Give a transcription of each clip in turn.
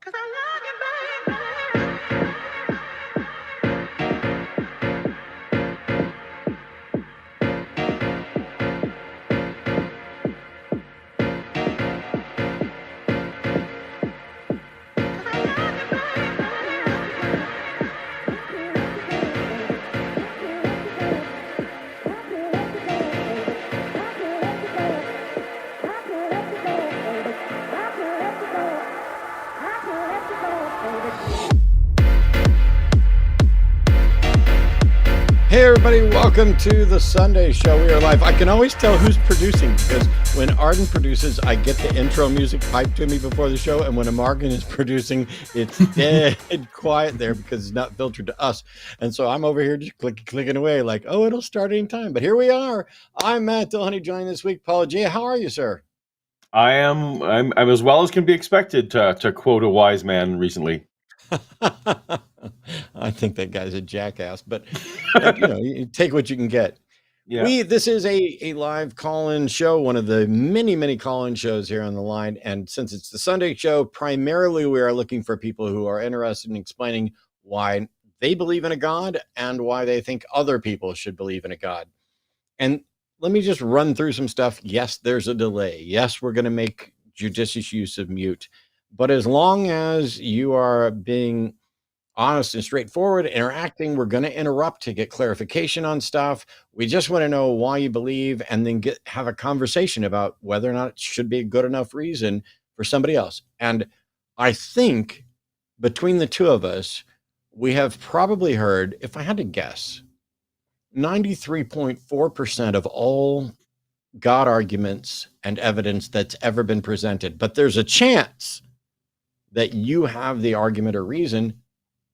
Hey everybody, welcome to the Sunday show. We are live. I can always tell who's producing because when Arden produces, I get the intro music piped to me before the show, and when Morgan is producing, it's dead quiet there because it's not filtered to us. And so I'm over here just clicking away like, oh, it'll start any time. But here we are. I'm Matt Dillahunty, joining this week. Paulogia, how are you, sir? I'm as well as can be expected, to quote a wise man recently. I think that guy's a jackass, but you take what you can get. Yeah. This is a live call-in show, one of the many call-in shows here on the line. And since it's the Sunday show, primarily we are looking for people who are interested in explaining why they believe in a God and why they think other people should believe in a God. And let me just run through some stuff. Yes, there's a delay. Yes, we're going to make judicious use of mute. But as long as you are being honest and straightforward, interacting, we're going to interrupt to get clarification on stuff. We just want to know why you believe and then have a conversation about whether or not it should be a good enough reason for somebody else. And I think between the two of us, we have probably heard, if I had to guess, 93.4% of all God arguments and evidence that's ever been presented. But there's a chance that you have the argument or reason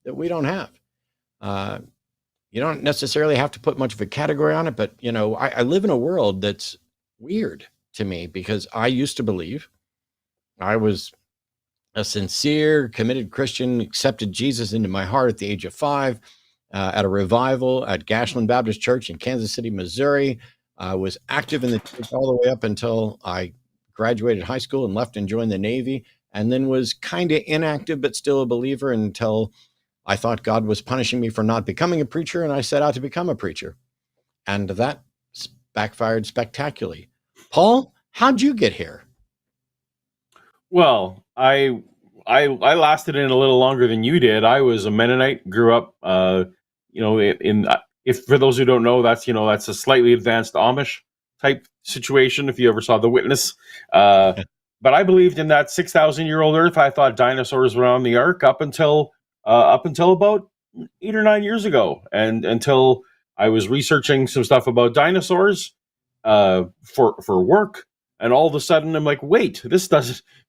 that we don't have. You don't necessarily have to put much of a category on it, but I live in a world that's weird to me because I used to believe. I was a sincere, committed Christian, accepted Jesus into my heart at the age of 5 at a revival at Gashland Baptist Church in Kansas City, Missouri. I was active in the church all the way up until I graduated high school and left and joined the Navy, and then was kind of inactive but still a believer until I thought God was punishing me for not becoming a preacher, and I set out to become a preacher. And that backfired spectacularly. Paul, how'd you get here? Well, I lasted in a little longer than you did. I was a Mennonite, grew up, if for those who don't know, that's a slightly advanced Amish type situation. If you ever saw The Witness, but I believed in that 6,000-year-old Earth. I thought dinosaurs were on the ark up until about 8 or 9 years ago, and until I was researching some stuff about dinosaurs for work, and all of a sudden I'm like, wait, this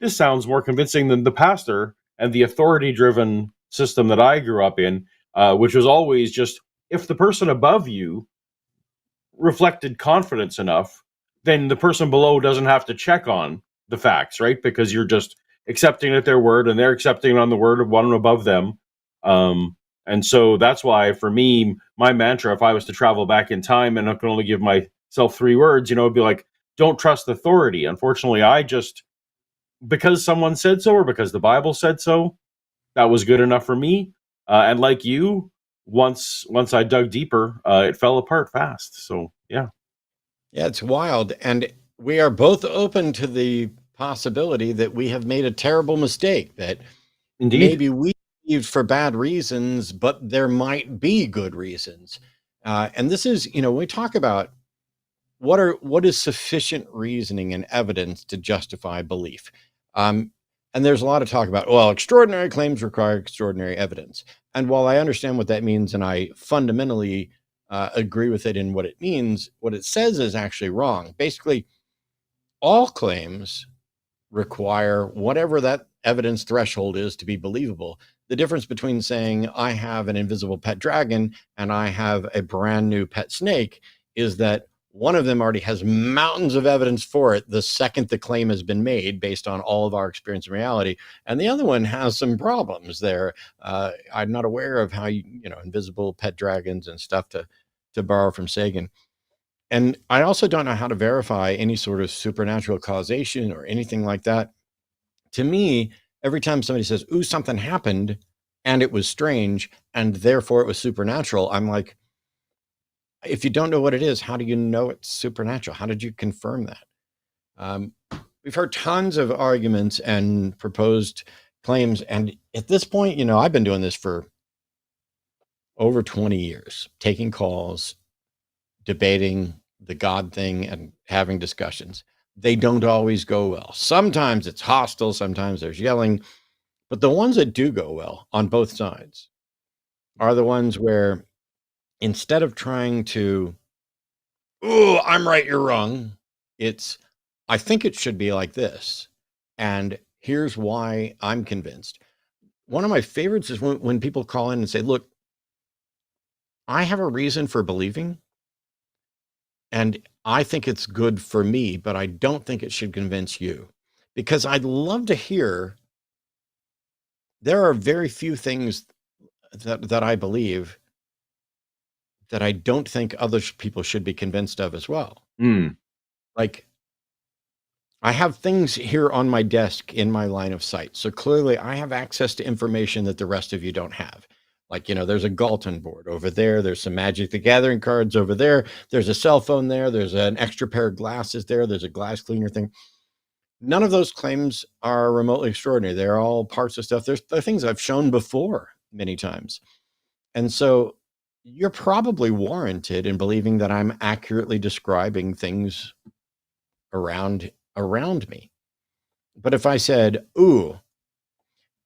sounds more convincing than the pastor and the authority-driven system that I grew up in, which was always just if the person above you reflected confidence enough, then the person below doesn't have to check on the facts, right? Because you're just accepting at their word, and they're accepting on the word of one above them. And so that's why, for me, my mantra, if I was to travel back in time and I could only give myself 3 words, it'd be like, don't trust authority. Unfortunately, because someone said so or because the Bible said so, that was good enough for me. And like you, once I dug deeper, it fell apart fast. So, yeah. Yeah, it's wild. And we are both open to the possibility that we have made a terrible mistake, that Indeed. Maybe we believed for bad reasons, but there might be good reasons. And this is, when we talk about what is sufficient reasoning and evidence to justify belief. And there's a lot of talk about, well, extraordinary claims require extraordinary evidence. And while I understand what that means, and I fundamentally agree with it in what it means, what it says is actually wrong. Basically, all claims require whatever that evidence threshold is to be believable. The difference between saying I have an invisible pet dragon and I have a brand new pet snake is that one of them already has mountains of evidence for it the second the claim has been made based on all of our experience and reality. And the other one has some problems there. I'm not aware of how invisible pet dragons and stuff, to borrow from Sagan. And I also don't know how to verify any sort of supernatural causation or anything like that. To me, every time somebody says, ooh, something happened and it was strange and therefore it was supernatural, I'm like, if you don't know what it is, how do you know it's supernatural? How did you confirm that? We've heard tons of arguments and proposed claims. And at this point, I've been doing this for over 20 years, taking calls, debating the God thing and having discussions. They don't always go well. Sometimes it's hostile, sometimes there's yelling, but the ones that do go well on both sides are the ones where instead of trying to, oh, I'm right, you're wrong, it's, I think it should be like this. And here's why I'm convinced. One of my favorites is when people call in and say, look, I have a reason for believing, and I think it's good for me, but I don't think it should convince you. Because I'd love to hear, there are very few things that I believe that I don't think other people should be convinced of as well. Like, I have things here on my desk in my line of sight. So clearly I have access to information that the rest of you don't have. Like, there's a Galton board over there. There's some Magic the Gathering cards over there. There's a cell phone there. There's an extra pair of glasses there. There's a glass cleaner thing. None of those claims are remotely extraordinary. They're all parts of stuff. They're things I've shown before many times. And so you're probably warranted in believing that I'm accurately describing things around me. But if I said, ooh,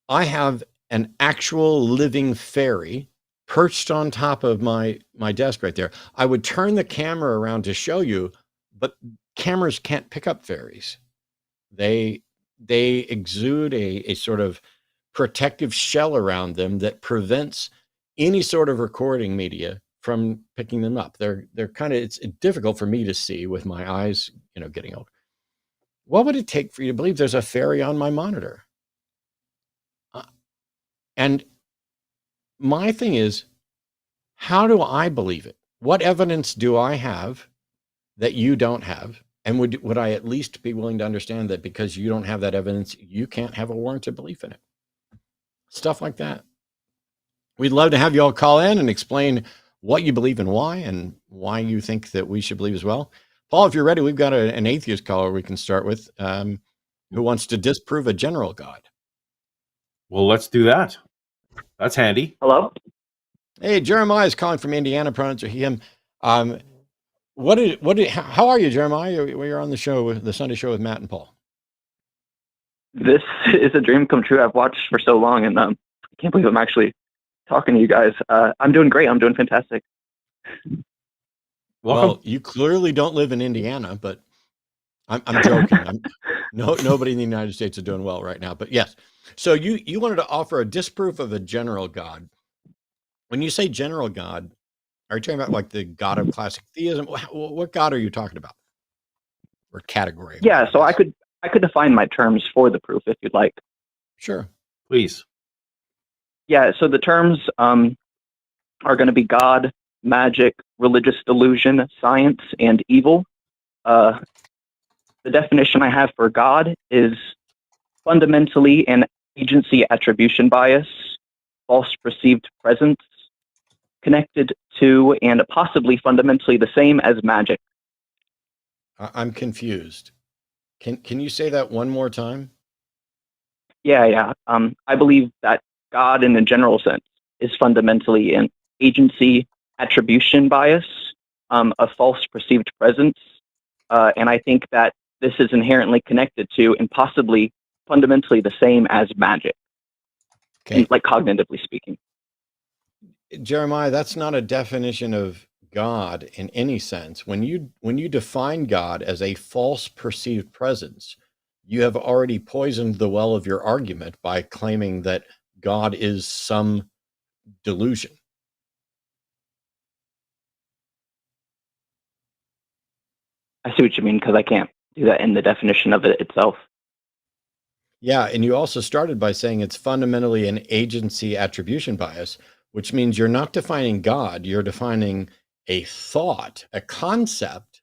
I have an actual living fairy perched on top of my desk right there, I would turn the camera around to show you, but cameras can't pick up fairies. They exude a sort of protective shell around them that prevents any sort of recording media from picking them up. They're kind of, it's difficult for me to see with my eyes, getting old. What would it take for you to believe there's a fairy on my monitor? And my thing is, how do I believe it? What evidence do I have that you don't have? And would I at least be willing to understand that because you don't have that evidence, you can't have a warranted belief in it? Stuff like that. We'd love to have you all call in and explain what you believe and why you think that we should believe as well. Paul, if you're ready, we've got an atheist caller we can start with who wants to disprove a general God. Well, let's do that. That's handy. Hello? Hey, Jeremiah is calling from Indiana, pronouns are he, him. How are you, Jeremiah? We're on the show, the Sunday show with Matt and Paul. This is a dream come true. I've watched for so long, and I can't believe I'm actually talking to you guys. I'm doing great. I'm doing fantastic. Welcome. Well, you clearly don't live in Indiana, but I'm joking. Nobody in the United States is doing well right now, but yes. So you wanted to offer a disproof of a general God. When you say general God, are you talking about like the God of classic theism? What God are you talking about? Or category? Yeah, so I could define my terms for the proof if you'd like. Sure. Please. Yeah, so the terms are going to be God, magic, religious delusion, science, and evil. The definition I have for God is fundamentally an agency attribution bias, false perceived presence, connected to and possibly fundamentally the same as magic. I'm confused. Can you say that one more time? Yeah. I believe that God, in a general sense, is fundamentally an agency attribution bias, a false perceived presence, and I think that this is inherently connected to and possibly fundamentally the same as magic, like cognitively speaking. Jeremiah, that's not a definition of God in any sense. When you define God as a false perceived presence, you have already poisoned the well of your argument by claiming that God is some delusion. I see what you mean, because I can't do that in the definition of it itself. Yeah, and you also started by saying it's fundamentally an agency attribution bias, which means you're not defining God, you're defining a thought, a concept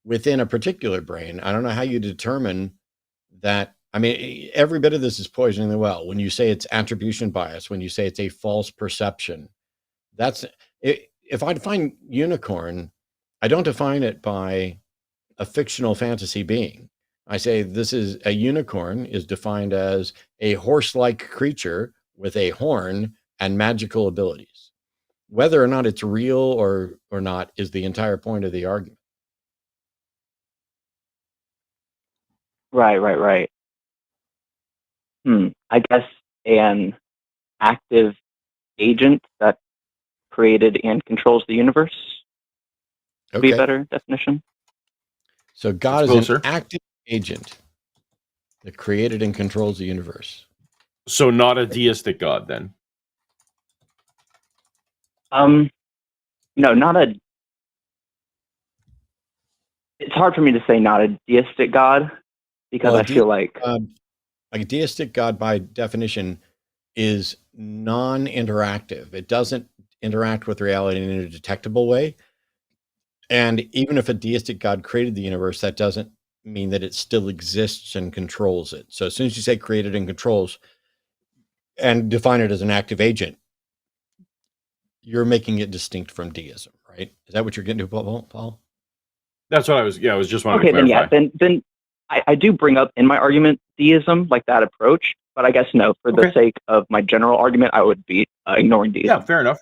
within a particular brain. I don't know how you determine that I mean, every bit of this is poisoning the well. When you say it's attribution bias, when you say it's a false perception, that's it. If I define unicorn, I don't define it by a fictional fantasy being. I say this is a unicorn is defined as a horse-like creature with a horn and magical abilities. Whether or not it's real or not is the entire point of the argument. Right. I guess an active agent that created and controls the universe would be a Okay. better definition. So God That's is closer. an active agent that created and controls the universe. So not a deistic God then. No, not a. It's hard for me to say not a deistic God because Well, I feel like a deistic God by definition is non-interactive. It doesn't interact with reality in a detectable way. And even if a deistic God created the universe, that doesn't mean that it still exists and controls it. So as soon as you say created and controls and define it as an active agent, you're making it distinct from deism, right? Is that what you're getting to, Paul? That's what I was. Yeah, I was just wanting okay. to clarify. Then I do bring up in my argument deism, like that approach, but I guess no. For the sake of my general argument, I would be ignoring deism. Yeah, fair enough.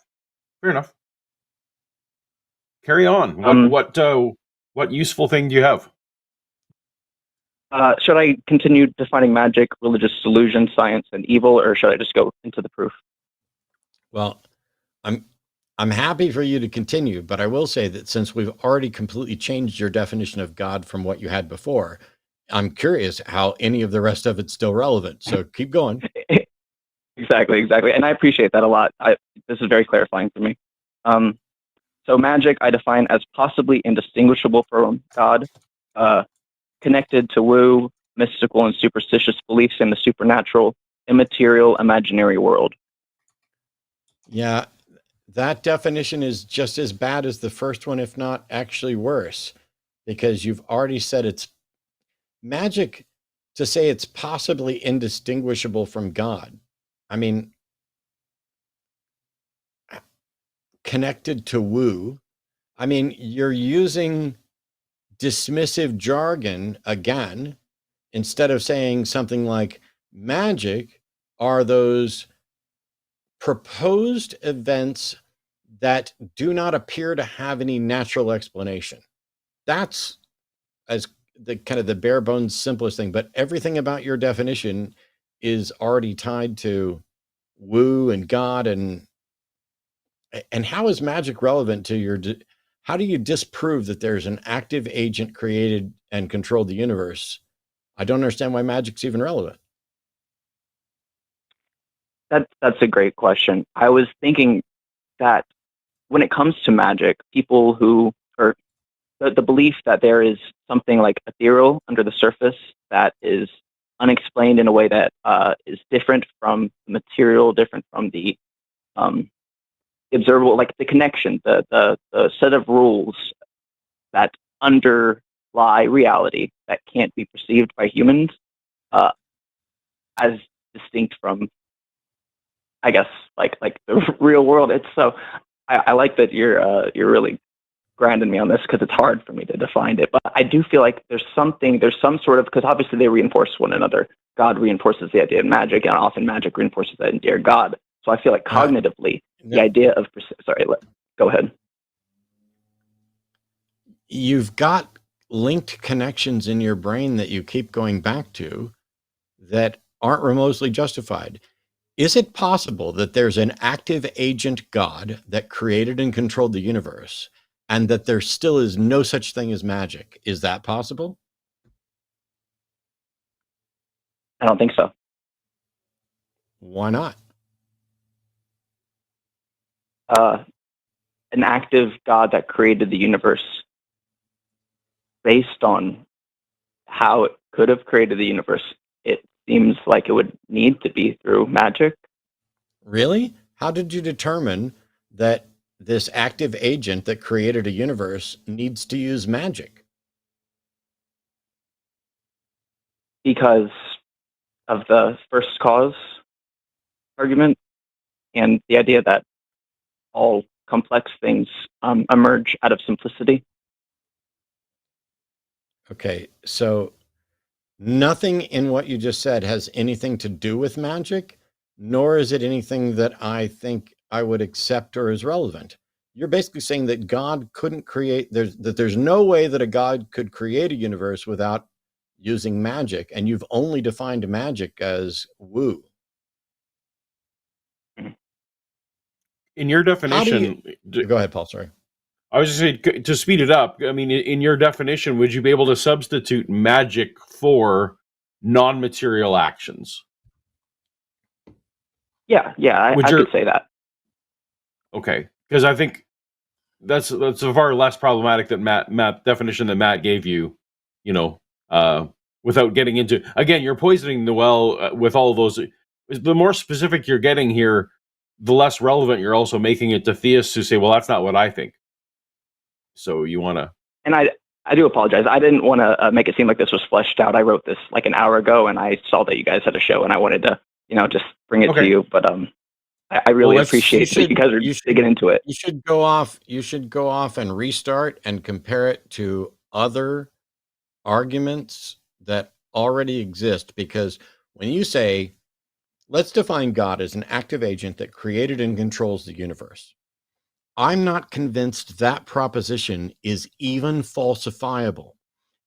Carry on. What useful thing do you have? Should I continue defining magic, religious delusion, science, and evil, or should I just go into the proof? Well, I'm happy for you to continue, but I will say that since we've already completely changed your definition of God from what you had before, I'm curious how any of the rest of it's still relevant. So keep going. Exactly. And I appreciate that a lot. This is very clarifying for me. So magic I define as possibly indistinguishable from God, connected to woo, mystical and superstitious beliefs in the supernatural, immaterial, imaginary world. Yeah, that definition is just as bad as the first one, if not actually worse, because you've already said it's magic to say it's possibly indistinguishable from God. I mean, connected to woo. I mean, you're using dismissive jargon again, instead of saying something like magic are those proposed events that do not appear to have any natural explanation. That's as the kind of the bare bones simplest thing, but everything about your definition is already tied to woo and God. And how is magic relevant to your how do you disprove that there's an active agent created and controlled the universe? I don't understand why magic's even relevant. That's a great question. I was thinking that when it comes to magic, people who are the belief that there is something like ethereal under the surface that is unexplained in a way that is different from material, different from the observable, like the connection, the set of rules that underlie reality that can't be perceived by humans as distinct from, I guess, like the real world. It's so I like that you're really grinding me on this because it's hard for me to define it. But I do feel like there's some sort of, because obviously they reinforce one another. God reinforces the idea of magic, and often magic reinforces the idea of God. So I feel like cognitively, the idea of go ahead. You've got linked connections in your brain that you keep going back to that aren't remotely justified. Is it possible that there's an active agent God that created and controlled the universe, and that there still is no such thing as magic? Is that possible? I don't think so. Why not? An active God that created the universe based on how it could have created the universe, it seems like it would need to be through magic. Really? How did you determine that this active agent that created a universe needs to use magic? Because of the first cause argument and the idea that all complex things emerge out of simplicity. Okay, so nothing in what you just said has anything to do with magic, nor is it anything that I think I would accept or is relevant. You're basically saying that God couldn't create, there's no way that a God could create a universe without using magic, and you've only defined magic as woo. In your How do you, definition, go ahead, Paul, sorry. I was just saying, to speed it up, I mean, in your definition, would you be able to substitute magic for non-material actions? Yeah, I could say that. Okay, because I think that's a far less problematic than Matt definition that Matt gave you. Without getting into, again, you're poisoning the well with all of those. The more specific you're getting here, the less relevant you're also making it to theists who say, "Well, that's not what I think." So you want to. And I do apologize. I didn't want to make it seem like this was fleshed out. I wrote this like an hour ago, and I saw that you guys had a show, and I wanted to, just bring it to you. But I really appreciate that you guys are digging into it. You should go off and restart and compare it to other arguments that already exist, because when you say, let's define God as an active agent that created and controls the universe, I'm not convinced that proposition is even falsifiable.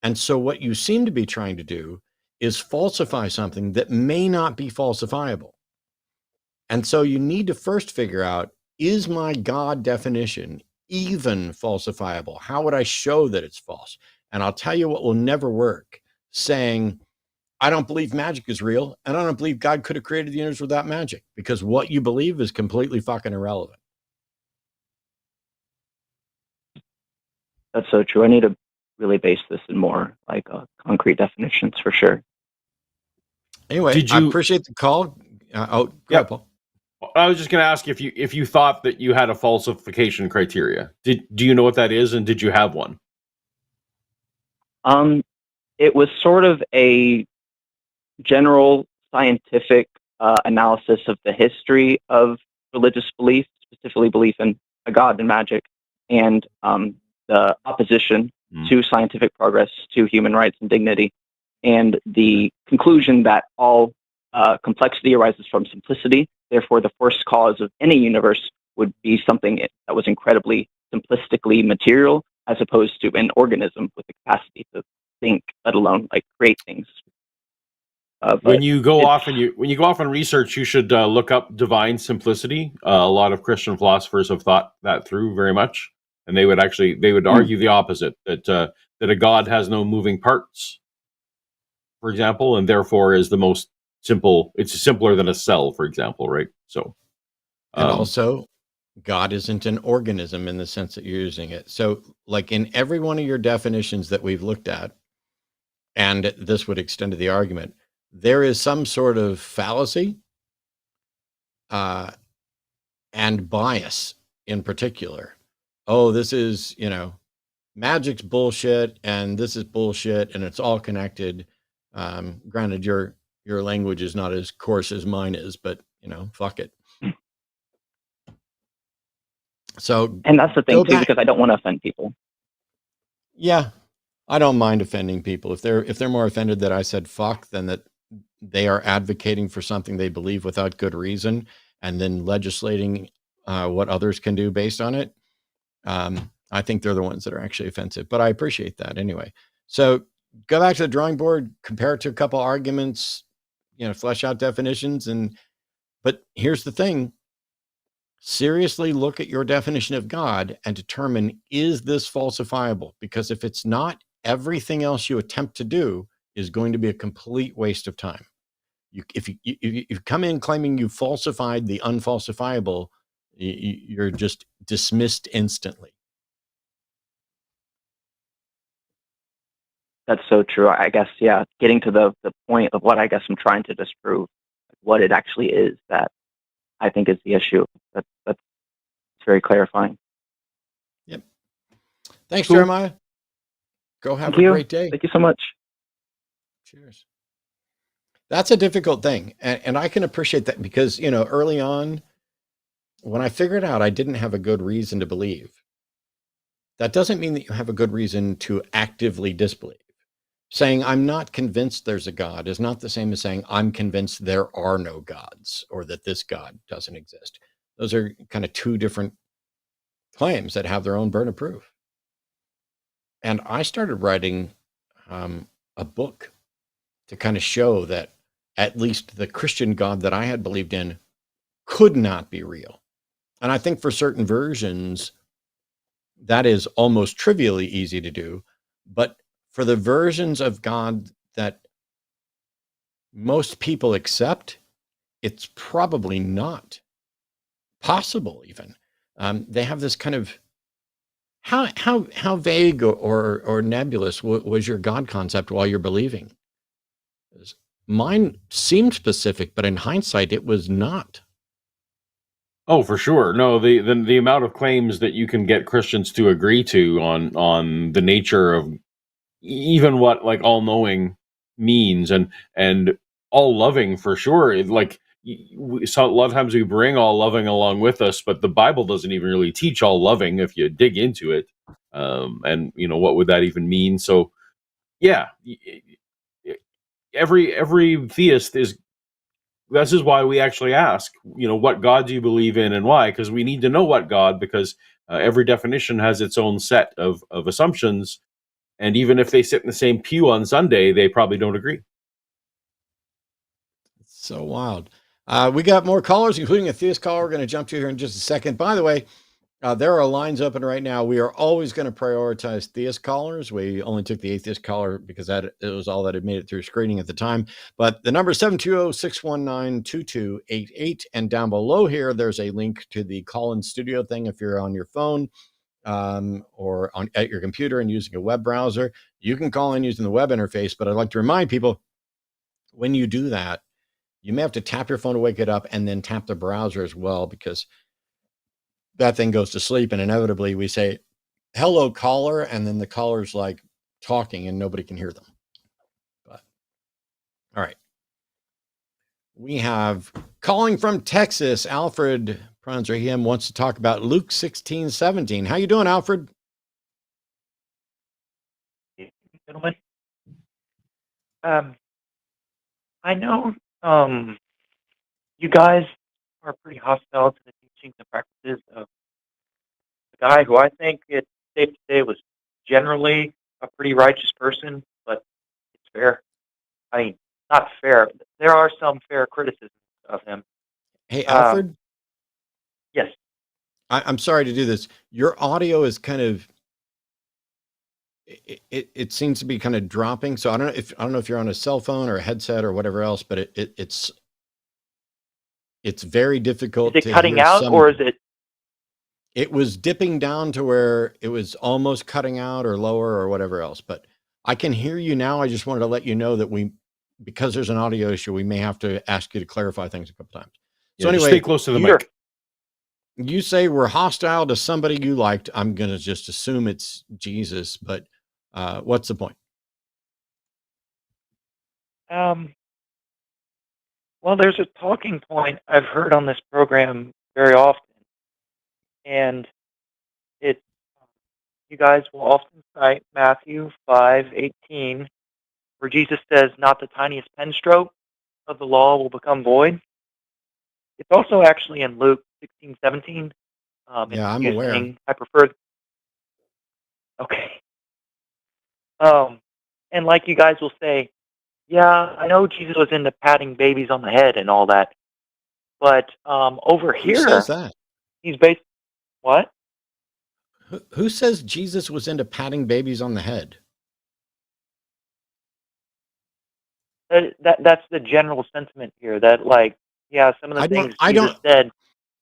And so what you seem to be trying to do is falsify something that may not be falsifiable. And so you need to first figure out, is my God definition even falsifiable? How would I show that it's false? And I'll tell you what will never work: saying, I don't believe magic is real, and I don't believe God could have created the universe without magic, because what you believe is completely fucking irrelevant. That's so true. I need to really base this in more like concrete definitions for sure. Anyway, I appreciate the call. Go ahead, Paul. I was just going to ask if you thought that you had a falsification criteria. Do you know what that is, and did you have one? It was sort of a general scientific analysis of the history of religious belief, specifically belief in a God and magic, and the opposition to scientific progress, to human rights and dignity, and the conclusion that all complexity arises from simplicity. Therefore, the first cause of any universe would be something that was incredibly simplistically material, as opposed to an organism with the capacity to think, let alone like create things. When you go off and research, you should look up divine simplicity. A lot of Christian philosophers have thought that through very much, and they would argue the opposite, that a God has no moving parts, for example, and therefore is the most simple. It's simpler than a cell, for example, right? So, and also, God isn't an organism in the sense that you're using it. So, like in every one of your definitions that we've looked at, and this would extend to the argument, there is some sort of fallacy and bias in particular. Oh, this is, magic's bullshit, and this is bullshit, and it's all connected. Granted, your language is not as coarse as mine is, but fuck it. So, and that's the thing too, because I don't want to offend people. Yeah, I don't mind offending people. If they're more offended that I said fuck than that they are advocating for something they believe without good reason and then legislating what others can do based on it, I think they're the ones that are actually offensive. But I appreciate that anyway. So go back to the drawing board, compare it to a couple arguments, flesh out definitions. But here's the thing. Seriously look at your definition of God and determine, is this falsifiable? Because if it's not, everything else you attempt to do is going to be a complete waste of time. If you come in claiming you falsified the unfalsifiable, you're just dismissed instantly. That's so true. I guess, yeah, getting to the point of what I guess I'm trying to disprove, what it actually is that I think is the issue. That's very clarifying. Yep. Thanks, cool. Jeremiah. Go have a great day. Thank you so much. Cheers. That's a difficult thing. And I can appreciate that because, early on, when I figured out I didn't have a good reason to believe, that doesn't mean that you have a good reason to actively disbelieve. Saying I'm not convinced there's a God is not the same as saying I'm convinced there are no gods or that this God doesn't exist. Those are kind of two different claims that have their own burden of proof. And I started writing a book to kind of show that at least the Christian God that I had believed in could not be real. And I think for certain versions, that is almost trivially easy to do. But for the versions of God that most people accept, it's probably not possible even. They have this kind of how vague or nebulous was your God concept while you're believing? Mine seemed specific, but in hindsight, it was not. Oh, for sure. No, the amount of claims that you can get Christians to agree to on the nature of even what like all knowing means and all loving for sure. So a lot of times we bring all loving along with us, but the Bible doesn't even really teach all loving if you dig into it. And what would that even mean? So yeah, every theist is. This is why we actually ask, what God do you believe in and why? Because we need to know what God, because every definition has its own set of assumptions. And even if they sit in the same pew on Sunday, they probably don't agree. It's so wild. We got more callers, including a theist caller. We're going to jump to here in just a second. By the way, there are lines open right now. We are always going to prioritize theist callers. We only took the atheist caller because it was all that had made it through screening at the time. But the number is 720-619-2288. And down below here, there's a link to the call-in studio thing. If you're on your phone or at your computer and using a web browser, you can call in using the web interface. But I'd like to remind people, when you do that, you may have to tap your phone to wake it up and then tap the browser as well, because that thing goes to sleep and inevitably we say, hello caller. And then the caller's like talking and nobody can hear them. But all right. We have calling from Texas, Alfred, pronouns are him, wants to talk about Luke 16:17. How you doing, Alfred? Gentlemen, I know you guys are pretty hostile to the teachings and practices of the guy who I think it's safe to say was generally a pretty righteous person, but it's fair. I mean, not fair. There are some fair criticisms of him. Hey, Alfred, Yes. I'm sorry to do this. Your audio is kind of, it seems to be kind of dropping. So I don't know if you're on a cell phone or a headset or whatever else, but it's very difficult. Is it cutting out or is it? It was dipping down to where it was almost cutting out or lower or whatever else, but I can hear you now. I just wanted to let you know that because there's an audio issue, we may have to ask you to clarify things a couple times. So anyway, stay close to the mic. You say we're hostile to somebody you liked. I'm going to just assume it's Jesus, but what's the point? Well, there's a talking point I've heard on this program very often, and you guys will often cite Matthew 5:18, where Jesus says, "Not the tiniest pen stroke of the law will become void." It's also actually in Luke 16:17. Yeah, I'm aware. I prefer. Okay. And like you guys will say, yeah, I know Jesus was into patting babies on the head and all that, but over Who here, says that? he's based. What? Who says Jesus was into patting babies on the head? That's the general sentiment here. That some of the things Jesus said.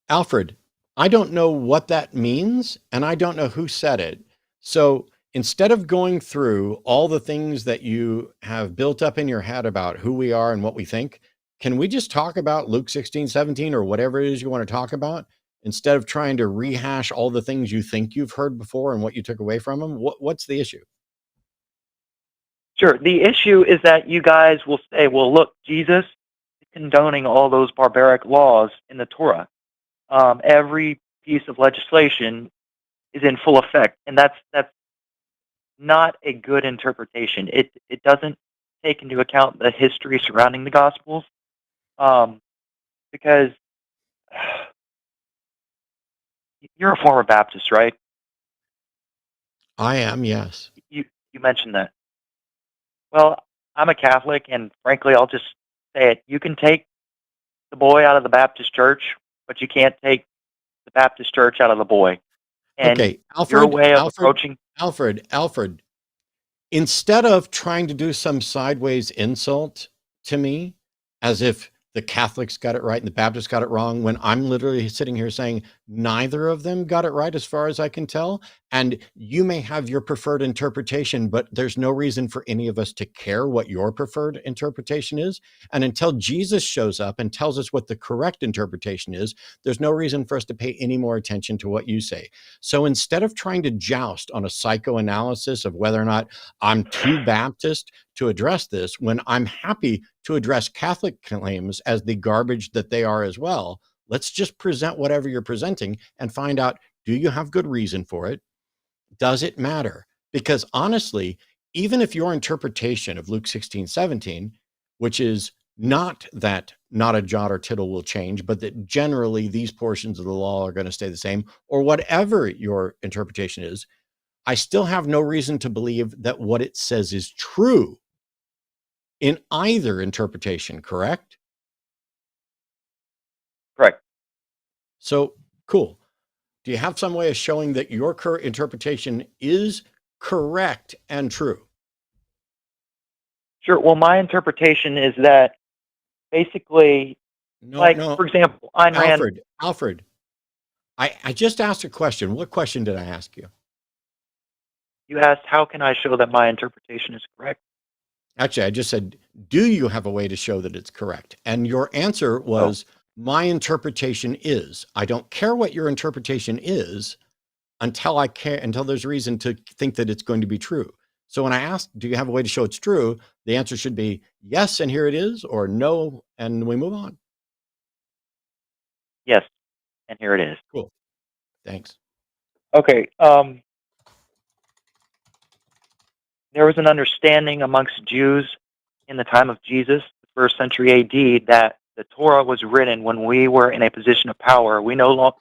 Alfred, I don't know what that means, and I don't know who said it. So instead of going through all the things that you have built up in your head about who we are and what we think, can we just talk about Luke 16:17 or whatever it is you want to talk about, instead of trying to rehash all the things you think you've heard before and what you took away from them? What's the issue? Sure. The issue is that you guys will say, well, look, Jesus is condoning all those barbaric laws in the Torah. Every piece of legislation is in full effect, and that's not a good interpretation. It doesn't take into account the history surrounding the Gospels, because you're a former Baptist, right? I am, yes. You mentioned that. Well, I'm a Catholic, and frankly, I'll just say it. You can take the boy out of the Baptist church, but you can't take the Baptist church out of the boy. And Okay, your Alfred, way of Alfred, approaching, Alfred. Instead of trying to do some sideways insult to me, as if the Catholics got it right and the Baptists got it wrong, when I'm literally sitting here saying neither of them got it right as far as I can tell, and you may have your preferred interpretation, but there's no reason for any of us to care what your preferred interpretation is. And until Jesus shows up and tells us what the correct interpretation is, there's no reason for us to pay any more attention to what you say. So instead of trying to joust on a psychoanalysis of whether or not I'm too Baptist to address this, when I'm happy to address Catholic claims as the garbage that they are as well, let's just present whatever you're presenting and find out, do you have good reason for it? Does it matter? Because honestly, even if your interpretation of Luke 16:17, which is not that not a jot or tittle will change, but that generally these portions of the law are going to stay the same, or whatever your interpretation is, I still have no reason to believe that what it says is true in either interpretation, correct? correct. So, cool. Do you have some way of showing that your current interpretation is correct and true? Sure. Well, my interpretation is that basically, No, for example, Ayn Rand, Alfred, I just asked a question. What question did I ask you? you asked, how can I show that my interpretation is correct? Actually, I just said, do you have a way to show that it's correct? And your answer Oh, was, my interpretation is. I don't care what your interpretation is until there's reason to think that it's going to be true. So when I ask, do you have a way to show it's true? The answer should be yes, and here it is, or no, and we move on. yes, and here it is. Cool. Thanks. Okay. There was an understanding amongst Jews in the time of Jesus, the first century AD, that the Torah was written when we were in a position of power. We no longer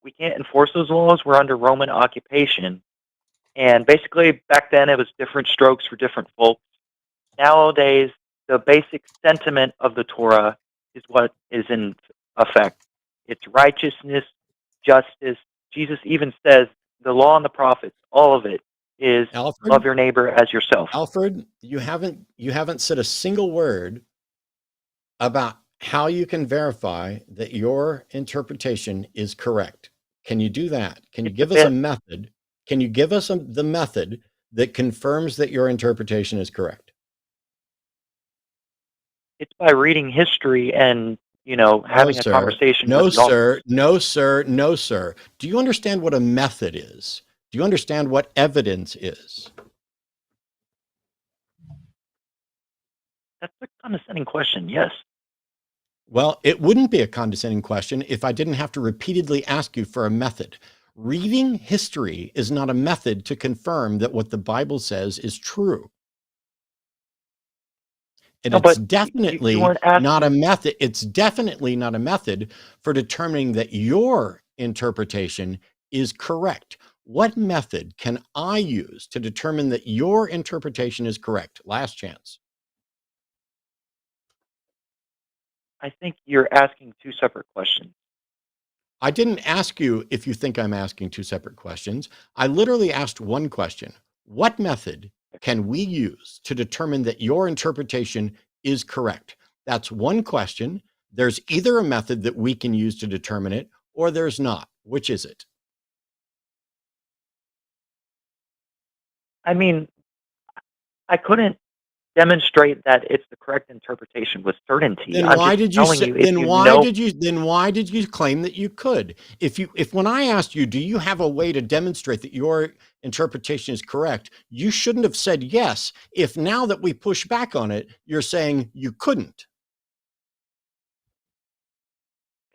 we can't enforce those laws. We're under Roman occupation. And basically, back then, it was different strokes for different folks. Nowadays, the basic sentiment of the Torah is what is in effect. It's righteousness, justice. Jesus even says the law and the prophets, all of it is Alfred, love your neighbor as yourself. Alfred, you haven't said a single word about how you can verify that your interpretation is correct. Can you do that? Can you It's a give us a bit, method? Can you give us the method that confirms that your interpretation is correct? it's by reading history and, No, having a sir. conversation No, with the author. sir. No, sir. No, sir. Do you understand what a method is? Do you understand what evidence is? That's a condescending question, yes. Well, it wouldn't be a condescending question if I didn't have to repeatedly ask you for a method. Reading history is not a method to confirm that what the Bible says is true. And No, it's but you definitely weren't not a asking. method. It's definitely not a method for determining that your interpretation is correct. What method can I use to determine that your interpretation is correct? Last chance. I think you're asking two separate questions. I didn't ask you if you think I'm asking two separate questions. I literally asked one question. What method can we use to determine that your interpretation is correct? That's one question. There's either a method that we can use to determine it, or there's not. Which is it? I mean, I couldn't demonstrate that it's the correct interpretation with certainty. Then I'm why just did you telling say, you, if then you why know, did you claim that you could? If when I asked you, do you have a way to demonstrate that your interpretation is correct, you shouldn't have said yes. If now that we push back on it, you're saying you couldn't.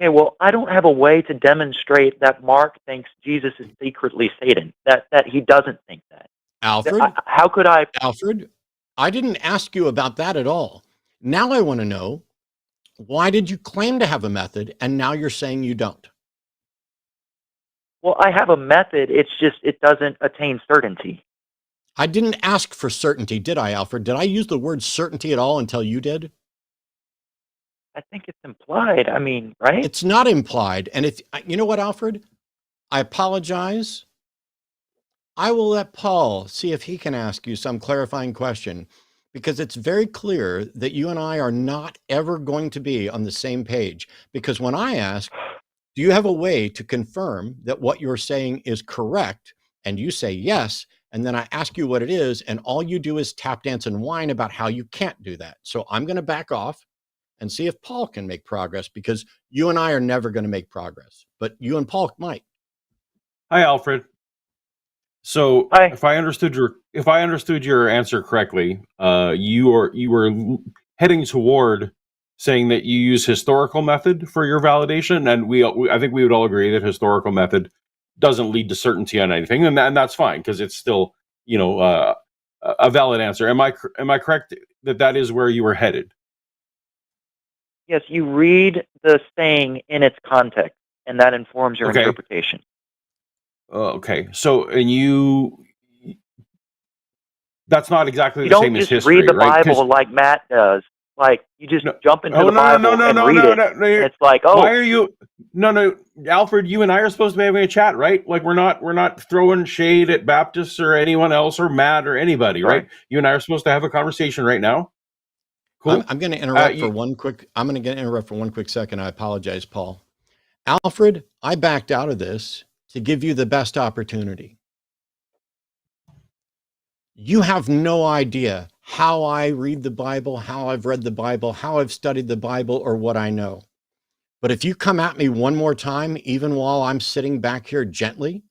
okay, well, I don't have a way to demonstrate that Mark thinks Jesus is secretly Satan. That he doesn't think that. Alfred, How could I? Alfred, I didn't ask you about that at all. Now I want to know, why did you claim to have a method and now you're saying you don't? Well, I have a method. It's just it doesn't attain certainty. I didn't ask for certainty, did I, Alfred? Did I use the word certainty at all until you did? I think it's implied. I mean, right? It's not implied. And if you know what, Alfred, I apologize. I will let Paul see if he can ask you some clarifying question, because it's very clear that you and I are not ever going to be on the same page. Because when I ask, do you have a way to confirm that what you're saying is correct? And you say yes. And then I ask you what it is. And all you do is tap dance and whine about how you can't do that. So I'm going to back off and see if Paul can make progress, because you and I are never going to make progress, but you and Paul might. Hi, Alfred. So Hi. if I understood your answer correctly, you were heading toward saying that you use historical method for your validation, and I think we would all agree that historical method doesn't lead to certainty on anything, and that's fine, because it's still a valid answer. Am I correct that is where you were headed? Yes, you read the saying in its context, and that informs your Okay. interpretation. Okay, so that's not exactly You the don't same as just history, read the right? 'Cause- Bible like Matt does. Like, you just jump into the no, Bible and read it. no. And it's like, oh, Why are you? No, Alfred. You and I are supposed to be having a chat, right? Like we're not throwing shade at Baptists or anyone else or Matt or anybody, Sorry. right? You and I are supposed to have a conversation right now. Cool. I'm going to interrupt for one quick second. I apologize, Paul. Alfred, I backed out of this to give you the best opportunity. You have no idea how I read the Bible, how I've read the Bible, how I've studied the Bible, or what I know. But if you come at me one more time, even while I'm sitting back here gently,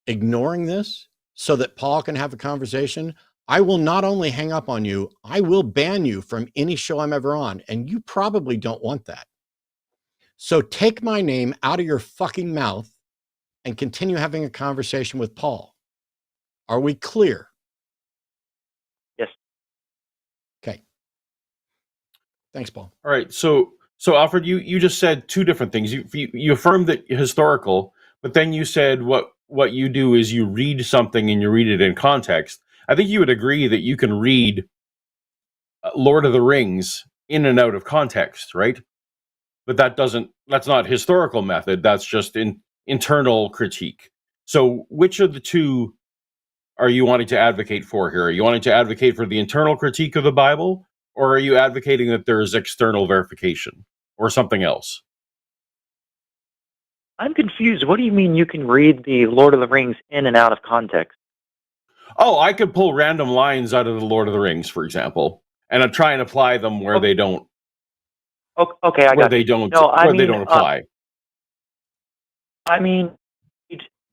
ignoring this so that Paul can have a conversation, I will not only hang up on you, I will ban you from any show I'm ever on. And you probably don't want that. So take my name out of your fucking mouth and continue having a conversation with Paul. Are we clear? yes. Okay. Thanks, Paul. All right. So Alfred, you just said two different things. You affirmed that historical, but then you said what you do is you read something and you read it in context. I think you would agree that you can read Lord of the Rings in and out of context, right? But that's not historical method. That's just internal critique. So which of the two are you wanting to advocate for here? Are you wanting to advocate for the internal critique of the Bible, or are you advocating that there is external verification or something else? I'm confused. What do you mean you can read the Lord of the Rings in and out of context? Oh, I could pull random lines out of the Lord of the Rings, for example, and I try and apply them where they don't. Okay, I got they you. don't. No, I where mean, they don't apply. I mean,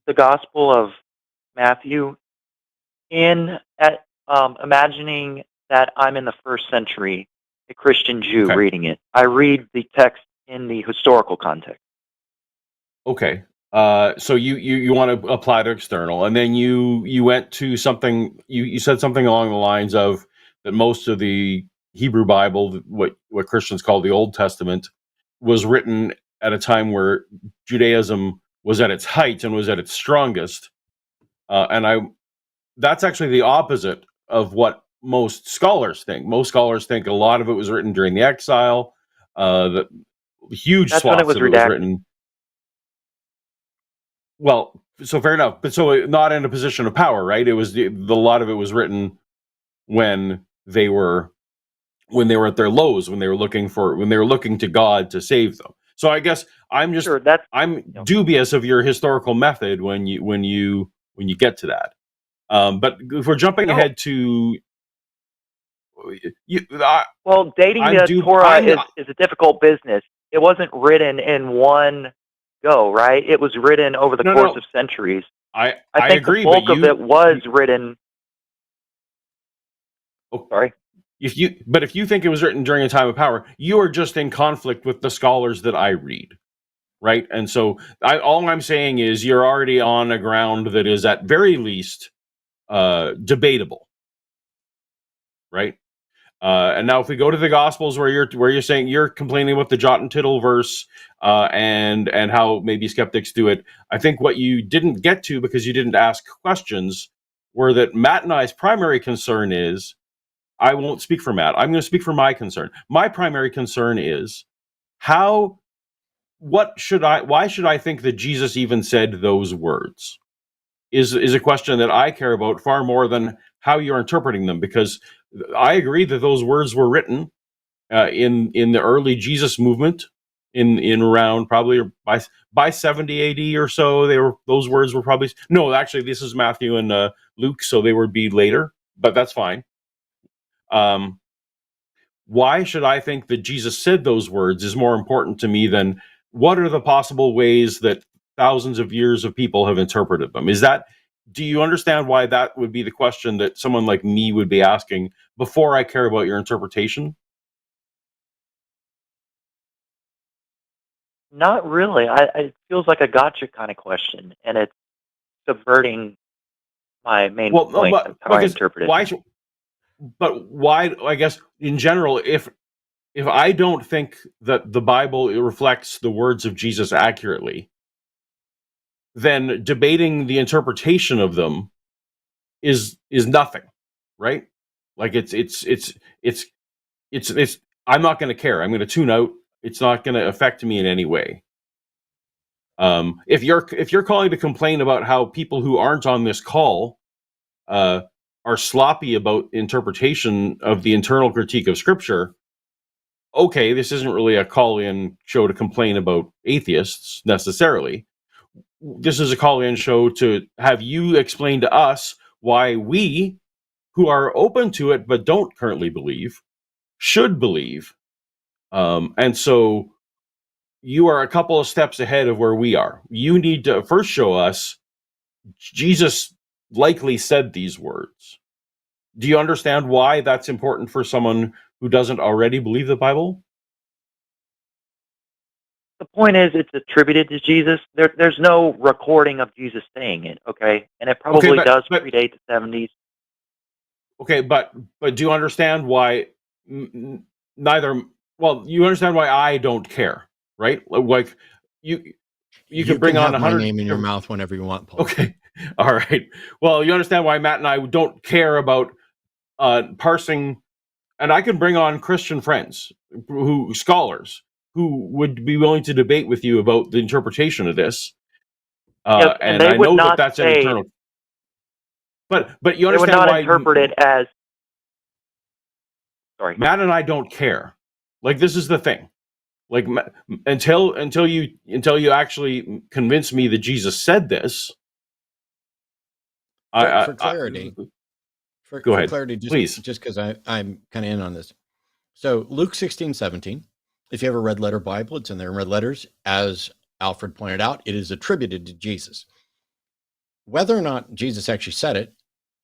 the Gospel of Matthew imagining that I'm in the first century, a Christian Jew Okay. reading it. I read the text in the historical context. Okay. So you want to apply to external, and then you went to something. You said something along the lines of that most of the Hebrew Bible, what Christians call the Old Testament, was written at a time where Judaism was at its height and was at its strongest. That's actually the opposite of what most scholars think. Most scholars think a lot of it was written during the exile. The huge That's when swaths it was of it was redacted. written. Well, so fair enough, but so not in a position of power, right? It was the lot of it was written when they were at their lows, when they were looking to God to save them. So I guess I'm dubious of your historical method when you get to that. But if we're jumping ahead to Well, dating I'm the due. Torah is a difficult business. It wasn't written in one go, right? It was written over the course of centuries. I think agree, the bulk but of it was written. Oh, Sorry. if you think it was written during a time of power, you are just in conflict with the scholars that I read, right? And so all I'm saying is you're already on a ground that is at very least debatable, right? And now if we go to the Gospels where you're saying you're complaining about the jot and tittle verse and how maybe skeptics do it, I think what you didn't get to because you didn't ask questions were that Matt and I's primary concern is, I won't speak for Matt, I'm going to speak for my concern. My primary concern is why should I think that Jesus even said those words? Is a question that I care about far more than how you're interpreting them, because I agree that those words were written in the early Jesus movement in around probably by 70 AD or so. Those words were probably, no, actually this is Matthew and Luke, so they would be later, but that's fine. Why should I think that Jesus said those words is more important to me than what are the possible ways that thousands of years of people have interpreted them? Do you understand why that would be the question that someone like me would be asking before I care about your interpretation? Not really. It feels like a gotcha kind of question, and it's subverting my main point of how I interpret it. But why? I guess in general, if I don't think that the Bible reflects the words of Jesus accurately, then debating the interpretation of them is nothing, right? Like it's I'm not going to care. I'm going to tune out. It's not going to affect me in any way. If you're calling to complain about how people who aren't on this call are sloppy about interpretation of the internal critique of Scripture, okay, this isn't really a call-in show to complain about atheists necessarily. This is a call-in show to have you explain to us why we, who are open to it but don't currently believe, should believe. And so you are a couple of steps ahead of where we are. You need to first show us Jesus likely said these words. Do you understand why that's important for someone who doesn't already believe the Bible? The point is, it's attributed to Jesus. There's no recording of Jesus saying it, okay? And it probably does predate the 70s. Okay, but do you understand why neither? Well, you understand why I don't care, right? Like you can bring on 100 my name in your mouth whenever you want, Paul. Okay, all right. Well, you understand why Matt and I don't care about parsing, and I can bring on Christian friends, scholars who would be willing to debate with you about the interpretation of this. And I know that that's an eternal. But you understand why they would not interpret it as. Sorry, Matt and I don't care. Like, this is the thing. Like, until you actually convince me that Jesus said this. For clarity. Go ahead, clarity, please. Just because I'm kind of in on this. So Luke 16:17. If you have a red letter Bible, it's in there in red letters. As Alfred pointed out, it is attributed to Jesus. Whether or not Jesus actually said it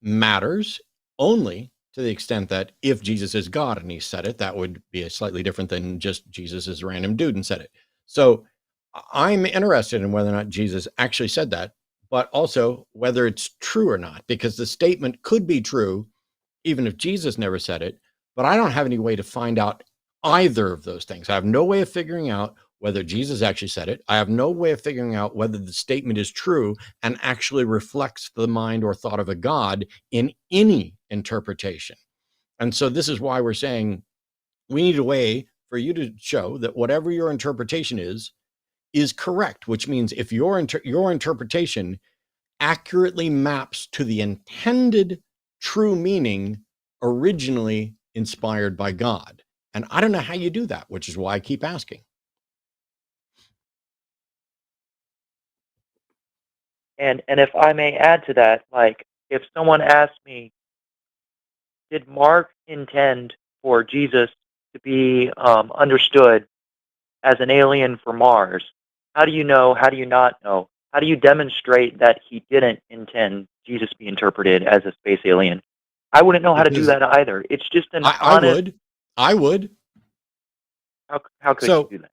matters only to the extent that if Jesus is God and he said it, that would be slightly different than just Jesus is a random dude and said it. So I'm interested in whether or not Jesus actually said that, but also whether it's true or not, because the statement could be true even if Jesus never said it, but I don't have any way to find out either of those things. I have no way of figuring out whether Jesus actually said it. I have no way of figuring out whether the statement is true and actually reflects the mind or thought of a God in any interpretation. And so this is why we're saying we need a way for you to show that whatever your interpretation is correct, which means if your interpretation accurately maps to the intended true meaning originally inspired by God. And I don't know how you do that, which is why I keep asking. And if I may add to that, like if someone asked me, did Mark intend for Jesus to be understood as an alien from Mars? How do you know? How do you not know? How do you demonstrate that he didn't intend Jesus to be interpreted as a space alien? I wouldn't know how to do Because that either. It's just an I honest. would. I would. How could So you do that?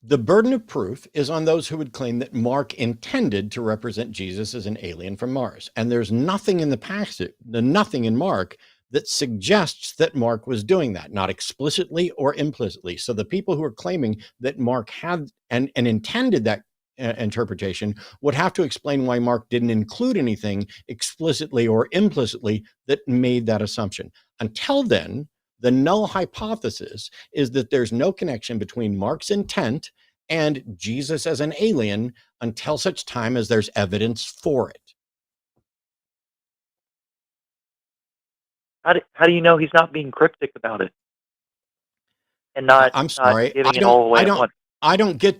the burden of proof is on those who would claim that Mark intended to represent Jesus as an alien from Mars. And there's nothing in the passage, nothing in Mark that suggests that Mark was doing that, not explicitly or implicitly. So the people who are claiming that Mark had and intended that interpretation would have to explain why Mark didn't include anything explicitly or implicitly that made that assumption. Until then, the null hypothesis is that there's no connection between Mark's intent and Jesus as an alien until such time as there's evidence for it. How do you know he's not being cryptic about it and not I'm sorry, giving it all away at once? I don't get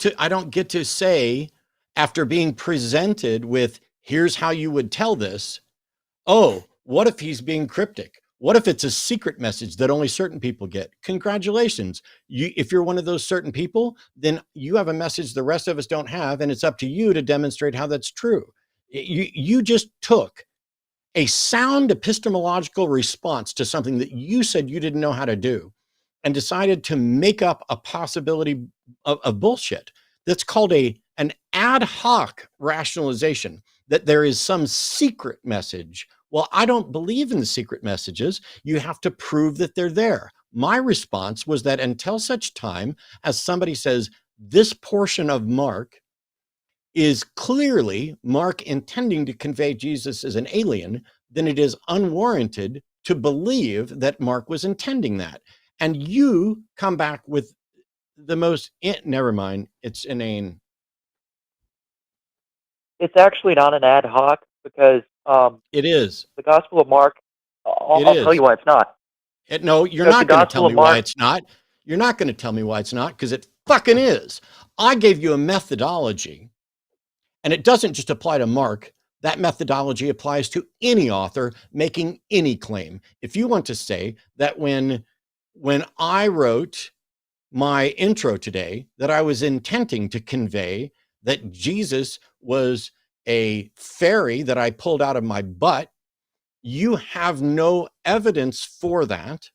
to say, after being presented with, here's how you would tell this, oh, what if he's being cryptic? What if it's a secret message that only certain people get? Congratulations. If you're one of those certain people, then you have a message the rest of us don't have, and it's up to you to demonstrate how that's true. You just took a sound epistemological response to something that you said you didn't know how to do and decided to make up a possibility of bullshit. That's called an ad hoc rationalization, that there is some secret message. Well, I don't believe in the secret messages. You have to prove that they're there. My response was that until such time as somebody says this portion of Mark is clearly Mark intending to convey Jesus as an alien, then it is unwarranted to believe that Mark was intending that. And you come back with the most, never mind, it's inane. It's actually not an ad hoc because It is. the Gospel of Mark, I'll tell you why it's not. No, you're Because not going to tell me why it's not. You're not going to tell me why it's not, because it fucking is. I gave you a methodology, and it doesn't just apply to Mark. That methodology applies to any author making any claim. If you want to say that when I wrote my intro today, that I was intending to convey that Jesus was a fairy that I pulled out of my butt, you have no evidence for that.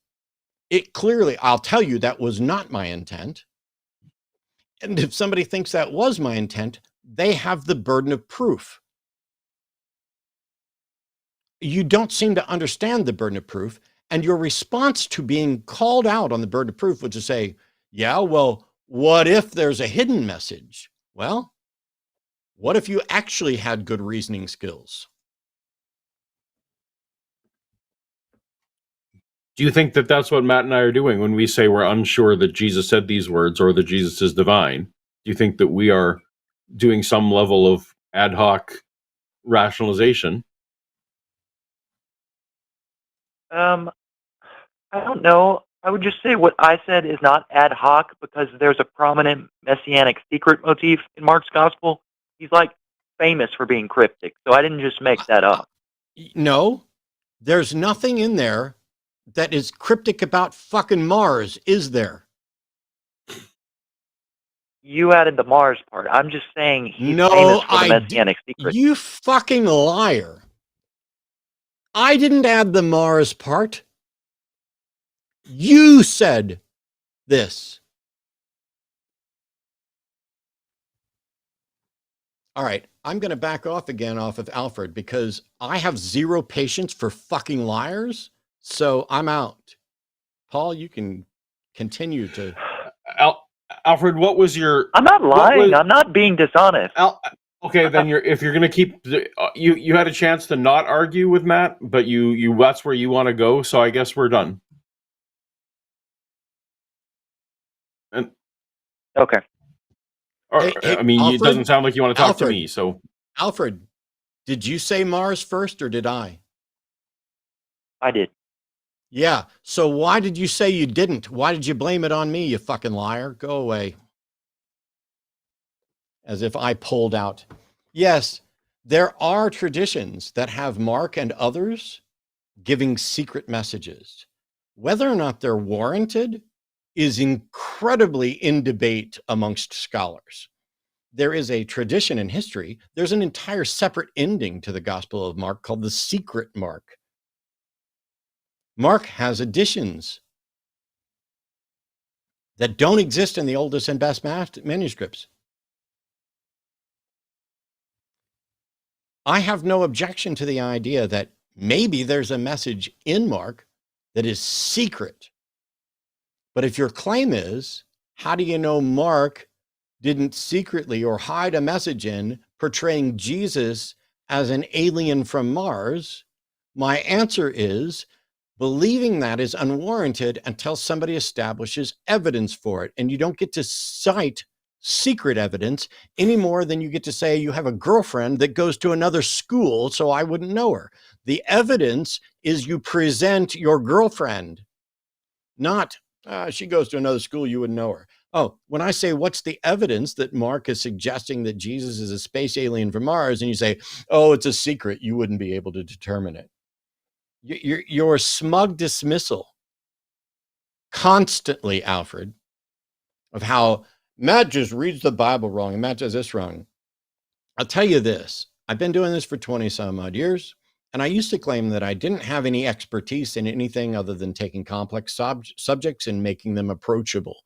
It clearly, I'll tell you, that was not my intent. And if somebody thinks that was my intent, they have the burden of proof. You don't seem to understand the burden of proof. And your response to being called out on the burden of proof was to say, yeah, well, what if there's a hidden message? Well, what if you actually had good reasoning skills? Do you think that that's what Matt and I are doing when we say we're unsure that Jesus said these words or that Jesus is divine? Do you think that we are doing some level of ad hoc rationalization? I don't know. I would just say what I said is not ad hoc because there's a prominent messianic secret motif in Mark's gospel. He's like famous for being cryptic, so I didn't just make that up. No, there's nothing in there that is cryptic about fucking Mars, is there? You added the Mars part. I'm just saying he's famous for the messianic secret. You fucking liar. I didn't add the Mars part. You said this. All right, I'm going to back off again off of Alfred because I have zero patience for fucking liars. So I'm out. Paul, you can continue to. Alfred, what was your? I'm not lying. I'm not being dishonest. Okay, then if you're going to keep, you had a chance to not argue with Matt, but you that's where you want to go. So I guess we're done. And okay. Hey, I mean, Alfred, it doesn't sound like you want to talk to me. So Alfred, did you say Mars first or did I? I did. Yeah. So why did you say you didn't? Why did you blame it on me, you fucking liar? Go away. As if I pulled out. Yes, there are traditions that have Mark and others giving secret messages. Whether or not they're warranted is incredibly in debate amongst scholars. There is a tradition in history. There's an entire separate ending to the Gospel of Mark called the Secret Mark. Mark has additions that don't exist in the oldest and best manuscripts. I have no objection to the idea that maybe there's a message in Mark that is secret. But if your claim is, how do you know Mark didn't secretly or hide a message in portraying Jesus as an alien from Mars? My answer is, believing that is unwarranted until somebody establishes evidence for it. And you don't get to cite secret evidence any more than you get to say you have a girlfriend that goes to another school, so I wouldn't know her. The evidence is you present your girlfriend, not she goes to another school, you wouldn't know her. Oh, when I say what's the evidence that Mark is suggesting that Jesus is a space alien from Mars, and you say, oh, it's a secret, you wouldn't be able to determine it. Your smug dismissal constantly, Alfred, of how Matt just reads the Bible wrong and Matt does this wrong. I'll tell you this. I've been doing this for 20 some odd years, and I used to claim that I didn't have any expertise in anything other than taking complex subjects and making them approachable.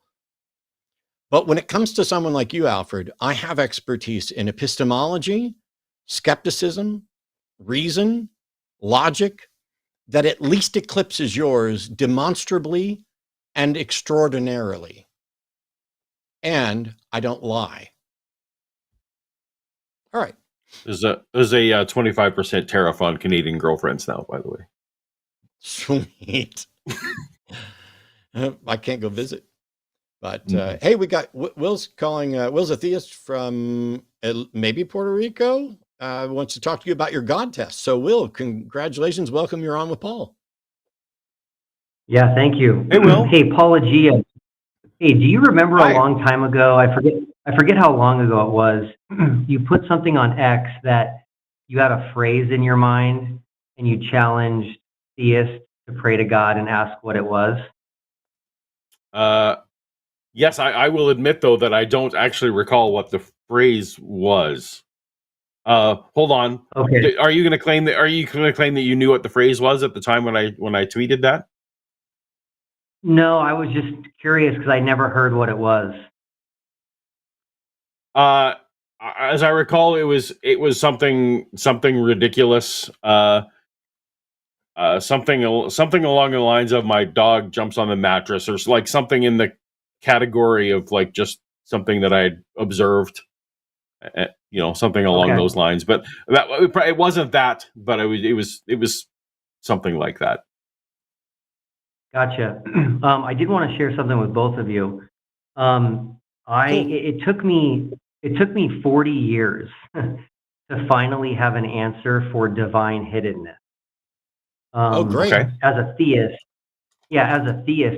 But when it comes to someone like you, Alfred, I have expertise in epistemology, skepticism, reason, logic, that at least eclipses yours demonstrably and extraordinarily. And I don't lie. All right. There's a 25% tariff on Canadian girlfriends now, by the way. Sweet. I can't go visit. But hey, we got Will's calling. Will's a theist from maybe Puerto Rico. Wants to talk to you about your God test. So Will, congratulations. Welcome. You're on with Paul. Yeah, thank you. Hey, Will. Hey, Paulogia. Hey, do you remember Hi. a long time ago? I forget how long ago it was. You put something on X that you had a phrase in your mind and you challenged theists to pray to God and ask what it was. Yes, I will admit though that I don't actually recall what the phrase was. Hold on. Okay. Are you going to claim that you knew what the phrase was at the time when I tweeted that? No, I was just curious because I never heard what it was. As I recall, it was something ridiculous. Something along the lines of my dog jumps on the mattress, or like something in the category of like just something that I had observed. Something along those lines. But it wasn't that. But it was something like that. Gotcha. I did want to share something with both of you. It took me 40 years to finally have an answer for divine hiddenness. Oh, great. Okay. As a theist,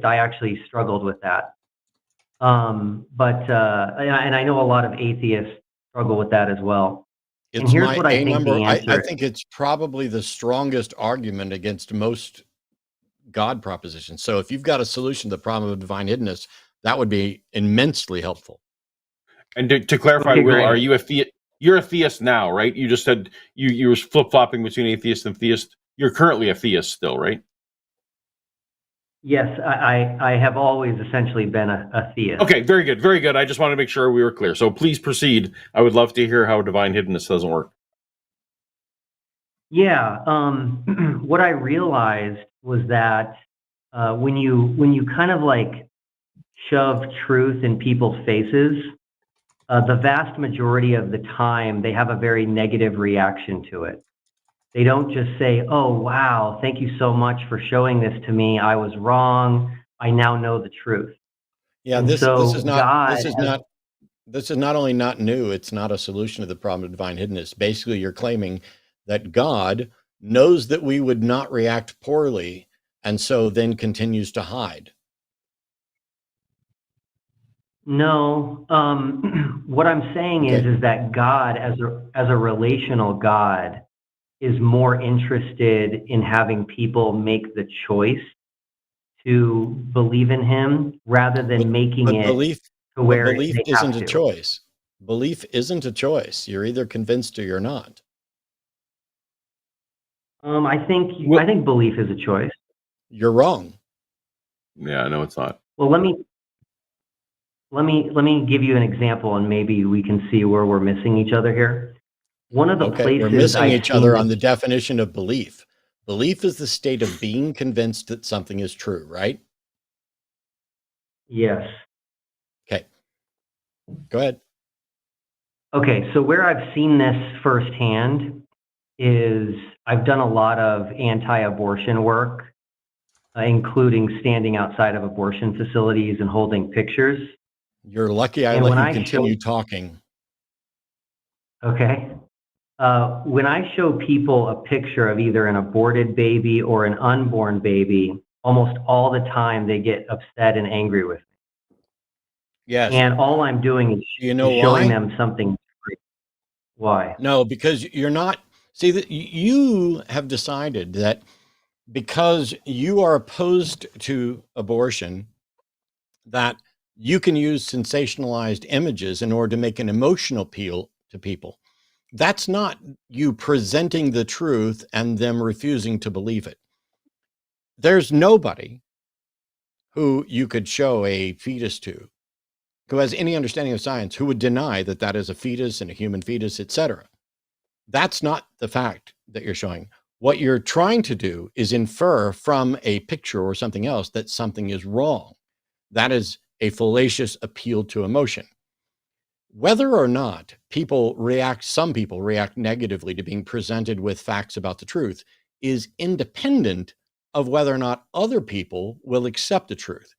I actually struggled with that. And I know a lot of atheists struggle with that as well. It's and here's my what I A think number. the answer I think it's probably the strongest argument against most God propositions. So if you've got a solution to the problem of divine hiddenness, that would be immensely helpful. And to clarify, Okay, Will, great. are you a theist? You're a theist now, right? You just said you were flip-flopping between atheist and theist. You're currently a theist still, right? Yes, I have always essentially been a theist. Okay, very good, very good. I just wanted to make sure we were clear. So please proceed. I would love to hear how divine hiddenness doesn't work. Yeah, what I realized was that when you kind of like shove truth in people's faces, the vast majority of the time they have a very negative reaction to it. They don't just say, "Oh, wow, thank you so much for showing this to me. I was wrong. I now know the truth." Yeah, And this so is not God this is has- not this is not only not new, it's not a solution to the problem of divine hiddenness. Basically, you're claiming that God knows that we would not react poorly, and so then continues to hide. No, what I'm saying Okay. is that God, as a relational God, is more interested in having people make the choice to believe in him rather than making But it belief, to but where belief they isn't have a to. choice. Belief isn't a choice. You're either convinced or you're not. I think Well, belief is a choice. You're wrong. yeah, no, it's not. Well, let me give you an example, and maybe we can see where we're missing each other here. One of the Okay, we're places missing I've each seen other this, on the definition of belief. Belief is the state of being convinced that something is true, right? yes. Okay, go ahead. Okay, so where I've seen this firsthand is I've done a lot of anti-abortion work, including standing outside of abortion facilities and holding pictures. You're lucky I And let when you I continue show, talking. okay, when I show people a picture of either an aborted baby or an unborn baby, almost all the time they get upset and angry with me. Yes. And all I'm doing is You know showing why? them something free. Why? No, because you're not. See, that you have decided that because you are opposed to abortion, that you can use sensationalized images in order to make an emotional appeal to people. That's not you presenting the truth and them refusing to believe it. There's nobody who you could show a fetus to who has any understanding of science who would deny that that is a fetus and a human fetus, etc. That's not the fact that you're showing. What you're trying to do is infer from a picture or something else that something is wrong. That is a fallacious appeal to emotion. Whether or not some people react negatively to being presented with facts about the truth is independent of whether or not other people will accept the truth.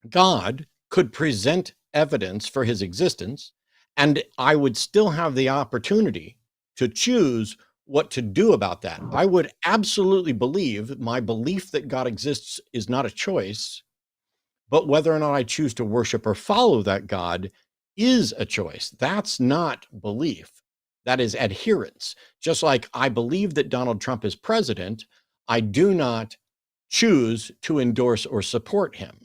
God could present evidence for his existence, and I would still have the opportunity to choose what to do about that. I would absolutely believe my belief that God exists is not a choice, but whether or not I choose to worship or follow that God is a choice. That's not belief. That is adherence. Just like I believe that Donald Trump is president, I do not choose to endorse or support him.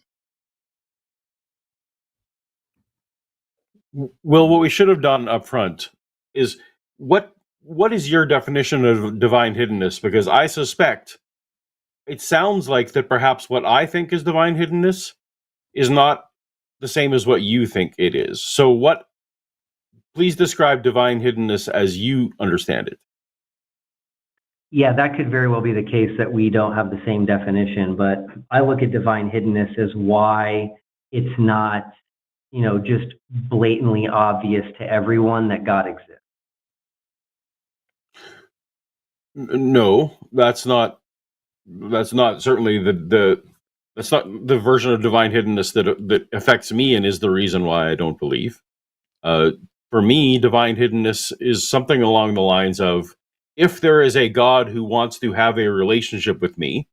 Well, what we should have done up front is what is your definition of divine hiddenness? Because I suspect it sounds like that perhaps what I think is divine hiddenness is not the same as what you think it is. So please describe divine hiddenness as you understand it. Yeah, that could very well be the case that we don't have the same definition, but I look at divine hiddenness as why it's not, just blatantly obvious to everyone that God exists. No, that's not certainly that's not the version of divine hiddenness that affects me and is the reason why I don't believe. For me, divine hiddenness is something along the lines of, if there is a God who wants to have a relationship with me,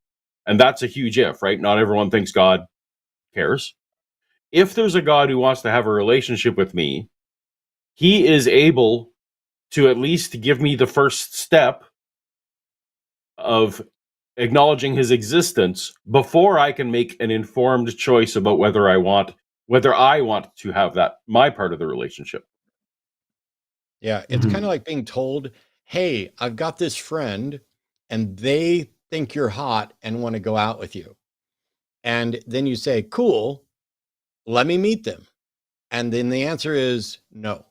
and that's a huge if, right? Not everyone thinks God cares. If there's a God who wants to have a relationship with me, he is able to at least give me the first step of acknowledging his existence before I can make an informed choice about whether I want to have that my part of the relationship. Yeah, it's kind of like being told, hey, I've got this friend and they think you're hot and want to go out with you. And then you say, cool, let me meet them. And then the answer is no.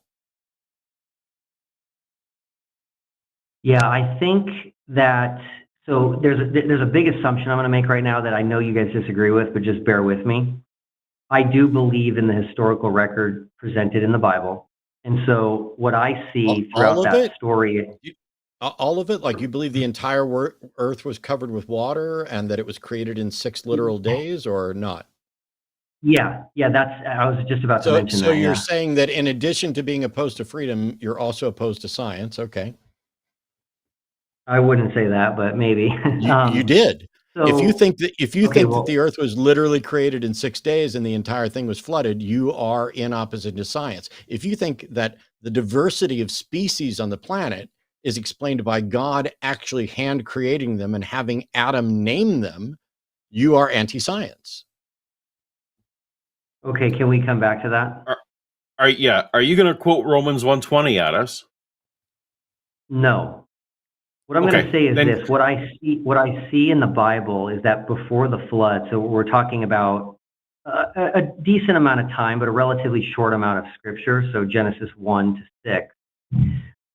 Yeah, I think that, so there's a big assumption I'm going to make right now that I know you guys disagree with, but just bear with me. I do believe in the historical record presented in the Bible. And so what I see throughout that story... All of it? Like you believe the entire earth was covered with water and that it was created in 6 literal days, or not? Yeah, I was just about to mention that. So you're saying that in addition to being opposed to freedom, you're also opposed to science. Okay. I wouldn't say that, but maybe. You did. So, if you think that the earth was literally created in 6 days and the entire thing was flooded, you are in opposition to science. If you think that the diversity of species on the planet is explained by God actually hand creating them and having Adam name them, you are anti-science. Okay, can we come back to that? Are you going to quote Romans 1:20 at us? No. What I'm going to say is this: what I see in the Bible is that before the flood, so we're talking about a decent amount of time, but a relatively short amount of scripture. So Genesis 1 to 6.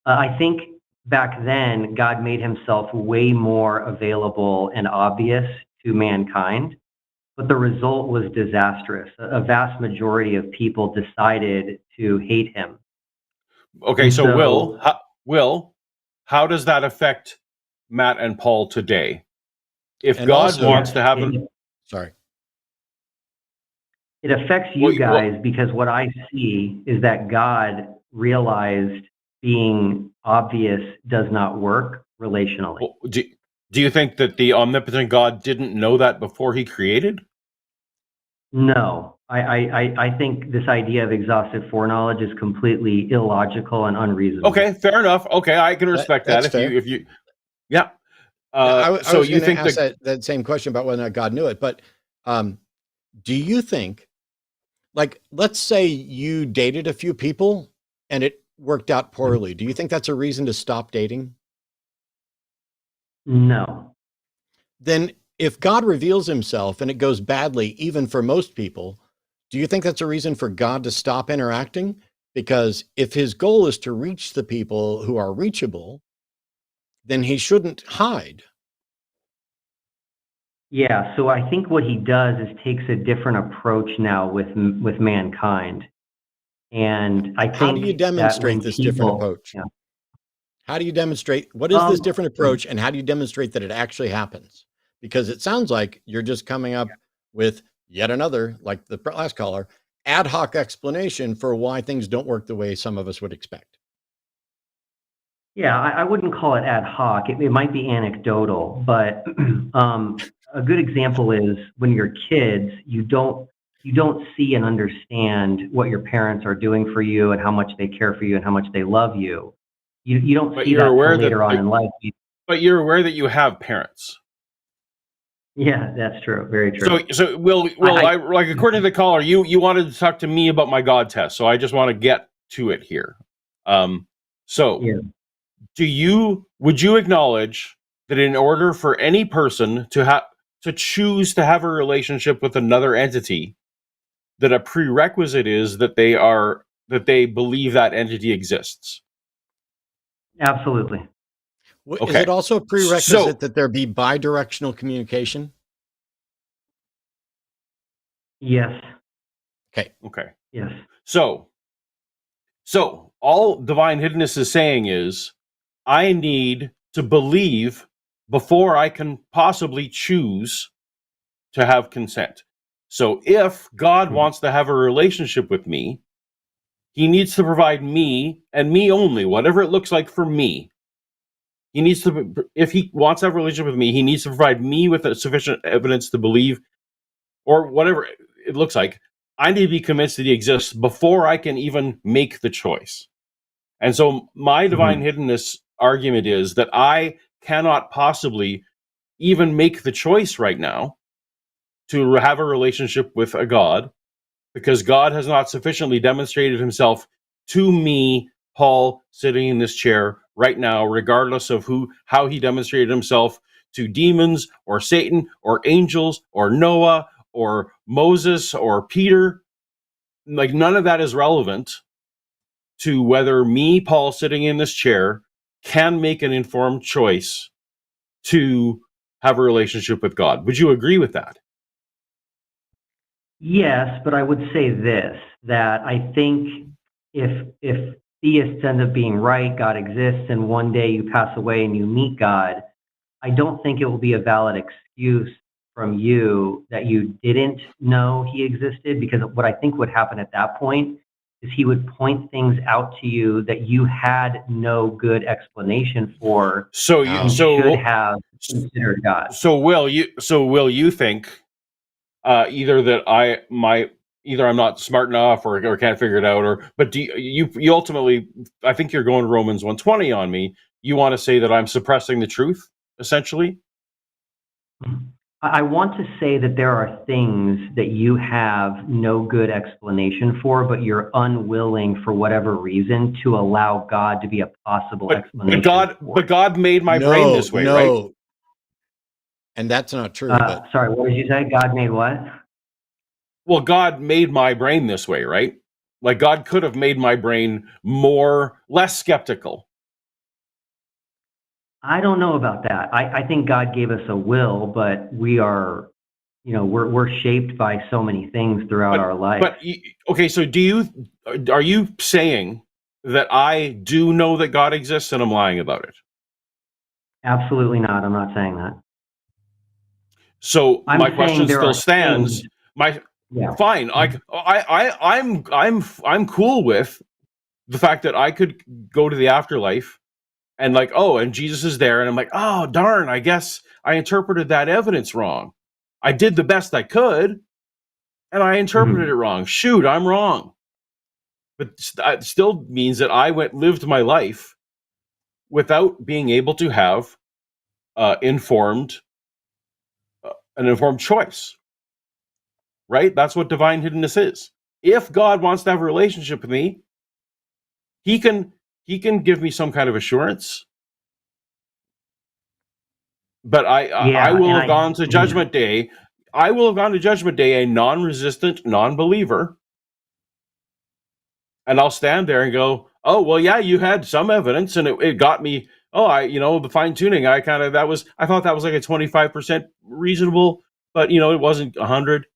I think back then God made himself way more available and obvious to mankind, but the result was disastrous. A vast majority of people decided to hate him. Okay, so Will, how does that affect Matt and Paul today? If And God also- wants to have Sorry. It affects you guys because what I see is that God realized being obvious does not work relationally. Do you think that the omnipotent God didn't know that before he created? No, I think this idea of exhaustive foreknowledge is completely illogical and unreasonable. Okay, fair enough. Okay, I can respect that. If you, yeah. I was you going to think ask that same question about whether or not God knew it, but do you think, like, let's say you dated a few people and it worked out poorly. Do you think that's a reason to stop dating? No. Then if God reveals himself and it goes badly, even for most people, do you think that's a reason for God to stop interacting? Because if his goal is to reach the people who are reachable, then he shouldn't hide. Yeah, so I think what he does is takes a different approach now with mankind. And I think how do you demonstrate this different approach? Yeah. How do you demonstrate, what is this different approach, and how do you demonstrate that it actually happens? Because it sounds like you're just coming up with yet another, like the last caller, ad hoc explanation for why things don't work the way some of us would expect. Yeah, I wouldn't call it ad hoc. It might be anecdotal, but a good example is when you're kids, you don't see and understand what your parents are doing for you and how much they care for you and how much they love you. You don't see that till later on in life. But you're aware that you have parents. Yeah, that's true. Very true. So Will, like according to the caller, you wanted to talk to me about my God test. So I just want to get to it here. Yeah. Would you acknowledge that in order for any person to choose to have a relationship with another entity, that a prerequisite is that they believe that entity exists? Absolutely. Okay. Is it also a prerequisite that there be bi-directional communication? Yes. Okay. Yes. So all divine hiddenness is saying is, I need to believe before I can possibly choose to have consent. So if God wants to have a relationship with me, he needs to provide me and me only, whatever it looks like for me. He needs to, if he wants to have a relationship with me, he needs to provide me with sufficient evidence to believe, or whatever it looks like. I need to be convinced that he exists before I can even make the choice. And so my divine hiddenness argument is that I cannot possibly even make the choice right now to have a relationship with a God, because God has not sufficiently demonstrated himself to me, Paul, sitting in this chair right now, regardless of how he demonstrated himself to demons or Satan or angels or Noah or Moses or Peter. Like, none of that is relevant to whether me, Paul, sitting in this chair, can make an informed choice to have a relationship with God. Would you agree with that? Yes, but I would say this, that I think if theists end up being right, God exists, and one day you pass away and you meet God, I don't think it will be a valid excuse from you that you didn't know he existed, because what I think would happen at that point is he would point things out to you that you had no good explanation for. So you should have considered God. So will you think either that either I'm not smart enough or can't figure it out, but do you ultimately, I think you're going Romans 1:20 on me. You want to say that I'm suppressing the truth, essentially? I want to say that there are things that you have no good explanation for, but you're unwilling for whatever reason to allow God to be a possible explanation. But God made my brain this way, right? And that's not true. But sorry, what did you say? God made what? Well, God made my brain this way, right? Like God could have made my brain less skeptical. I don't know about that. I think God gave us a will, but we are, we're shaped by so many things throughout our life. But okay, so are you saying that I do know that God exists and I'm lying about it? Absolutely not. I'm not saying that. So my question still stands. Fine. I'm cool with the fact that I could go to the afterlife and and Jesus is there, and I'm like, oh darn, I guess I interpreted that evidence wrong. I did the best I could, and I interpreted it wrong. Shoot, I'm wrong. But it still means that I lived my life without being able to have an informed choice. Right? That's what divine hiddenness is. If God wants to have a relationship with me, he can give me some kind of assurance. But I will have gone to Judgment Day. I will have gone to Judgment Day a non-resistant, non-believer. And I'll stand there and go, oh, well, yeah, you had some evidence and it got me. Oh, the fine tuning. I thought that was like a 25% reasonable, but it wasn't 100.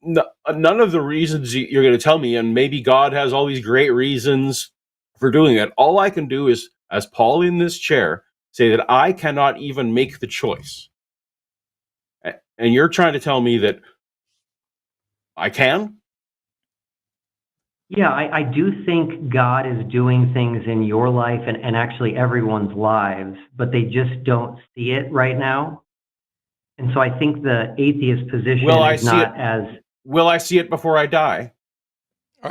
None of the reasons you're going to tell me, and maybe God has all these great reasons for doing it. All I can do is, as Paul in this chair, say that I cannot even make the choice. And you're trying to tell me that I can? Yeah, I do think God is doing things in your life and actually everyone's lives, but they just don't see it right now. And so I think the atheist position is not as... Will I see it before I die?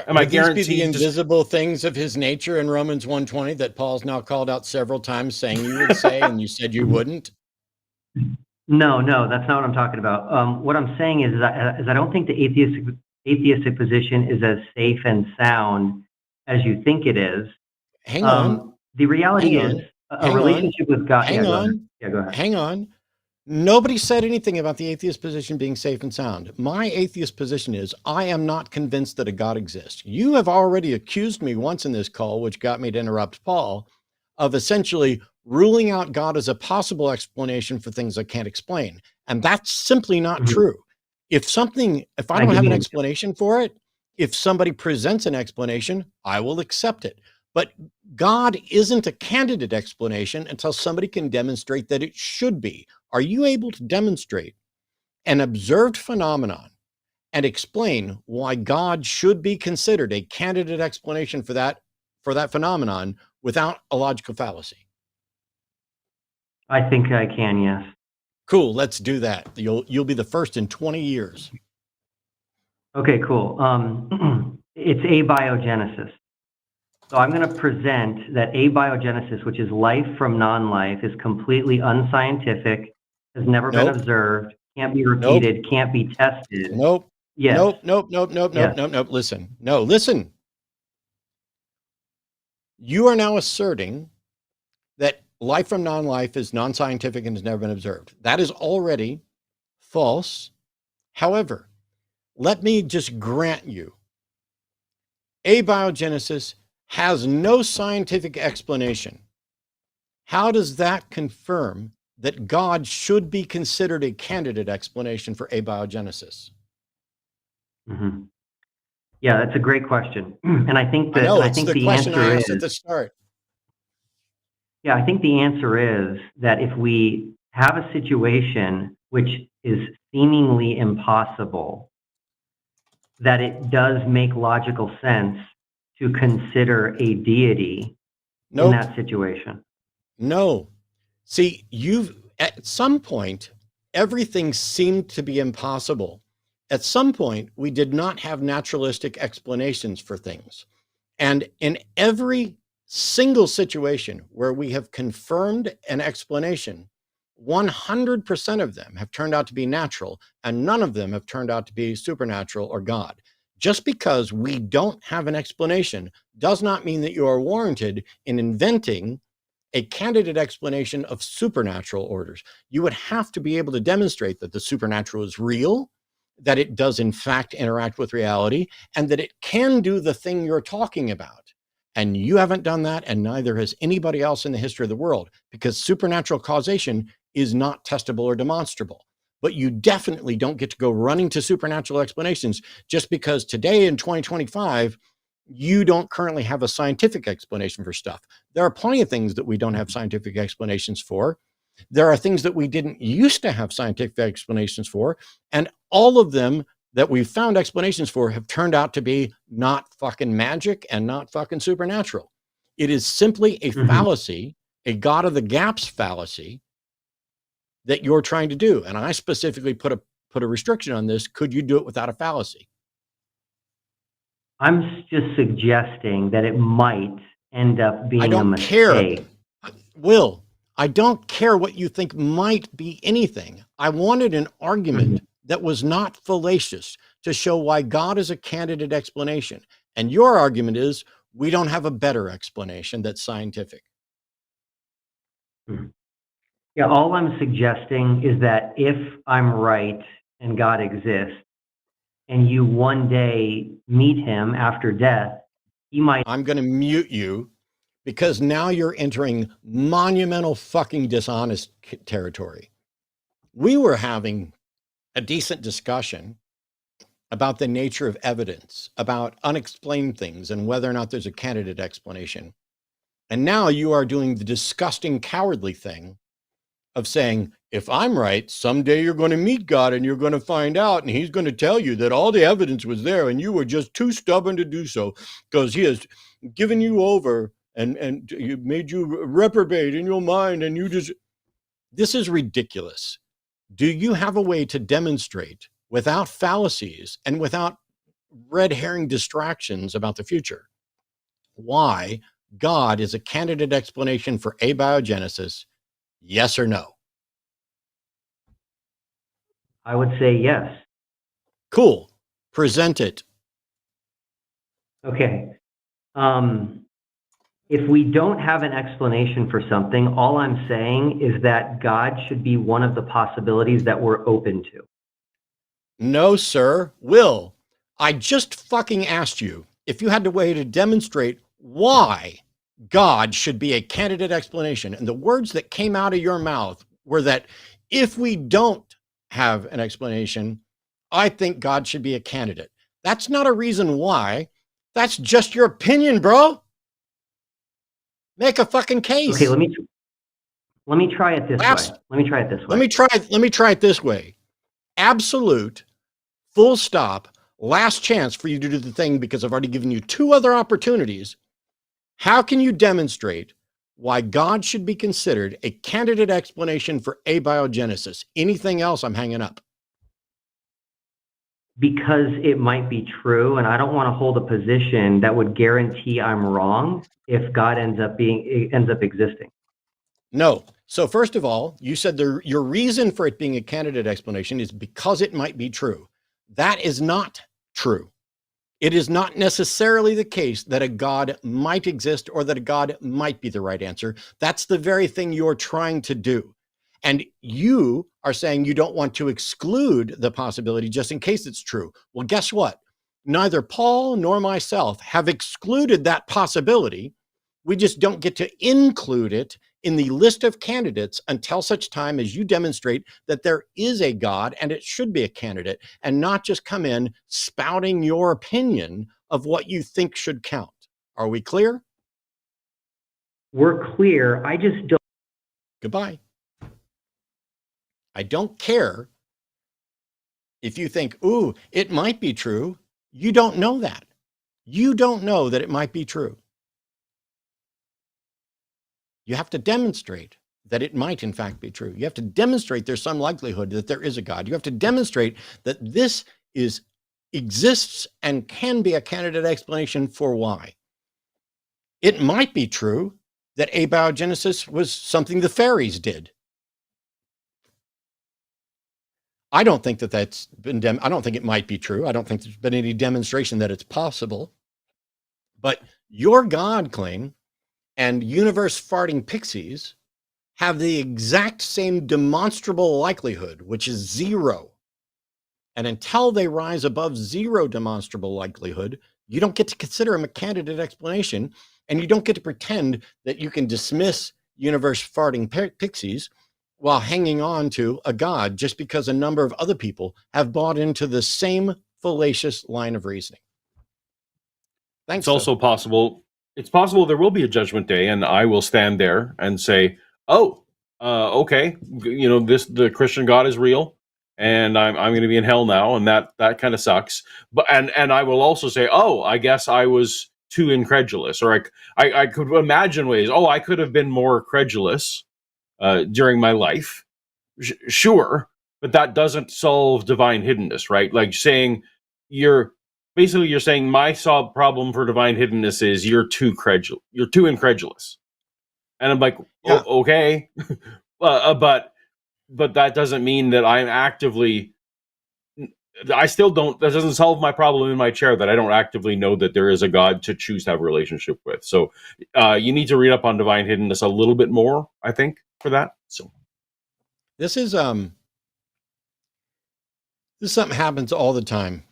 Am I guaranteed the invisible things of his nature in Romans 1:20 that Paul's now called out several times, saying you would say, and you said you wouldn't? No, that's not what I'm talking about. What I'm saying is I don't think the atheistic position is as safe and sound as you think it is. Hang on. The reality is a relationship with God. Go ahead. Hang on. Nobody said anything about the atheist position being safe and sound. My atheist position is I am not convinced that a God exists. You have already accused me once in this call, which got me to interrupt Paul, of essentially ruling out God as a possible explanation for things I can't explain. And that's simply not true. If I don't have an explanation for it, if somebody presents an explanation, I will accept it. But God isn't a candidate explanation until somebody can demonstrate that it should be. Are you able to demonstrate an observed phenomenon and explain why God should be considered a candidate explanation for that phenomenon without a logical fallacy? I think I can, yes. Cool, let's do that. You'll be the first in 20 years. Okay, cool. It's abiogenesis. So I'm going to present that abiogenesis, which is life from non-life, is completely unscientific, has never been observed, can't be repeated, can't be tested. Yes. Nope. Listen. You are now asserting that life from non-life is non-scientific and has never been observed. That is already false. However, let me just grant you, abiogenesis has no scientific explanation. How does that confirm that God should be considered a candidate explanation for abiogenesis? Yeah, that's a great question. And I think that the question I asked at the start. Yeah, I think the answer is that if we have a situation which is seemingly impossible, that it does make logical sense to consider a deity in that situation. No. See, at some point, everything seemed to be impossible. At some point, we did not have naturalistic explanations for things. And in every single situation where we have confirmed an explanation, 100% of them have turned out to be natural, and none of them have turned out to be supernatural or God. Just because we don't have an explanation does not mean that you are warranted in inventing a candidate explanation of supernatural orders. You would have to be able to demonstrate that the supernatural is real, that it does in fact interact with reality, and that it can do the thing you're talking about. And you haven't done that, and neither has anybody else in the history of the world, because supernatural causation is not testable or demonstrable. But you definitely don't get to go running to supernatural explanations just because today in 2025, you don't currently have a scientific explanation for stuff. There are plenty of things that we don't have scientific explanations for. There are things that we didn't used to have scientific explanations for, and all of them that we've found explanations for have turned out to be not fucking magic and not fucking supernatural. It is simply a fallacy, a God of the gaps fallacy that you're trying to do. And I specifically put a restriction on this. Could you do it without a fallacy? I'm just suggesting that it might end up being I a don't mistake. care. Will, I don't care what you think might be anything. I wanted an argument that was not fallacious to show why God is a candidate explanation. And your argument is we don't have a better explanation that's scientific. Yeah, all I'm suggesting is that if I'm right and God exists, and you one day meet him after death, he might. I'm going to mute you because now you're entering monumental fucking dishonest territory. We were having a decent discussion about the nature of evidence, about unexplained things and whether or not there's a candidate explanation. And now you are doing the disgusting, cowardly thing of saying, if I'm right, someday you're going to meet God and you're going to find out, and he's going to tell you that all the evidence was there and you were just too stubborn to do so because he has given you over and made you reprobate in your mind. And you just, this is ridiculous. Do you have a way to demonstrate without fallacies and without red herring distractions about the future why God is a candidate explanation for abiogenesis? Yes or no? I would say yes. Cool. Present it. Okay. If we don't have an explanation for something, all I'm saying is that God should be one of the possibilities that we're open to. No, sir. Will, I just fucking asked you if you had a way to demonstrate why God should be a candidate explanation. And the words that came out of your mouth were that if we don't have an explanation, I think God should be a candidate. That's not a reason why. That's just your opinion, bro. Make a fucking case. Okay, let me try it this way. Let me try it this way. Absolute, full stop, last chance for you to do the thing because I've already given you two other opportunities. How can you demonstrate why God should be considered a candidate explanation for abiogenesis? Anything else, I'm hanging up. Because it might be true, and I don't want to hold a position that would guarantee I'm wrong if God ends up existing. No. So first of all, you said your reason for it being a candidate explanation is because it might be true. That is not true. It is not necessarily the case that a God might exist or that a God might be the right answer. That's the very thing you're trying to do. And you are saying you don't want to exclude the possibility just in case it's true. Well, guess what? Neither Paul nor myself have excluded that possibility. We just don't get to include it in the list of candidates until such time as you demonstrate that there is a God and it should be a candidate, and not just come in spouting your opinion of what you think should count. Are we clear? We're clear. I just don't. Goodbye. I don't care if you think, ooh, it might be true. You don't know that. You don't know that it might be true. You have to demonstrate that it might in fact be true. You have to demonstrate there's some likelihood that there is a God. You have to demonstrate that this exists and can be a candidate explanation for why. It might be true that abiogenesis was something the fairies did. I don't think that that's been, I don't think it might be true. I don't think there's been any demonstration that it's possible. But your God claim and universe farting pixies have the exact same demonstrable likelihood, which is 0. And until they rise above 0 demonstrable likelihood, you don't get to consider them a candidate explanation, and you don't get to pretend that you can dismiss universe farting pixies while hanging on to a God just because a number of other people have bought into the same fallacious line of reasoning. Thanks. It's also possible. It's possible there will be a judgment day, and I will stand there and say, "Oh, okay, the Christian God is real, and I'm going to be in hell now, and that kind of sucks." But and I will also say, "Oh, I guess I was too incredulous," or I could imagine ways. Oh, I could have been more credulous during my life. Sure, but that doesn't solve divine hiddenness, right? Like saying you're saying my problem for divine hiddenness is you're too incredulous, and I'm like, Yeah. oh, okay, but that doesn't mean that I'm actively. I still don't. That doesn't solve my problem in my chair that I don't actively know that there is a God to choose to have a relationship with. So you need to read up on divine hiddenness a little bit more, I think, for that. So this is something happens all the time.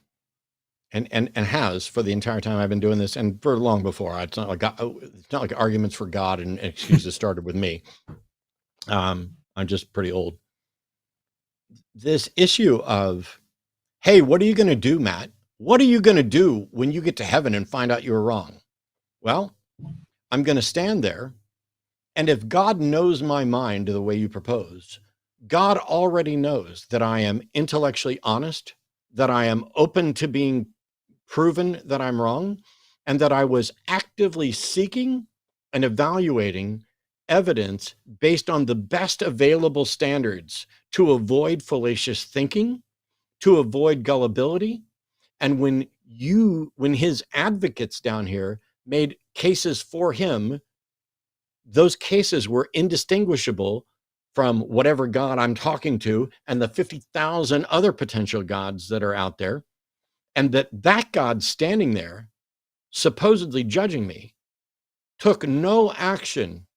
And has for the entire time I've been doing this, and for long before. It's not like arguments for God and excuses started with me. I'm just pretty old. This issue of, hey, what are you going to do, Matt? What are you going to do when you get to heaven and find out you were wrong? Well, I'm going to stand there, and if God knows my mind the way you propose, God already knows that I am intellectually honest, that I am open to being proven that I'm wrong, and that I was actively seeking and evaluating evidence based on the best available standards to avoid fallacious thinking, to avoid gullibility. And when his advocates down here made cases for him, those cases were indistinguishable from whatever God I'm talking to and the 50,000 other potential gods that are out there. And that God standing there, supposedly judging me, took no action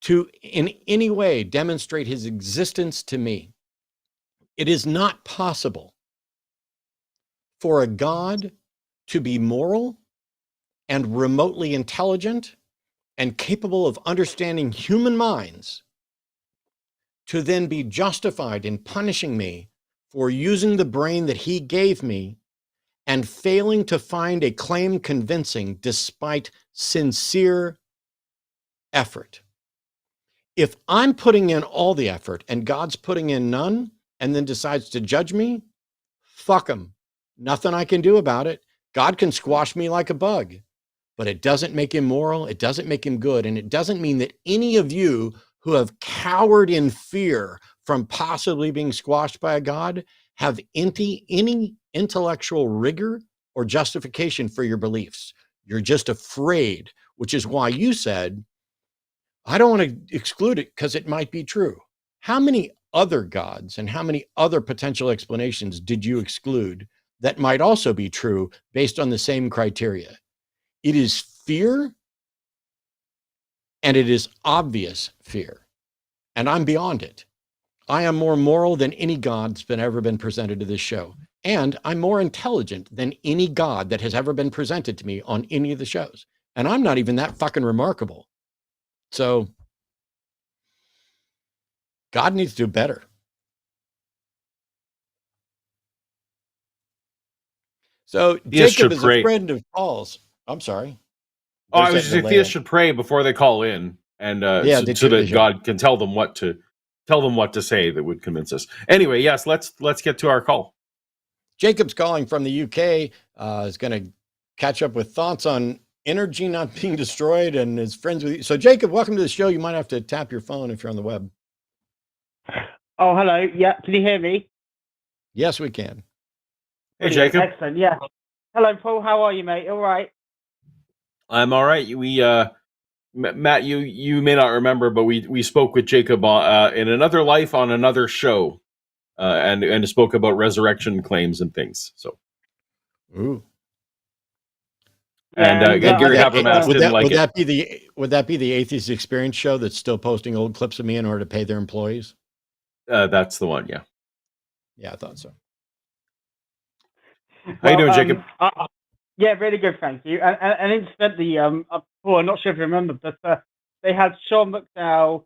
to in any way demonstrate his existence to me. It is not possible for a God to be moral and remotely intelligent and capable of understanding human minds to then be justified in punishing me for using the brain that he gave me and failing to find a claim convincing despite sincere effort. If I'm putting in all the effort and God's putting in none and then decides to judge me, fuck him. Nothing I can do about it. God can squash me like a bug, but it doesn't make him moral. It doesn't make him good. And it doesn't mean that any of you who have cowered in fear from possibly being squashed by a God have any intellectual rigor or justification for your beliefs. You're just afraid, which is why you said, I don't want to exclude it because it might be true. How many other gods and how many other potential explanations did you exclude that might also be true based on the same criteria? It is fear, and it is obvious fear. And I'm beyond it. I am more moral than any god that's ever been presented to this show. And I'm more intelligent than any god that has ever been presented to me on any of the shows. And I'm not even that fucking remarkable. So God needs to do better. So Jacob is a friend of Paul's. I'm sorry. Oh, I was just saying theists should pray before they call in, and so that God can tell them what to say that would convince us. Anyway, yes, let's get to our call. Jacob's calling from the UK. Is going to catch up with thoughts on energy not being destroyed and is friends with you. So Jacob, welcome to the show. You might have to tap your phone if you're on the web. Oh, hello. Yeah, can you hear me? Yes, we can. Hey, Jacob. Excellent. Yeah. Hello, Paul. How are you, mate? All right. I'm all right. We Matt, you may not remember, but we spoke with Jacob in another life on another show. and spoke about resurrection claims and things. So, Ooh. and Gary Habermas didn't like it. Would that be the Atheist Experience show that's still posting old clips of me in order to pay their employees? That's the one, yeah. Yeah, I thought so. How you doing, Jacob? Yeah, really good, thank you. And incidentally, I'm not sure if you remember, but they had Sean McDowell,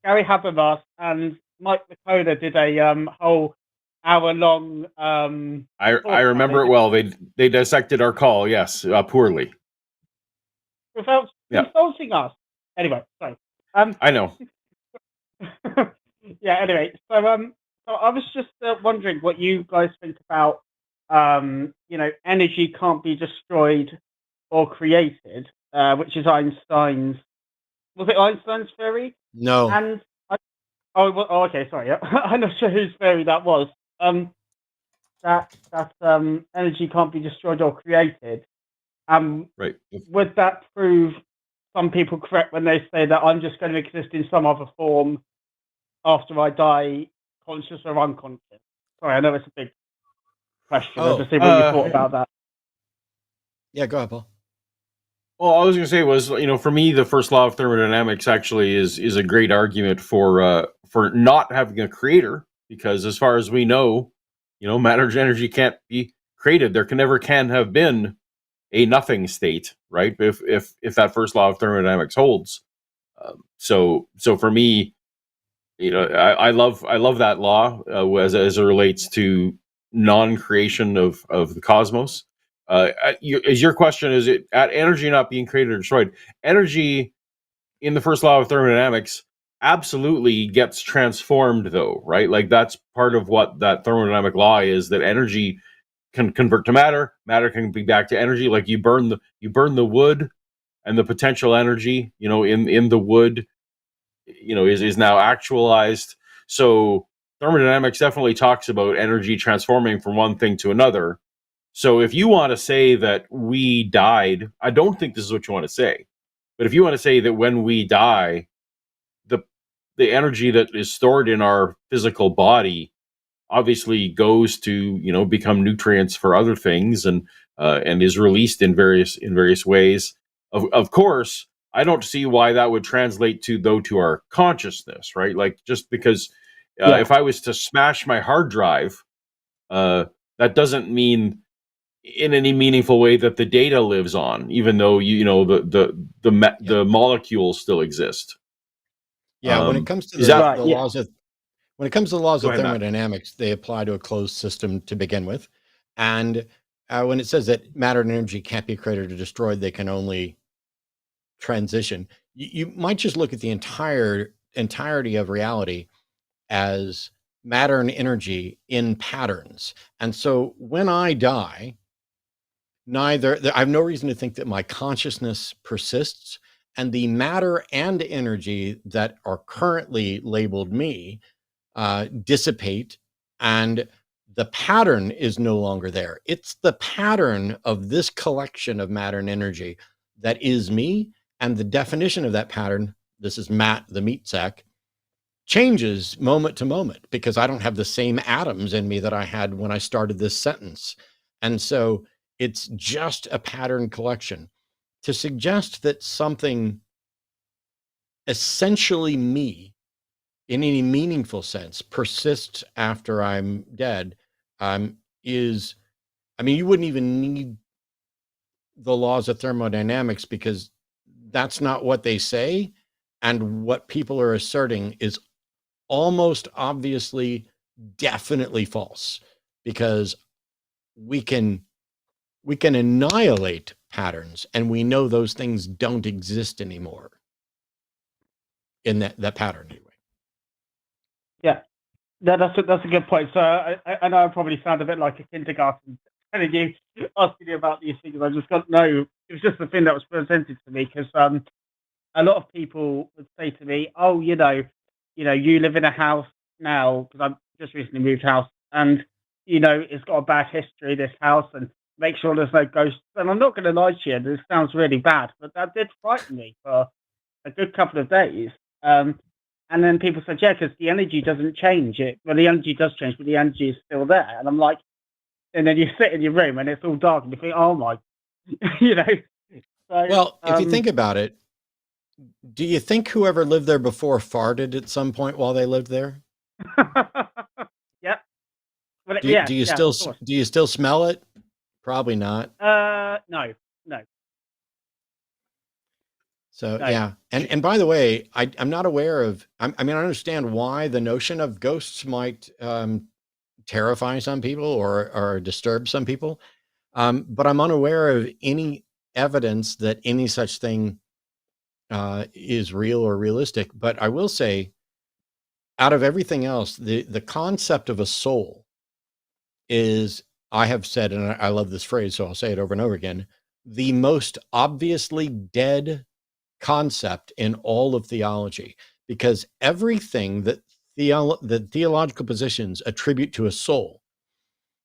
Gary Habermas, and Mike McCona did a whole hour-long. I remember it well. They dissected our call, yes, poorly. Without insulting us. Anyway, sorry. I know. Yeah. Anyway, so I was just wondering what you guys think about. Energy can't be destroyed or created, which is Einstein's. Was it Einstein's theory? No. And okay, sorry. I'm not sure whose theory that was. That energy can't be destroyed or created. Right. Would that prove some people correct when they say that I'm just going to exist in some other form after I die, conscious or unconscious? Sorry, I know it's a big question. I just see what you thought about that. Yeah, go ahead, Paul. Well, I was going to say was, for me, the first law of thermodynamics actually is a great argument for not having a creator, because as far as we know, matter and energy can't be created. There never can have been a nothing state, right? If that first law of thermodynamics holds. So for me, I love that law as it relates to non-creation of the cosmos. Is your question, is it at energy not being created or destroyed? Energy in the first law of thermodynamics absolutely gets transformed, though, right? Like that's part of what that thermodynamic law is, that energy can convert to matter can be back to energy. Like you burn the wood, and the potential energy in the wood is now actualized. So thermodynamics definitely talks about energy transforming from one thing to another. So if you want to say that we died, I don't think this is what you want to say, but if you want to say that when we die, the energy that is stored in our physical body obviously goes to become nutrients for other things and is released in various ways. Of course, I don't see why that would translate to our consciousness, right? Like just because if I was to smash my hard drive, that doesn't mean in any meaningful way that the data lives on, even though the molecules still exist. Yeah, when it comes to when it comes to the laws of thermodynamics, they apply to a closed system to begin with, and when it says that matter and energy can't be created or destroyed, they can only transition. You might just look at the entirety of reality as matter and energy in patterns, and so when I die, I have no reason to think that my consciousness persists, and the matter and energy that are currently labeled me dissipate, and the pattern is no longer there. It's the pattern of this collection of matter and energy that is me, and the definition of that pattern, this is Matt, the meat sack, changes moment to moment because I don't have the same atoms in me that I had when I started this sentence. And so it's just a pattern collection. To suggest that something essentially me in any meaningful sense persists after I'm dead you wouldn't even need the laws of thermodynamics, because that's not what they say. And what people are asserting is almost obviously definitely false, because we can annihilate patterns, and we know those things don't exist anymore in that pattern anyway. Yeah, that's a good point. So I know I probably sound a bit like a kindergarten telling you, asking you about these things. I just got no. It was just the thing that was presented to me, because a lot of people would say to me, "Oh, you live in a house now," because I've just recently moved house, and it's got a bad history, this house, and make sure there's no ghosts. And I'm not going to lie to you, this sounds really bad, but that did frighten me for a good couple of days. And And then people said, yeah, because the energy doesn't change. Well, the energy does change, but the energy is still there. And I'm like, and then you sit in your room and it's all dark and you think, oh my, you know. So, Well, if you think about it, do you think whoever lived there before farted at some point while they lived there? yeah. Well, Do yeah, you yeah, still of course. do you still smell it? Probably not. No. So No. yeah, and by the way, I'm not aware of. I mean, I understand why the notion of ghosts might terrify some people or disturb some people, but I'm unaware of any evidence that any such thing is real or realistic. But I will say, out of everything else, the concept of a soul is, I have said, and I love this phrase, so I'll say it over and over again, the most obviously dead concept in all of theology, because everything that the theological positions attribute to a soul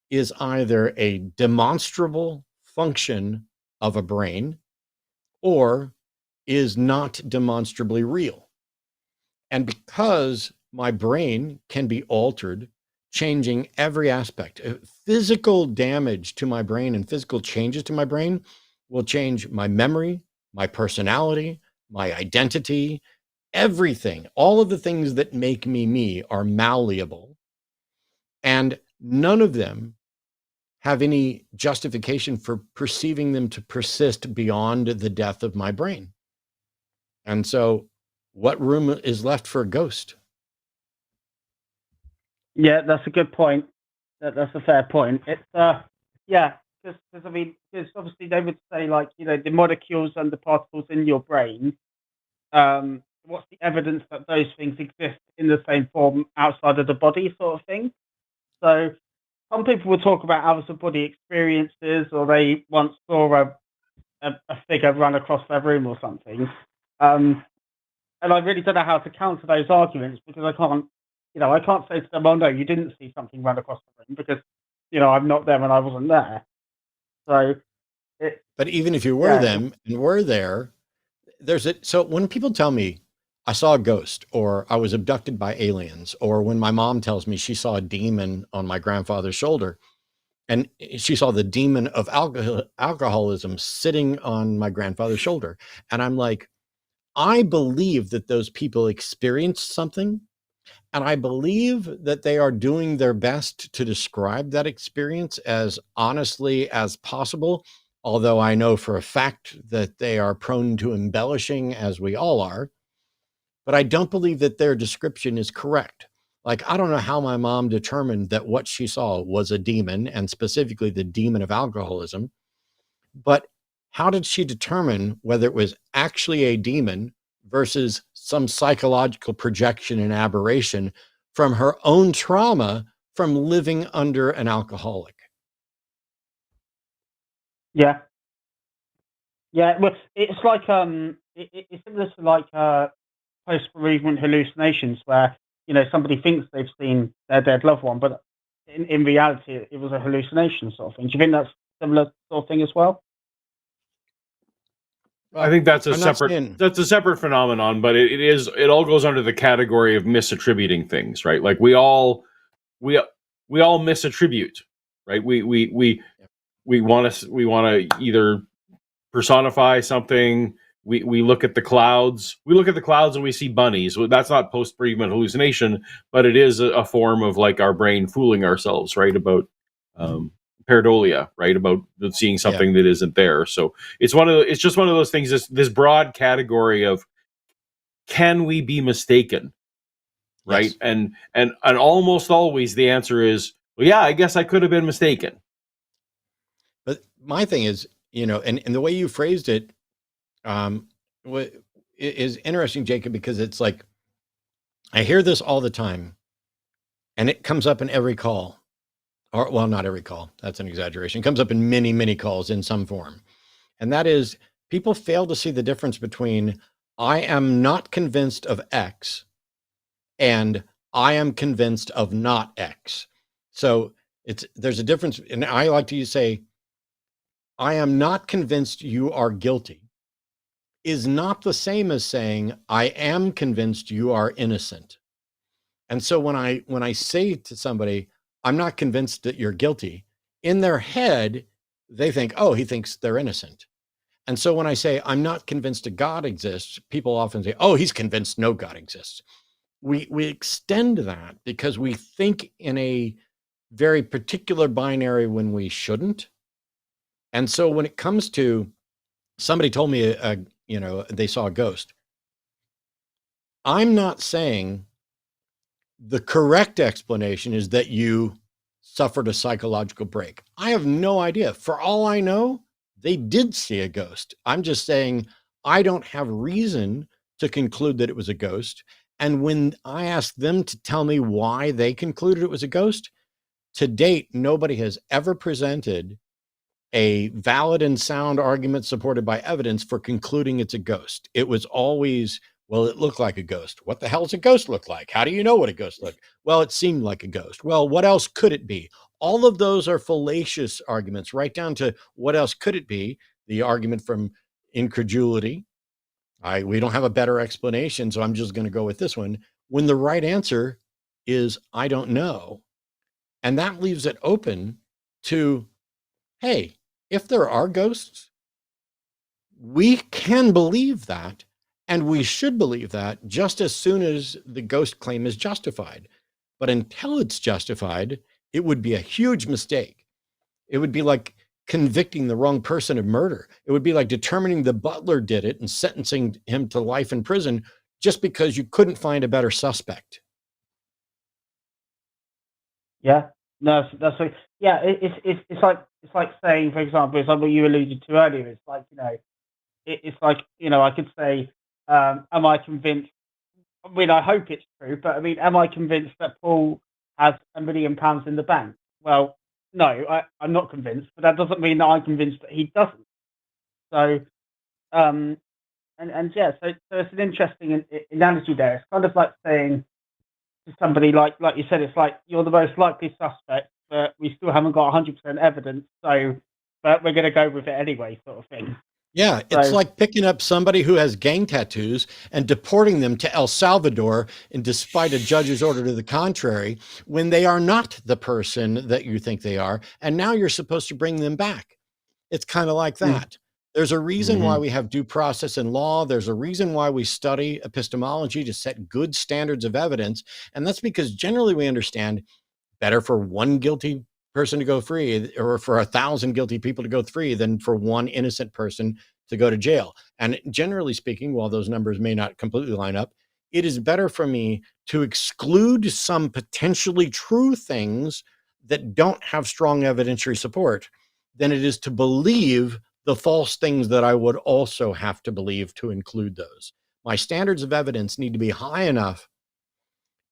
is either a demonstrable function of a brain or is not demonstrably real. And because my brain can be altered, changing every aspect, physical damage to my brain and physical changes to my brain will change my memory, my personality, my identity, everything. All of the things that make me me are malleable, and none of them have any justification for perceiving them to persist beyond the death of my brain. And so what room is left for a ghost? Yeah, that's a good point. That's a fair point. It's yeah, because I mean, because obviously they would say, like, you know, the molecules and the particles in your brain. What's the evidence that those things exist in the same form outside of the body, sort of thing? So some people will talk about out of body experiences, or they once saw a figure run across their room or something. And I really don't know how to counter those arguments, because I can't say to them, oh no, you didn't see something run across the room, because, you know, I'm not there and I wasn't there. So, but even if you were them and were there, so when people tell me I saw a ghost or I was abducted by aliens, or when my mom tells me she saw a demon on my grandfather's shoulder, and she saw the demon of alcoholism sitting on my grandfather's shoulder, and I'm like, I believe that those people experienced something, and I believe that they are doing their best to describe that experience as honestly as possible, although I know for a fact that they are prone to embellishing, as we all are. But I don't believe that their description is correct. Like, I don't know how my mom determined that what she saw was a demon, and specifically the demon of alcoholism. But how did she determine whether it was actually a demon versus some psychological projection and aberration from her own trauma from living under an alcoholic? yeah, well, it's like it's similar to like post-bereavement hallucinations, where, you know, somebody thinks they've seen their dead loved one, but in reality it was a hallucination, sort of thing. Do you think that's similar sort of thing as well? Well, I think that's I'm not saying- that's a separate phenomenon, but it all goes under the category of misattributing things, right? Like we all misattribute, right? We want to either personify something. We look at the clouds. We look at the clouds and we see bunnies. Well, that's not post-bereavement hallucination, but it is a form of like our brain fooling ourselves, right? About pareidolia, right? About seeing something that isn't there. So it's just one of those things. This broad category of, can we be mistaken, right? Yes. And almost always the answer is, well, yeah, I guess I could have been mistaken. But my thing is, you know, and the way you phrased it is interesting, Jacob, because it's like, I hear this all the time, and it comes up in every call. Or, well, not every call. That's an exaggeration. It comes up in many, many calls in some form. And that is, people fail to see the difference between I am not convinced of X and I am convinced of not X. So there's a difference. And I like to say, I am not convinced you are guilty, is not the same as saying, I am convinced you are innocent. And so when I say to somebody, I'm not convinced that you're guilty, in their head, they think, oh, he thinks they're innocent. And so when I say, I'm not convinced a God exists, people often say, oh, he's convinced no God exists. We extend that because we think in a very particular binary when we shouldn't. And so when it comes to, somebody told me, they saw a ghost. I'm not saying the correct explanation is that you suffered a psychological break. I have no idea. For all I know, they did see a ghost. I'm just saying I don't have reason to conclude that it was a ghost. And when I asked them to tell me why they concluded it was a ghost, to date, nobody has ever presented a valid and sound argument supported by evidence for concluding it's a ghost. It was always, well, it looked like a ghost. What the hell does a ghost look like? How do you know what a ghost looked? Well, it seemed like a ghost. Well, what else could it be? All of those are fallacious arguments, right down to what else could it be? The argument from incredulity. We don't have a better explanation, so I'm just going to go with this one. When the right answer is, I don't know. And that leaves it open to, hey, if there are ghosts, we can believe that, and we should believe that just as soon as the ghost claim is justified. But until it's justified, it would be a huge mistake. It would be like convicting the wrong person of murder. It would be like determining the butler did it and sentencing him to life in prison just because you couldn't find a better suspect. Yeah, no, that's like, yeah. It's like saying, for example, it's like what you alluded to earlier. It's like, it's like, I could say, am I convinced? I mean, I hope it's true, but I mean, am I convinced that Paul has £1 million in the bank? Well, no, I'm not convinced, but that doesn't mean that I'm convinced that he doesn't. So, and yeah, so it's an interesting analogy there. It's kind of like saying to somebody, like you said, it's like you're the most likely suspect, but we still haven't got 100% evidence, so but we're going to go with it anyway, sort of thing. Yeah, it's like picking up somebody who has gang tattoos and deporting them to El Salvador, and despite a judge's order to the contrary, when they are not the person that you think they are, and now you're supposed to bring them back. It's kind of like that. There's a reason why we have due process in law. There's a reason why we study epistemology to set good standards of evidence. And that's because generally we understand better for one guilty person to go free, or for 1,000 guilty people to go free, than for one innocent person to go to jail. And generally speaking, while those numbers may not completely line up, it is better for me to exclude some potentially true things that don't have strong evidentiary support than it is to believe the false things that I would also have to believe to include those. My standards of evidence need to be high enough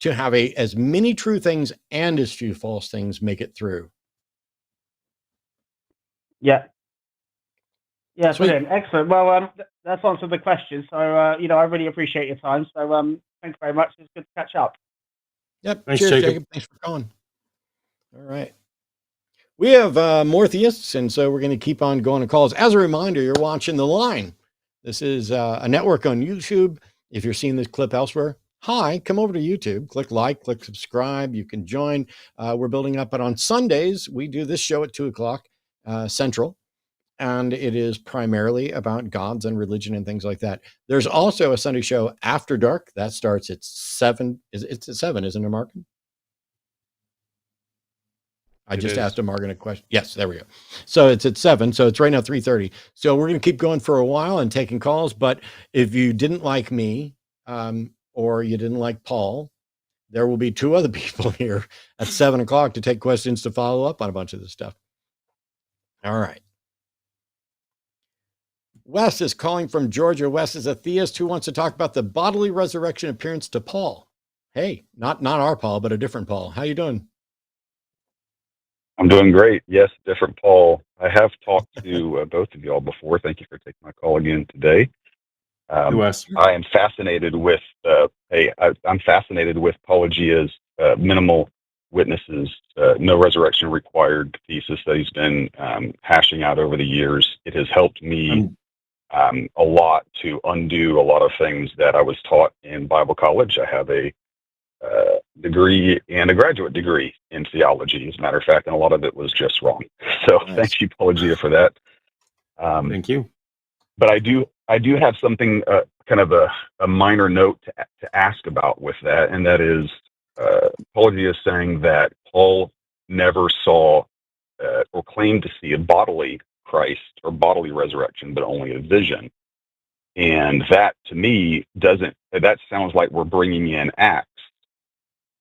to have as many true things and as few false things make it through. Yeah. Yeah, Sweet. brilliant. Excellent. Well, that's answered the question. So, I really appreciate your time. So, thank you very much. It's good to catch up. Yep. Thanks, Cheers, Jacob. Jacob. Thanks for calling. All right. We have more theists, and so we're going to keep on going to calls. As a reminder, you're watching The Line. This is a network on YouTube. If you're seeing this clip elsewhere, hi, come over to YouTube, click like, click subscribe. You can join. We're building up, but on Sundays, we do this show at 2:00 Central, and it is primarily about gods and religion and things like that. There's also a Sunday show after dark that starts at 7. It's at 7, isn't it, Mark? I just asked Morgan a question. Yes, there we go. So it's at 7. So it's right now 3:30. So we're going to keep going for a while and taking calls. But if you didn't like me, or you didn't like Paul, there will be 2 other people here at 7:00 to take questions to follow up on a bunch of this stuff. All right. Wes is calling from Georgia. Wes is a theist who wants to talk about the bodily resurrection appearance to Paul. Hey, not our Paul, but a different Paul. How you doing? I'm doing great. Yes, different Paul. I have talked to both of y'all before. Thank you for taking my call again today. Wes. I am fascinated with I'm fascinated with Paulogia's minimal witnesses, no resurrection required thesis that he's been hashing out over the years. It has helped me a lot to undo a lot of things that I was taught in Bible college. I have a degree and a graduate degree in theology, as a matter of fact, and a lot of it was just wrong. So Nice. thank you, Paulogia, for that. Thank you. But I do have something, kind of a minor note to ask about with that, and that is, Paulogia is saying that Paul never saw or claimed to see a bodily Christ or bodily resurrection, but only a vision. And that, to me, that sounds like we're bringing in Acts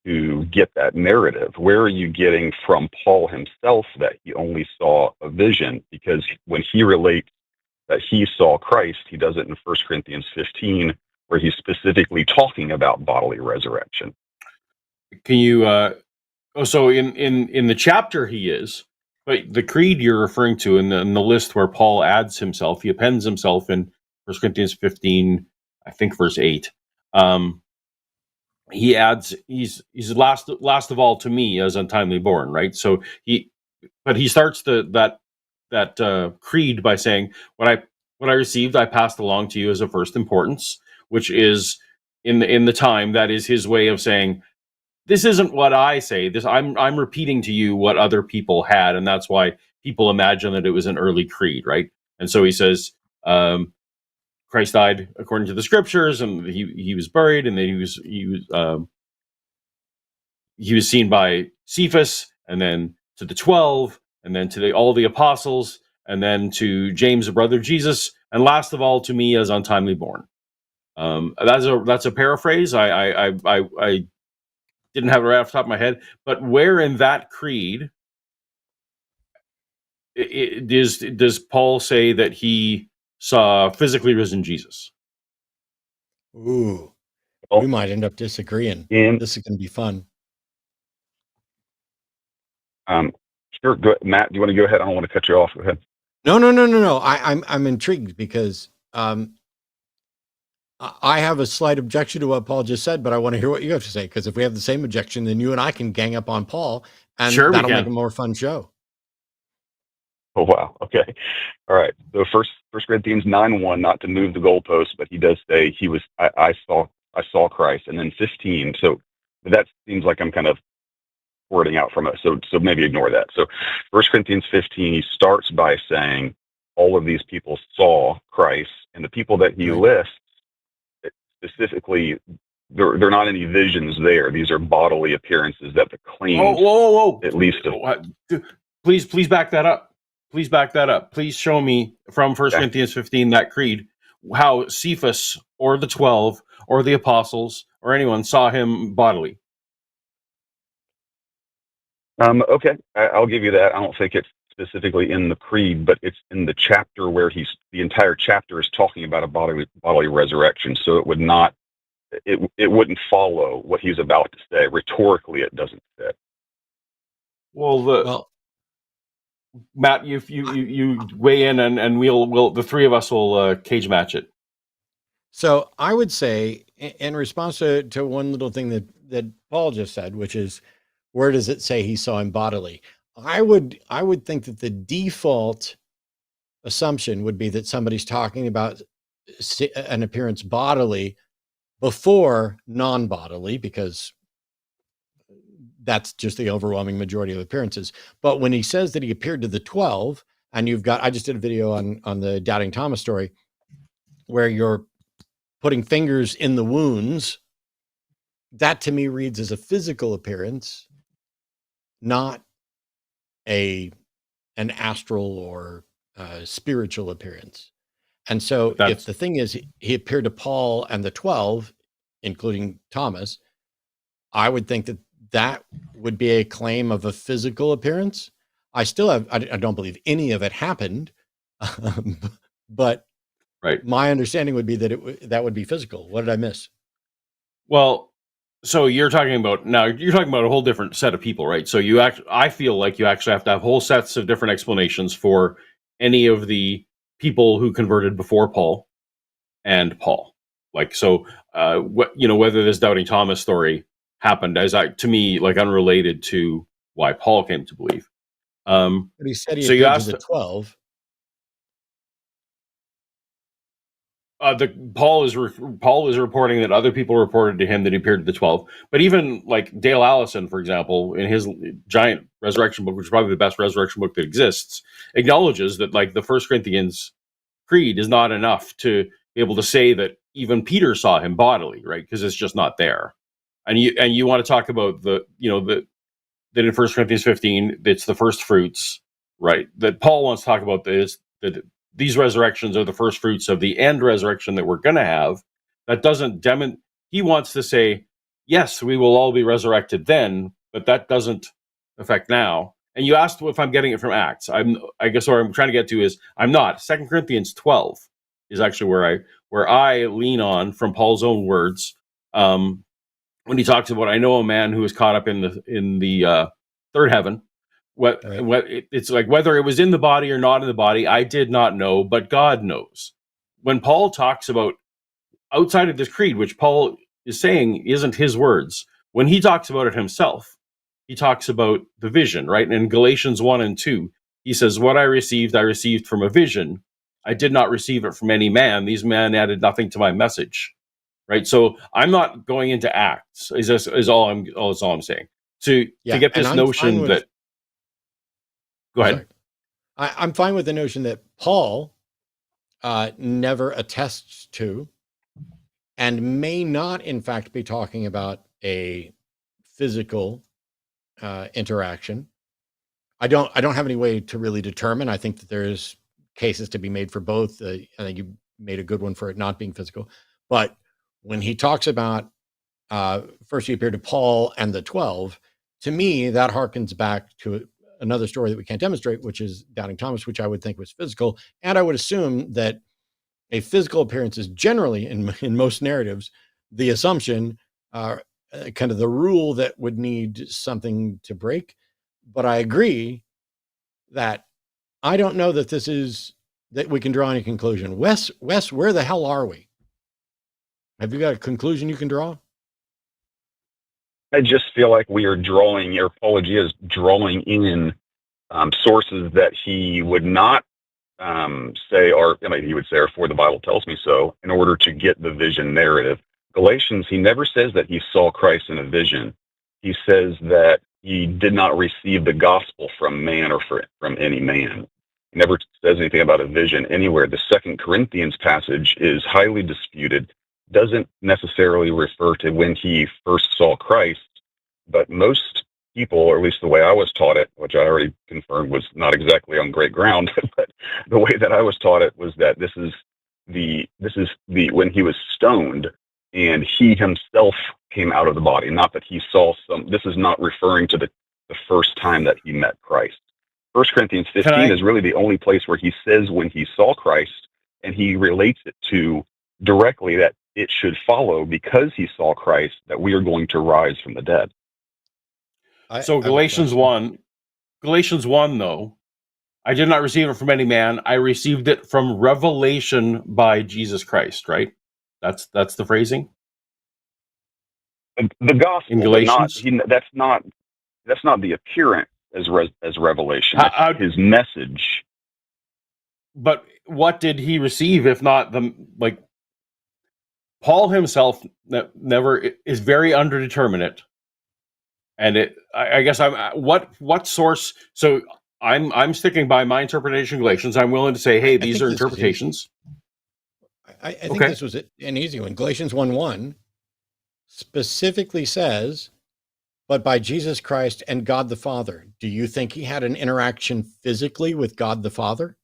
to get that narrative. Where are you getting from Paul himself that he only saw a vision? Because when he relates that he saw Christ, he does it in 1 Corinthians 15, where he's specifically talking about bodily resurrection. Can you? So in the chapter he is, but the creed you're referring to in the list where Paul adds himself, he appends himself in 1 Corinthians 15, I think verse 8. He adds he's last of all to me as untimely born, right? So he starts that creed by saying, what I received I passed along to you as of first importance, which is in the time, that is his way of saying, this isn't what I say. I'm repeating to you what other people had, and that's why people imagine that it was an early creed, right? And so he says, Christ died according to the scriptures, and he was buried, and then he was seen by Cephas, and then to the 12, and then to all the apostles, and then to James, the brother of Jesus, and last of all to me as untimely born. That's a paraphrase. I didn't have it right off the top of my head, but where in that creed does Paul say that he saw physically risen Jesus? Ooh, Well, we might end up disagreeing. in This is going to be fun. Sure, Matt, do you want to go ahead? I don't want to cut you off. Go ahead. No. I'm intrigued because I have a slight objection to what Paul just said, but I want to hear what you have to say, because if we have the same objection, then you and I can gang up on Paul, and Sure, we that'll make can. a more fun show. Oh, wow. Okay. All right. So First Corinthians 9:1, not to move the goalposts, but he does say I saw Christ, and then 15. So that seems like I'm kind of wording out from it. So maybe ignore that. So 1 Corinthians 15, he starts by saying all of these people saw Christ, and the people that he lists specifically, there are not any visions there. These are bodily appearances that the claims, Whoa. at least Please back that up. Please back that up. Please show me from 1 Corinthians 15, that creed, how Cephas or the 12 or the apostles or anyone saw him bodily. Okay, I'll give you that. I don't think it's specifically in the creed, but it's in the chapter where the entire chapter is talking about a bodily resurrection. So it wouldn't follow what he's about to say. Rhetorically, it doesn't fit. Well, Matt, you weigh in, and we'll the three of us will cage match it. So I would say, in response to one little thing that Paul just said, which is, where does it say he saw him bodily? I would think that the default assumption would be that somebody's talking about an appearance bodily before non-bodily, because that's just the overwhelming majority of appearances. But when he says that he appeared to the 12, and I just did a video on the Doubting Thomas story, where you're putting fingers in the wounds, that to me reads as a physical appearance, not an astral or spiritual appearance. And so if the thing is he appeared to Paul and the 12, including Thomas, I would think that would be a claim of a physical appearance. I don't believe any of it happened, but my understanding would be that that would be physical. What did I miss? Well, so you're talking about a whole different set of people, right? So I feel like you actually have to have whole sets of different explanations for any of the people who converted before Paul and Paul. Like, so, whether this Doubting Thomas story happened to me, like, unrelated to why Paul came to believe. But he said he so you appeared asked to the 12. Paul is reporting that other people reported to him that he appeared to the 12. But even like Dale Allison, for example, in his giant resurrection book, which is probably the best resurrection book that exists, acknowledges that like the 1 Corinthians creed is not enough to be able to say that even Peter saw him bodily, right? Because it's just not there. And you want to talk about that in 1 Corinthians 15, it's the first fruits, right? That Paul wants to talk about this, that these resurrections are the first fruits of the end resurrection that we're going to have. That doesn't he wants to say, yes, we will all be resurrected then, but that doesn't affect now. And you asked if I'm getting it from Acts. I guess what I'm trying to get to is I'm not. 2 Corinthians 12 is actually where I lean on from Paul's own words. When he talks about, I know a man who is caught up in the third heaven. It's like whether it was in the body or not in the body, I did not know, but God knows. When Paul talks about outside of this creed, which Paul is saying isn't his words, when he talks about it himself, he talks about the vision, right? And in Galatians 1 and 2, he says, what I received from a vision. I did not receive it from any man. These men added nothing to my message, right? So I'm not going into Acts. Is all I'm saying. To get this notion that. Go ahead. I'm fine with the notion that Paul never attests to, and may not, in fact, be talking about a physical interaction. I don't have any way to really determine. I think that there's cases to be made for both. I think you made a good one for it not being physical. But when he talks about first he appeared to Paul and the 12, to me, that harkens back to another story that we can't demonstrate, which is Doubting Thomas, which I would think was physical. And I would assume that a physical appearance is generally, in most narratives, the assumption, kind of the rule that would need something to break. But I agree that I don't know that that we can draw any conclusion. Wes, where the hell are we? Have you got a conclusion you can draw? I just feel like we are drawing, or Paulogia is drawing in sources that he would not say, or he would say, or for the Bible tells me so, in order to get the vision narrative. Galatians, he never says that he saw Christ in a vision. He says that he did not receive the gospel from man or from any man. He never says anything about a vision anywhere. The 2 Corinthians passage is highly disputed, doesn't necessarily refer to when he first saw Christ, but most people, or at least the way I was taught it, which I already confirmed was not exactly on great ground, but the way that I was taught it was that this is the when he was stoned and he himself came out of the body, not that he saw this is not referring to the first time that he met Christ. 1 Corinthians 15 is really the only place where he says when he saw Christ, and he relates it to directly that it should follow because he saw Christ that we are going to rise from the dead. So Galatians 1 though, I did not receive it from any man. I received it from revelation by Jesus Christ, right? That's the phrasing. The gospel in Galatians. That's not the appearance as revelation. It's his message. But what did he receive if not Paul himself never is very underdeterminate, and I guess what source? So I'm sticking by my interpretation of Galatians. I'm willing to say, hey, these are interpretations. I think this was an easy one. Galatians 1:1 specifically says, "But by Jesus Christ and God the Father." Do you think he had an interaction physically with God the Father?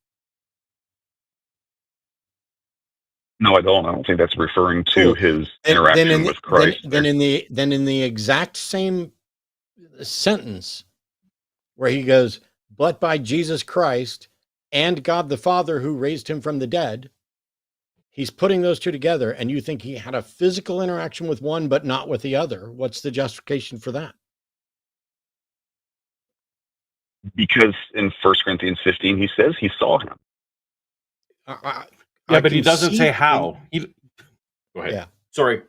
No, I don't. I don't think that's referring to his interaction with Christ. Then in the exact same sentence where he goes, "But by Jesus Christ and God the Father who raised him from the dead," he's putting those two together, and you think he had a physical interaction with one but not with the other. What's the justification for that? Because in 1 Corinthians 15, he says he saw him. But he doesn't say how. Go ahead. Yeah. Sorry.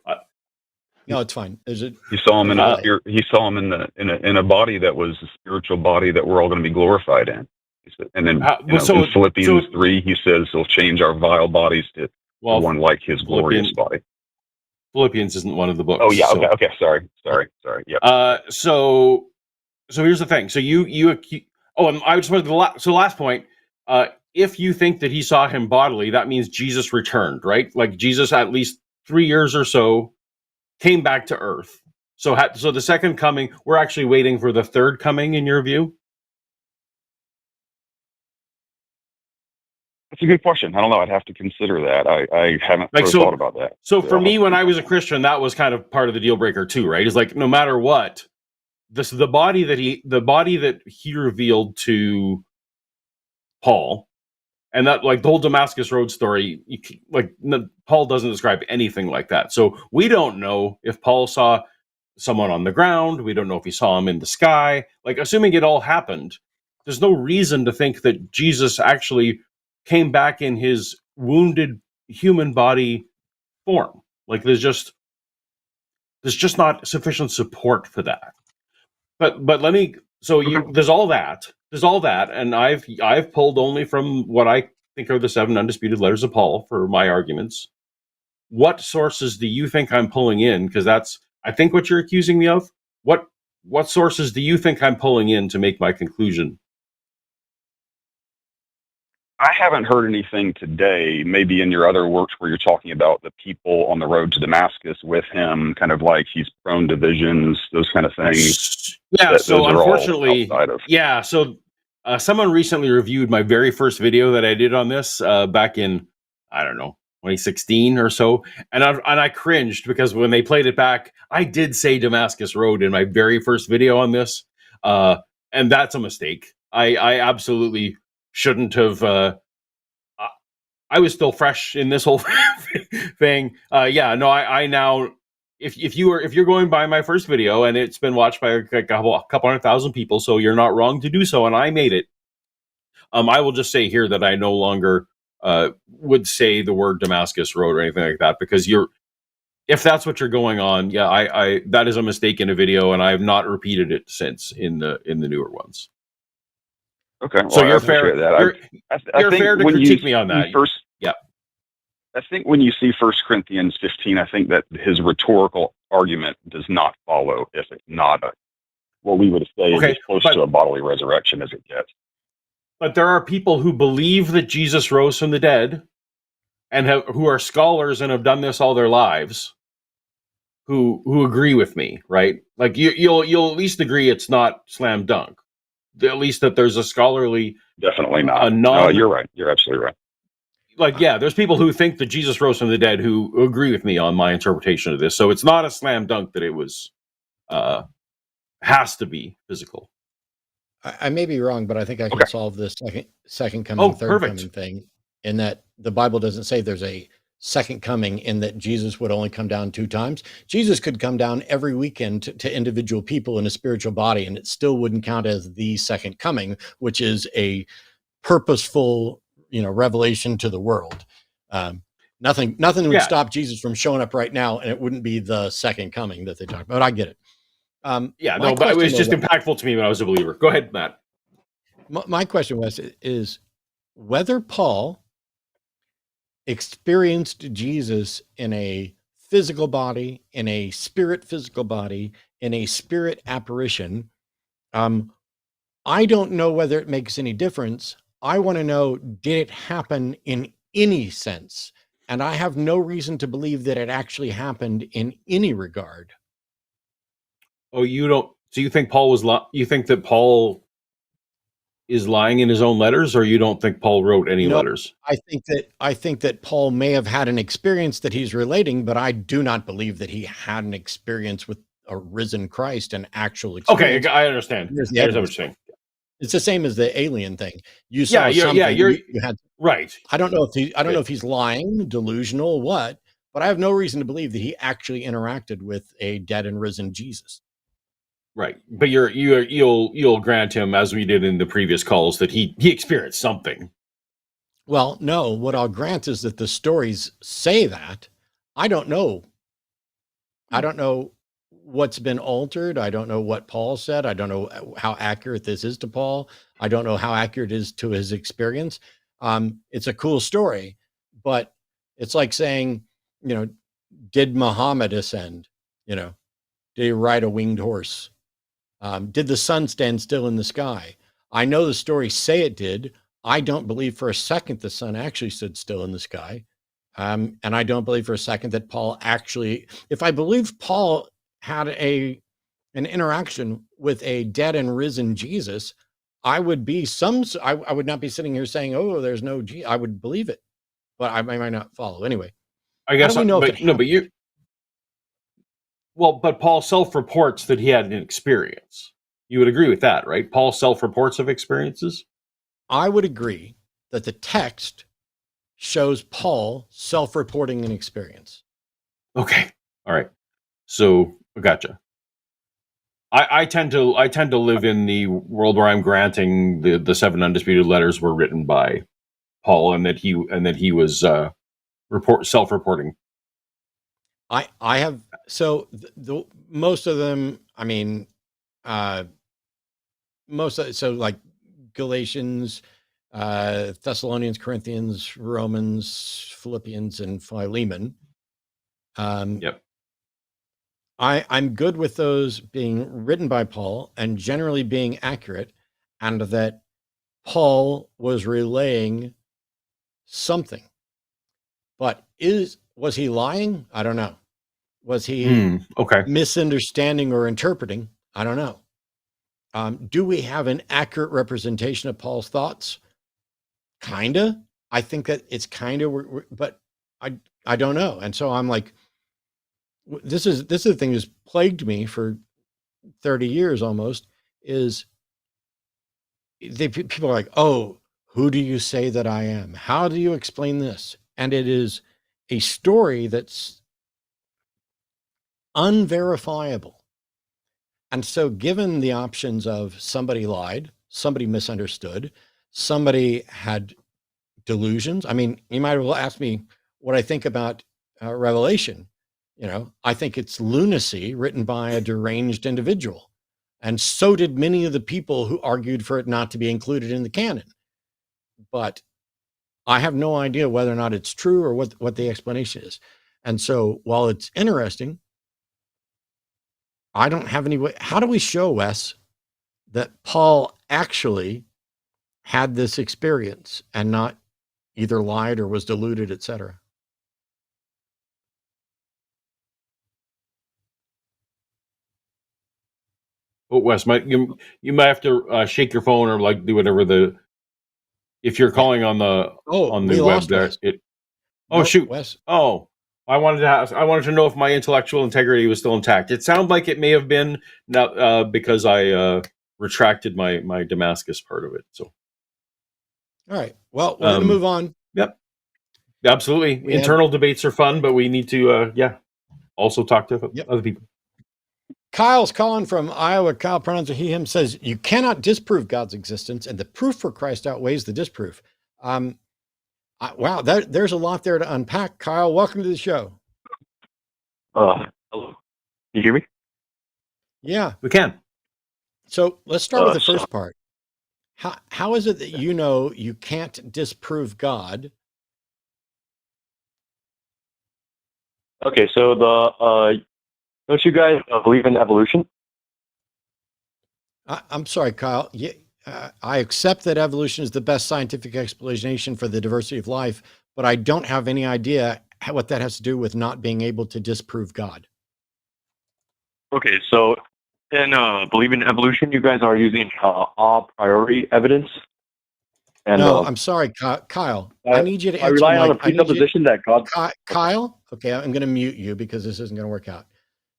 No, it's fine. He saw him in a body that was a spiritual body that we're all going to be glorified in. And then in Philippians 3, he says he'll change our vile bodies to Well, one like his glorious body. Philippians isn't one of the books. Oh yeah, so. okay. Sorry. Yep. So here's the thing. So and I just wanted last point. If you think that he saw him bodily, that means Jesus returned, right? Like Jesus, at least 3 years or so, came back to earth. So the second coming, we're actually waiting for the third coming, in your view? That's a good question. I don't know. I'd have to consider that. I haven't thought about that. So for me, when I was a Christian, that was kind of part of the deal breaker too, right? It's like no matter what, the body that he revealed to Paul, and that like the whole Damascus Road story, Paul doesn't describe anything like that. So we don't know if Paul saw someone on the ground. We don't know if he saw him in the sky. Like assuming it all happened, there's no reason to think that Jesus actually came back in his wounded human body form. Like there's just not sufficient support for that. But let me. So there's all that, and I've pulled only from what I think are the 7 undisputed letters of Paul for my arguments. What sources do you think I'm pulling in? Because that's, I think, what you're accusing me of. What sources do you think I'm pulling in to make my conclusion? I haven't heard anything today, maybe in your other works where you're talking about the people on the road to Damascus with him, kind of like he's prone to visions, those kind of things. Yeah, so unfortunately, someone recently reviewed my very first video that I did on this back in, I don't know, 2016 or so, and I cringed because when they played it back, I did say Damascus Road in my very first video on this, and that's a mistake. I absolutely shouldn't have. I was still fresh in this whole thing. I now. If you're going by my first video and it's been watched by a couple 100,000 people, so you're not wrong to do so, and I made it. I will just say here that I no longer would say the word Damascus Road or anything like that, because if that's what you're going on, I that is a mistake in a video, and I have not repeated it since in the newer ones. Okay, well, so you're fair. You're fair to critique me on that. I think when you see 1 Corinthians 15, I think that his rhetorical argument does not follow if it's not what we would say is as close to a bodily resurrection as it gets. But there are people who believe that Jesus rose from the dead, and who are scholars and have done this all their lives, who agree with me, right? Like you'll at least agree it's not slam dunk. At least that there's a scholarly. Definitely not. No, you're right. You're absolutely right. Like, yeah, there's people who think that Jesus rose from the dead who agree with me on my interpretation of this. So it's not a slam dunk that it was, has to be physical. I may be wrong, but I think I can solve this second coming, third coming thing, in that the Bible doesn't say there's a second coming, in that Jesus would only come down 2 times. Jesus could come down every weekend to individual people in a spiritual body, and it still wouldn't count as the second coming, which is a purposeful, revelation to the world. Nothing would stop Jesus from showing up right now, and it wouldn't be the second coming that they talk about. I get it. But it was just impactful to me when I was a believer. Go ahead, Matt. My question is whether Paul experienced Jesus in a physical body, in a spirit physical body, in a spirit apparition. I don't know whether it makes any difference. I want to know, did it happen in any sense? And I have no reason to believe that it actually happened in any regard. Oh, you don't? So you think you think that Paul is lying in his own letters, or you don't think Paul wrote any letters? I think that Paul may have had an experience that he's relating, but I do not believe that he had an experience with a risen Christ, an actual experience. Okay, I understand. Here's what you're saying. It's the same as the alien thing. You saw something. You had, right. I don't know if he's lying, delusional, what, but I have no reason to believe that he actually interacted with a dead and risen Jesus. Right, but you'll grant him, as we did in the previous calls, that he experienced something. Well, no. What I'll grant is that the stories say that. I don't know. I don't know what's been altered. I don't know what Paul said. I don't know how accurate this is to Paul. I don't know how accurate it is to his experience. It's a cool story, but It's like saying, did Muhammad ascend? Did he ride a winged horse? Did the sun stand still in the sky? I know the stories say it did. I don't believe for a second the sun actually stood still in the sky. And I don't believe for a second that Paul actually, if I believe Paul had an interaction with a dead and risen Jesus, I would be I would not be sitting here saying, oh, there's no Jesus. I would believe it, but I might not follow. Anyway, I guess, how do we know if it happened? But Paul self-reports that he had an experience. You would agree with that, right? Paul self-reports of experiences? I would agree that the text shows Paul self-reporting an experience. Okay. All right. So, gotcha. I tend to live in the world where I'm granting the 7 undisputed letters were written by Paul, and that he was self-reporting. I have, so the most of them, I mean, so like Galatians, Thessalonians, Corinthians, Romans, Philippians, and Philemon. Yep. I'm good with those being written by Paul and generally being accurate, and that Paul was relaying something. But was he lying? I don't know. Was he misunderstanding or interpreting? I don't know. Do we have an accurate representation of Paul's thoughts? Kinda. I think that it's kinda, but I don't know. And so I'm like, this is the thing that's plagued me for 30 years almost, is people are like, oh, who do you say that I am? How do you explain this? And it is a story that's unverifiable. And so given the options of somebody lied, somebody misunderstood, somebody had delusions. I mean, you might as well ask me what I think about Revelation. I think it's lunacy written by a deranged individual. And so did many of the people who argued for it not to be included in the canon. But I have no idea whether or not it's true or what the explanation is. And so while it's interesting, I don't have any way. How do we show, Wes, that Paul actually had this experience and not either lied or was deluded, etc.? Oh, Wes, you might have to shake your phone or like do whatever if you're calling on the web there. Shoot. Wes. Oh, I wanted to know if my intellectual integrity was still intact. It sounded like it may have been now because I retracted my Damascus part of it. So, all right. Well, we're going to move on. Yep. Absolutely. Internal debates are fun, but we need to also talk to other people. Kyle's calling from Iowa. Kyle, pronouns are he, him, says, you cannot disprove God's existence, and the proof for Christ outweighs the disproof. Wow, there's a lot there to unpack. Kyle, welcome to the show. Hello. Can you hear me? Yeah. We can. So let's start with the first part. How is it that you can't disprove God? Okay, so don't you guys believe in evolution? I'm sorry, Kyle. Yeah, I accept that evolution is the best scientific explanation for the diversity of life, but I don't have any idea what that has to do with not being able to disprove God. Okay, so in believing in evolution, you guys are using a priori evidence. And, no, I'm sorry, Kyle. I need you to answer. I rely on the presupposition that God. Kyle, okay, I'm going to mute you because this isn't going to work out.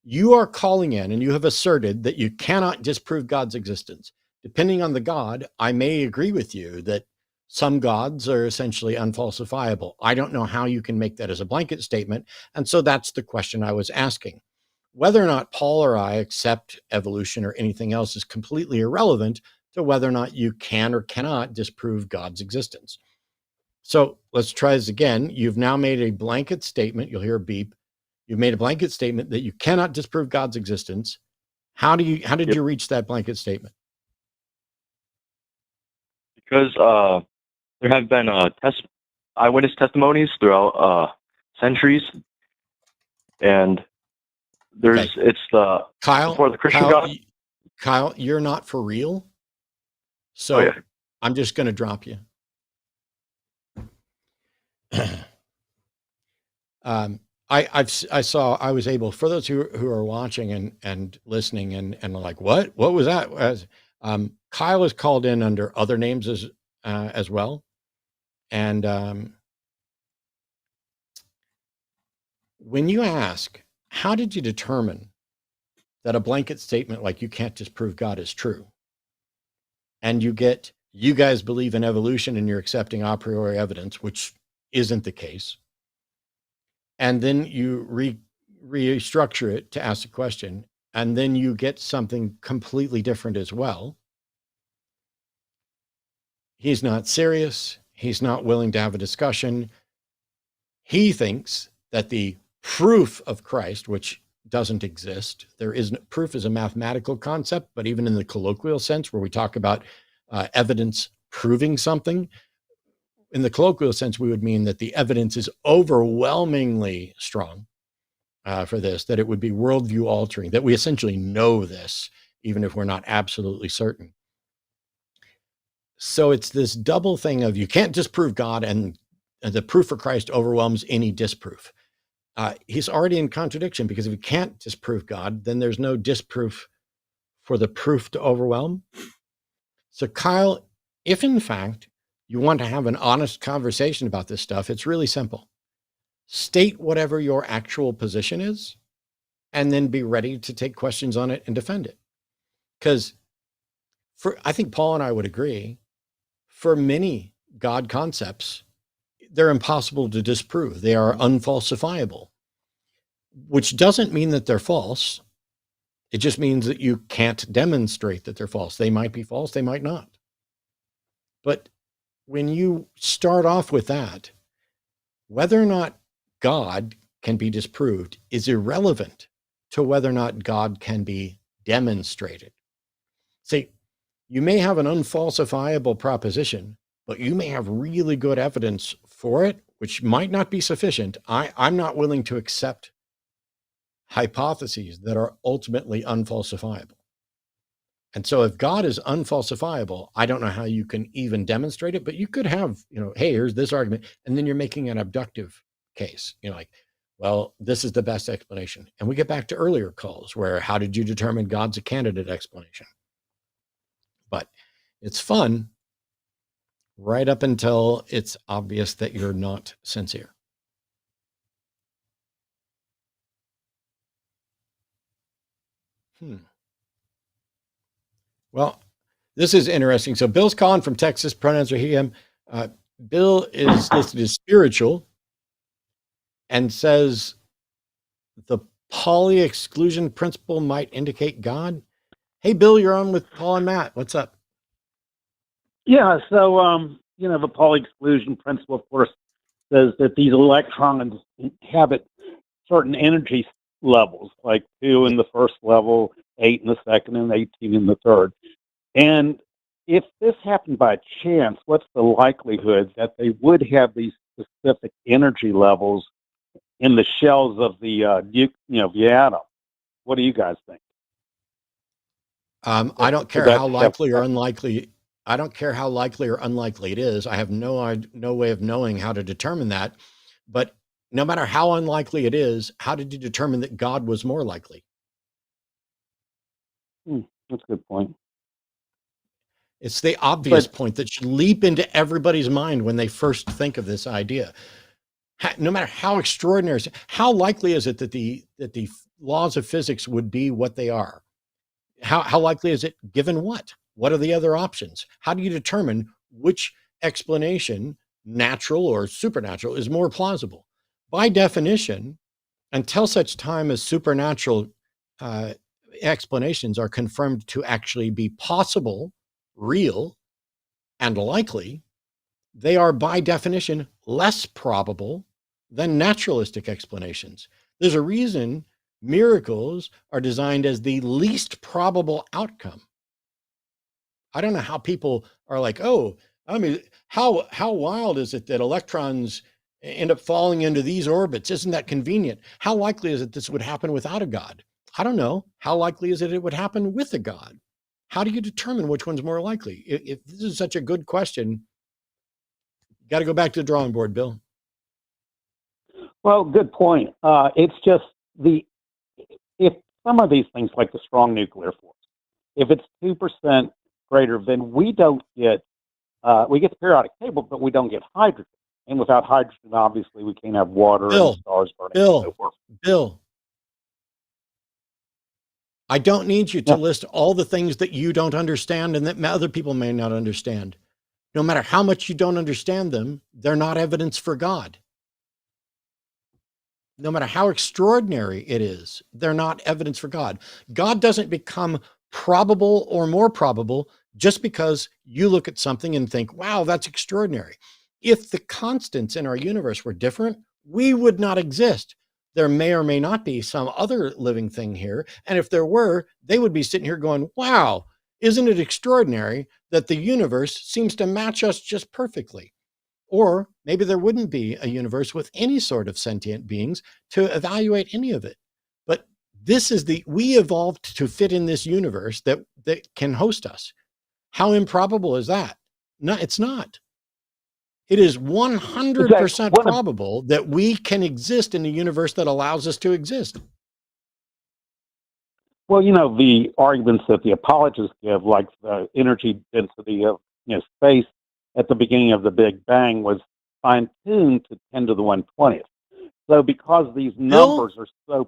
You are calling in and you have asserted that you cannot disprove God's existence. Depending on the God, I may agree with you that some gods are essentially unfalsifiable. I don't know how you can make that as a blanket statement. And so that's the question I was asking. Whether or not Paul or I accept evolution or anything else is completely irrelevant to whether or not you can or cannot disprove God's existence. So let's try this again. You've now made a blanket statement. You'll hear a beep. You've made a blanket statement that you cannot disprove God's existence. How did you reach that blanket statement? Because there have been eyewitness testimonies throughout centuries, and Okay. it's the Kyle, before the Christian Kyle, God. Kyle, you're not for real. So Oh yeah. I'm just going to drop you. I was able, for those who are watching and listening and like, what was that? Kyle is called in under other names as well. And when you ask, how did you determine that a blanket statement like you can't disprove God is true? And you guys believe in evolution and you're accepting a priori evidence, which isn't the case. And then you restructure it to ask a question, and then you get something completely different as well. He's not serious. He's not willing to have a discussion. He thinks that the proof of Christ, which doesn't exist, proof is a mathematical concept, but even in the colloquial sense where we talk about evidence proving something, in the colloquial sense, we would mean that the evidence is overwhelmingly strong for this, that it would be worldview altering, that we essentially know this, even if we're not absolutely certain. So it's this double thing of you can't disprove God, and the proof for Christ overwhelms any disproof. He's already in contradiction, because if you can't disprove God, then there's no disproof for the proof to overwhelm. So Kyle, if in fact you want to have an honest conversation about this stuff, it's really simple. State whatever your actual position is, and then be ready to take questions on it and defend it. Because I think Paul and I would agree, for many God concepts, they're impossible to disprove. They are unfalsifiable, which doesn't mean that they're false. It just means that you can't demonstrate that they're false. They might be false, they might not. But when you start off with that, whether or not God can be disproved is irrelevant to whether or not God can be demonstrated. See, you may have an unfalsifiable proposition, but you may have really good evidence for it, which might not be sufficient. I'm not willing to accept hypotheses that are ultimately unfalsifiable. And so if God is unfalsifiable, I don't know how you can even demonstrate it, but you could have, hey, here's this argument, and then you're making an abductive case. Like, well, this is the best explanation. And we get back to earlier calls where, how did you determine God's a candidate explanation? But it's fun right up until it's obvious that you're not sincere. Well, this is interesting. So Bill's calling from Texas. Pronouns are he, him. Bill is listed as spiritual and says the poly exclusion principle might indicate God. Hey, Bill, you're on with Paul and Matt. What's up? Yeah, so, the Pauli exclusion principle, of course, says that these electrons inhabit certain energy levels, like 2 in the first level, 8 in the second, and 18 in the third. And if this happened by chance, what's the likelihood that they would have these specific energy levels in the shells of the the atom? What do you guys think? I don't care how likely or unlikely. I don't care how likely or unlikely it is. I have no way of knowing how to determine that. But no matter how unlikely it is, how did you determine that God was more likely? That's a good point. It's the obvious point that should leap into everybody's mind when they first think of this idea. No matter how extraordinary, how likely is it that the laws of physics would be what they are? How likely is it given what? What are the other options? How do you determine which explanation, natural or supernatural, is more plausible? By definition, until such time as supernatural explanations are confirmed to actually be possible, real, and likely, they are by definition less probable than naturalistic explanations. There's a reason miracles are designed as the least probable outcome. I don't know how people are like, oh, I mean, how wild is it that electrons end up falling into these orbits. Isn't that convenient? How likely is it this would happen without a God? I don't know. How likely is it would happen with a God? How do you determine which one's more likely? If this is such a good question, you got to go back to the drawing board, Bill. Well, good point. It's just if some of these things, like the strong nuclear force, if it's 2% greater, then we don't get we get the periodic table, but we don't get hydrogen. And without hydrogen, obviously, we can't have water and stars burning. And so forth. Bill, I don't need you to list all the things that you don't understand and that other people may not understand. No matter how much you don't understand them, they're not evidence for God. No matter how extraordinary it is, they're not evidence for God. God doesn't become probable or more probable just because you look at something and think, wow, that's extraordinary. If the constants in our universe were different, we would not exist. There may or may not be some other living thing here. And if there were, they would be sitting here going, wow, isn't it extraordinary that the universe seems to match us just perfectly? Or maybe there wouldn't be a universe with any sort of sentient beings to evaluate any of it. But this is we evolved to fit in this universe that can host us. How improbable is that? No, it's not. It is 100% probable that we can exist in a universe that allows us to exist. Well, the arguments that the apologists give, like the energy density of space at the beginning of the Big Bang was fine-tuned to 10 to the 120th. So because these numbers are so...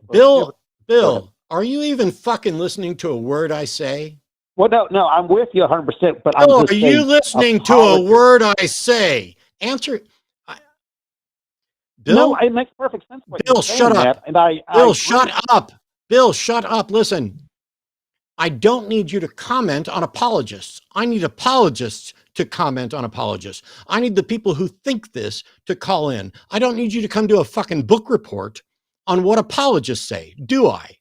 Bill, are you even fucking listening to a word I say? Well, no, I'm with you 100%, but Bill, are you listening to a word I say? Answer. Bill? No, it makes perfect sense. Bill, shut up. Bill, shut up. Bill, shut up. Listen, I don't need you to comment on apologists. I need apologists to comment on apologists. I need the people who think this to call in. I don't need you to come do a fucking book report on what apologists say, do I?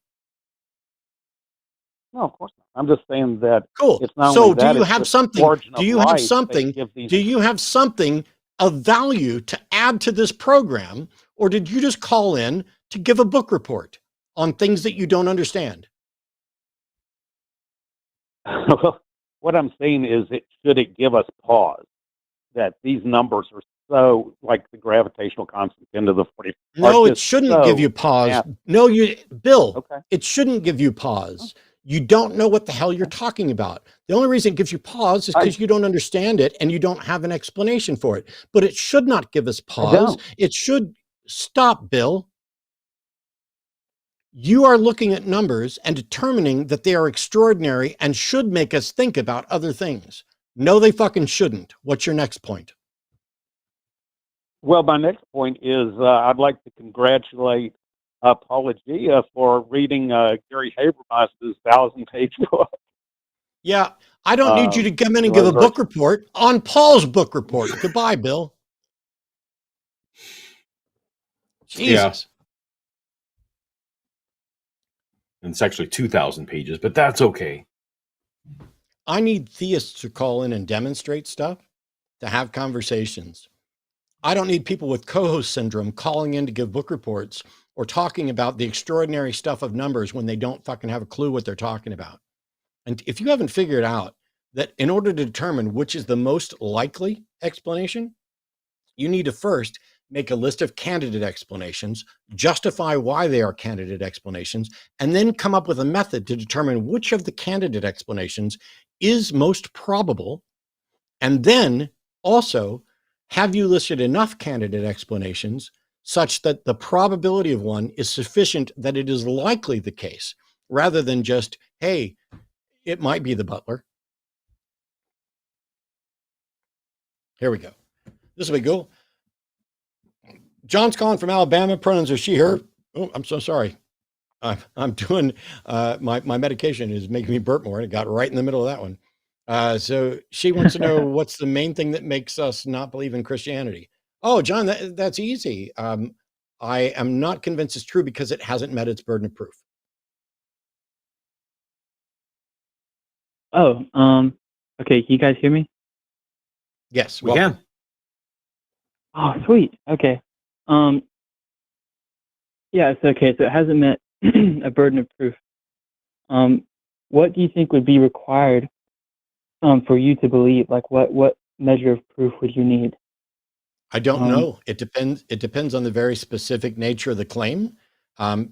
No, of course not. I'm just saying that. Cool. It's not so only do that, you have something? Do you have something? Do you have something of value to add to this program, or did you just call in to give a book report on things that you don't understand? Well, what I'm saying is, should it give us pause that these numbers are so, like the gravitational constant into the 40? No, it shouldn't give you pause. Yeah. No, Bill, Okay. It shouldn't give you pause. You don't know what the hell you're talking about. The only reason it gives you pause is because you don't understand it and you don't have an explanation for it. But it should not give us pause. It should stop, Bill. You are looking at numbers and determining that they are extraordinary and should make us think about other things. No, they fucking shouldn't. What's your next point? Well, my next point is I'd like to congratulate Paulogia for reading Gary Habermas's 1,000-page book. Yeah, I don't need you to come in and give a book report on Paul's book report. Goodbye, Bill. Jesus. And it's actually 2,000 pages, but that's okay. I need theists to call in and demonstrate stuff, to have conversations. I don't need people with co-host syndrome calling in to give book reports or talking about the extraordinary stuff of numbers when they don't fucking have a clue what they're talking about. And if you haven't figured out that in order to determine which is the most likely explanation, you need to first make a list of candidate explanations, justify why they are candidate explanations, and then come up with a method to determine which of the candidate explanations is most probable. And then also, have you listed enough candidate explanations such that the probability of one is sufficient that it is likely the case, rather than just, hey, it might be the butler. Here we go. This will be cool. John's calling from Alabama. Pronouns are she, her. Oh, I'm so sorry. I'm doing, my medication is making me burp more, and it got right in the middle of that one. So she wants to know what's the main thing that makes us not believe in Christianity. Oh, John, that's easy. I am not convinced it's true because it hasn't met its burden of proof. Oh, okay. Can you guys hear me? Yes, we can. Oh, sweet. Okay. Um, yeah, it's okay. So it hasn't met a burden of proof. What do you think would be required for you to believe? Like, what measure of proof would you need? I don't Um, know. It depends. It depends on the very specific nature of the claim,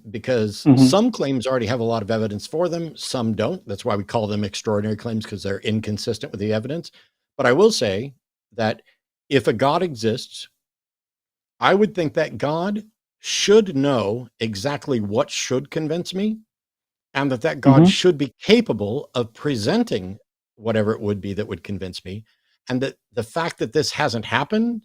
because mhm. some claims already have a lot of evidence for them. Some don't. That's why we call them extraordinary claims, because they're inconsistent with the evidence. But I will say that if a God exists, I would think that God should know exactly what should convince me, and that God Mhm. should be capable of presenting whatever it would be that would convince me. And that the fact that this hasn't happened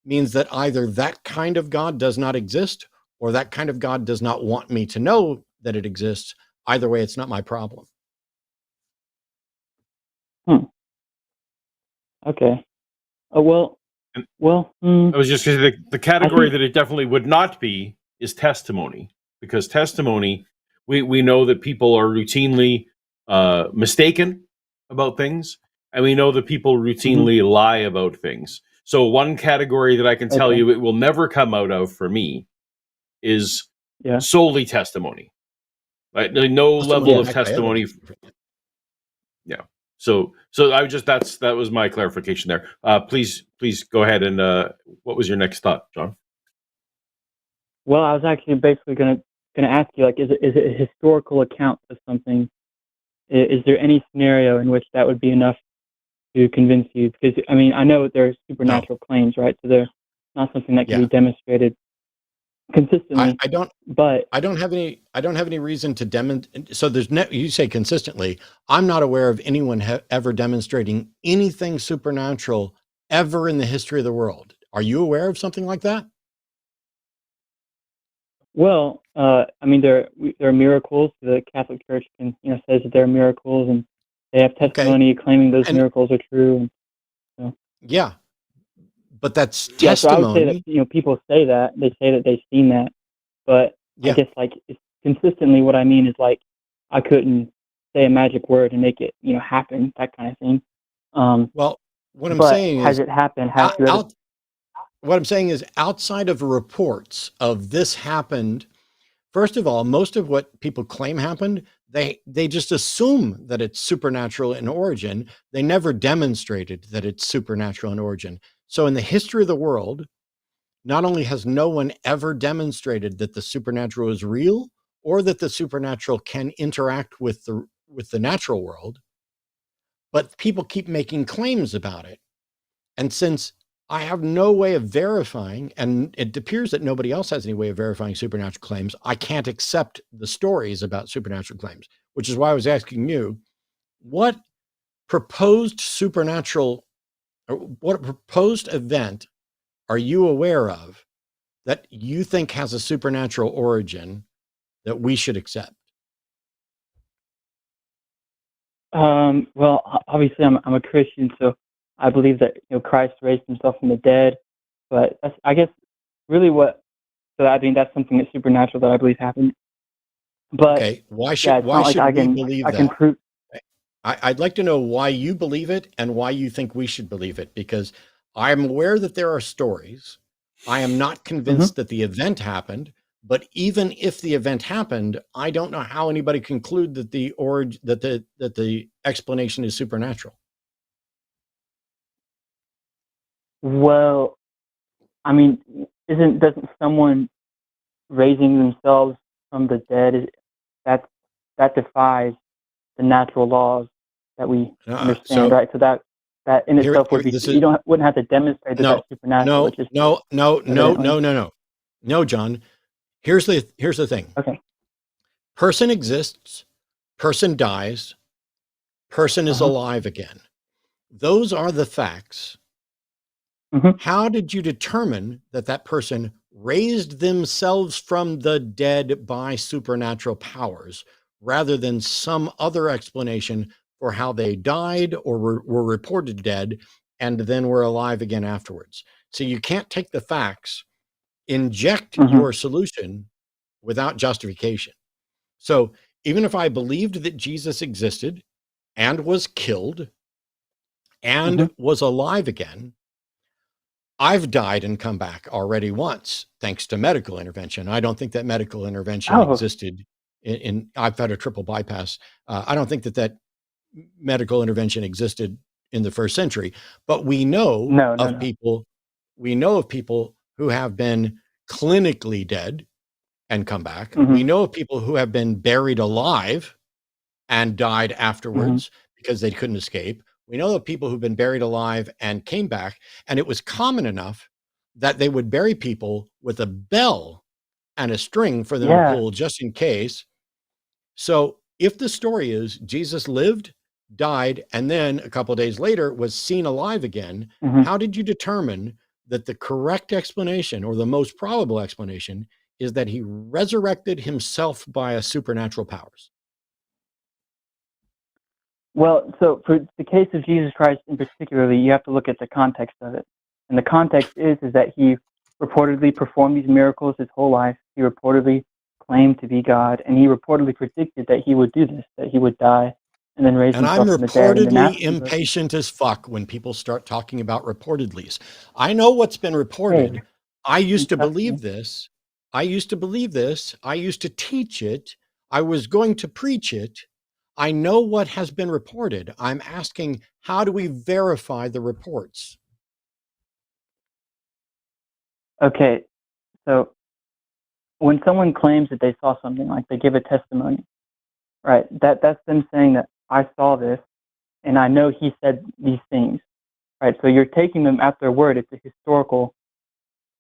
means that either that kind of God does not exist, or that kind of God does not want me to know that it exists. Either way, it's not my problem. Hmm. Okay. And Well. I was just going to say the I category think. that it definitely would not be is testimony, because testimony, we know that people are routinely mistaken about things, and we know that people Mhm. routinely lie about things. So one category that I can tell Okay. you it will never come out of for me is Yeah. solely testimony. Right? No Testimony level Yeah. of backed by testimony. evidence. Yeah. So I was just that was my clarification there. Please go ahead and what was your next thought, John? Well, I was actually basically gonna ask you, like, is it a historical account of something? Is there any scenario in which that would be enough to convince you? Because I mean, I know there are No. supernatural claims, right? So they're not something that can Yeah. be demonstrated consistently. I don't But have any reason to demonstrate. So there's no, you say consistently, I'm not aware of anyone ever demonstrating anything supernatural ever in the history of the world. Are you aware of something like that? well, I mean, there are miracles. The Catholic Church says that there are miracles, and they have Okay. testimony claiming those And miracles are true. And so, yeah, but that's yeah, so I would say that testimony. people say that they say that they've seen that, but I Yeah. guess like it's consistently what I mean is like I couldn't say a magic word and make it happen, that kind of thing. Well, what I'm But saying has is it happened? Have you ever? out, what I'm saying is outside of reports of this happened. First of all, most of what people claim happened, they just assume that it's supernatural in origin. They never demonstrated that it's supernatural in origin. So in the history of the world, not only has no one ever demonstrated that the supernatural is real, or that the supernatural can interact with the natural world, but people keep making claims about it. And since I have no way of verifying, and it appears that nobody else has any way of verifying supernatural claims, I can't accept the stories about supernatural claims, which is why I was asking you, what proposed supernatural, or what proposed event are you aware of that you think has a supernatural origin that we should accept? Well, obviously, I'm a Christian, so I believe that Christ raised himself from the dead. But that's, I guess, really what. So I mean, that's something that's supernatural that I believe happened. But Okay, yeah, it's why not like should I we can believe prove. that? I'd like to know why you believe it and why you think we should believe it, because I'm aware that there are stories. I am not Mhm. convinced that the event happened, but even if the event happened, I don't know how anybody conclude that the explanation is supernatural. Well, I mean, doesn't someone raising themselves from the dead that that defies the natural laws that we understand, So right? So that in here, itself would here, be this is wouldn't have to demonstrate that no, that's supernatural, no, which is no, no, no, evidently no, no, no, no, John. Here's the thing. okay. Person exists, person dies, person Uh is huh. alive again. Those are the facts. Hmm. How did you determine that that person raised themselves from the dead by supernatural powers rather than some other explanation for how they died or were reported dead and then were alive again afterwards? So you can't take the facts, inject Hmm. your solution without justification. So even if I believed that Jesus existed and was killed Hmm. and was alive again, I've died and come back already once, thanks to medical intervention. I don't think that medical intervention Oh, existed I've had a triple bypass. I don't think that medical intervention existed in the first century, but we know no, of people who have been clinically dead and come back. Mhm. We know of people who have been buried alive and died afterwards because they couldn't escape. We know of people who've been buried alive and came back, and it was common enough that they would bury people with a bell and a string for them to Yeah. pull just in case. So if the story is Jesus lived, died, and then a couple of days later was seen alive again, Mhm. how did you determine that the correct explanation, or the most probable explanation, is that he resurrected himself by a supernatural powers? Well, so for the case of Jesus Christ in particularly, you have to look at the context of it. And the context is that he reportedly performed these miracles his whole life. He reportedly claimed to be God, and he reportedly predicted that he would do this, that he would die and then raise And I'm himself from the dead. And then reportedly after he rose- impatient as fuck when people start talking about reportedlies. I know what's been reported. Hey, I used to trust me. believe this. I used to believe this. I used to teach it. I was going to preach it. I know what has been reported. I'm asking, how do we verify the reports? Okay, so when someone claims that they saw something, like they give a testimony, right? That's them saying that I saw this, and I know he said these things, right? So you're taking them at their word. It's a historical,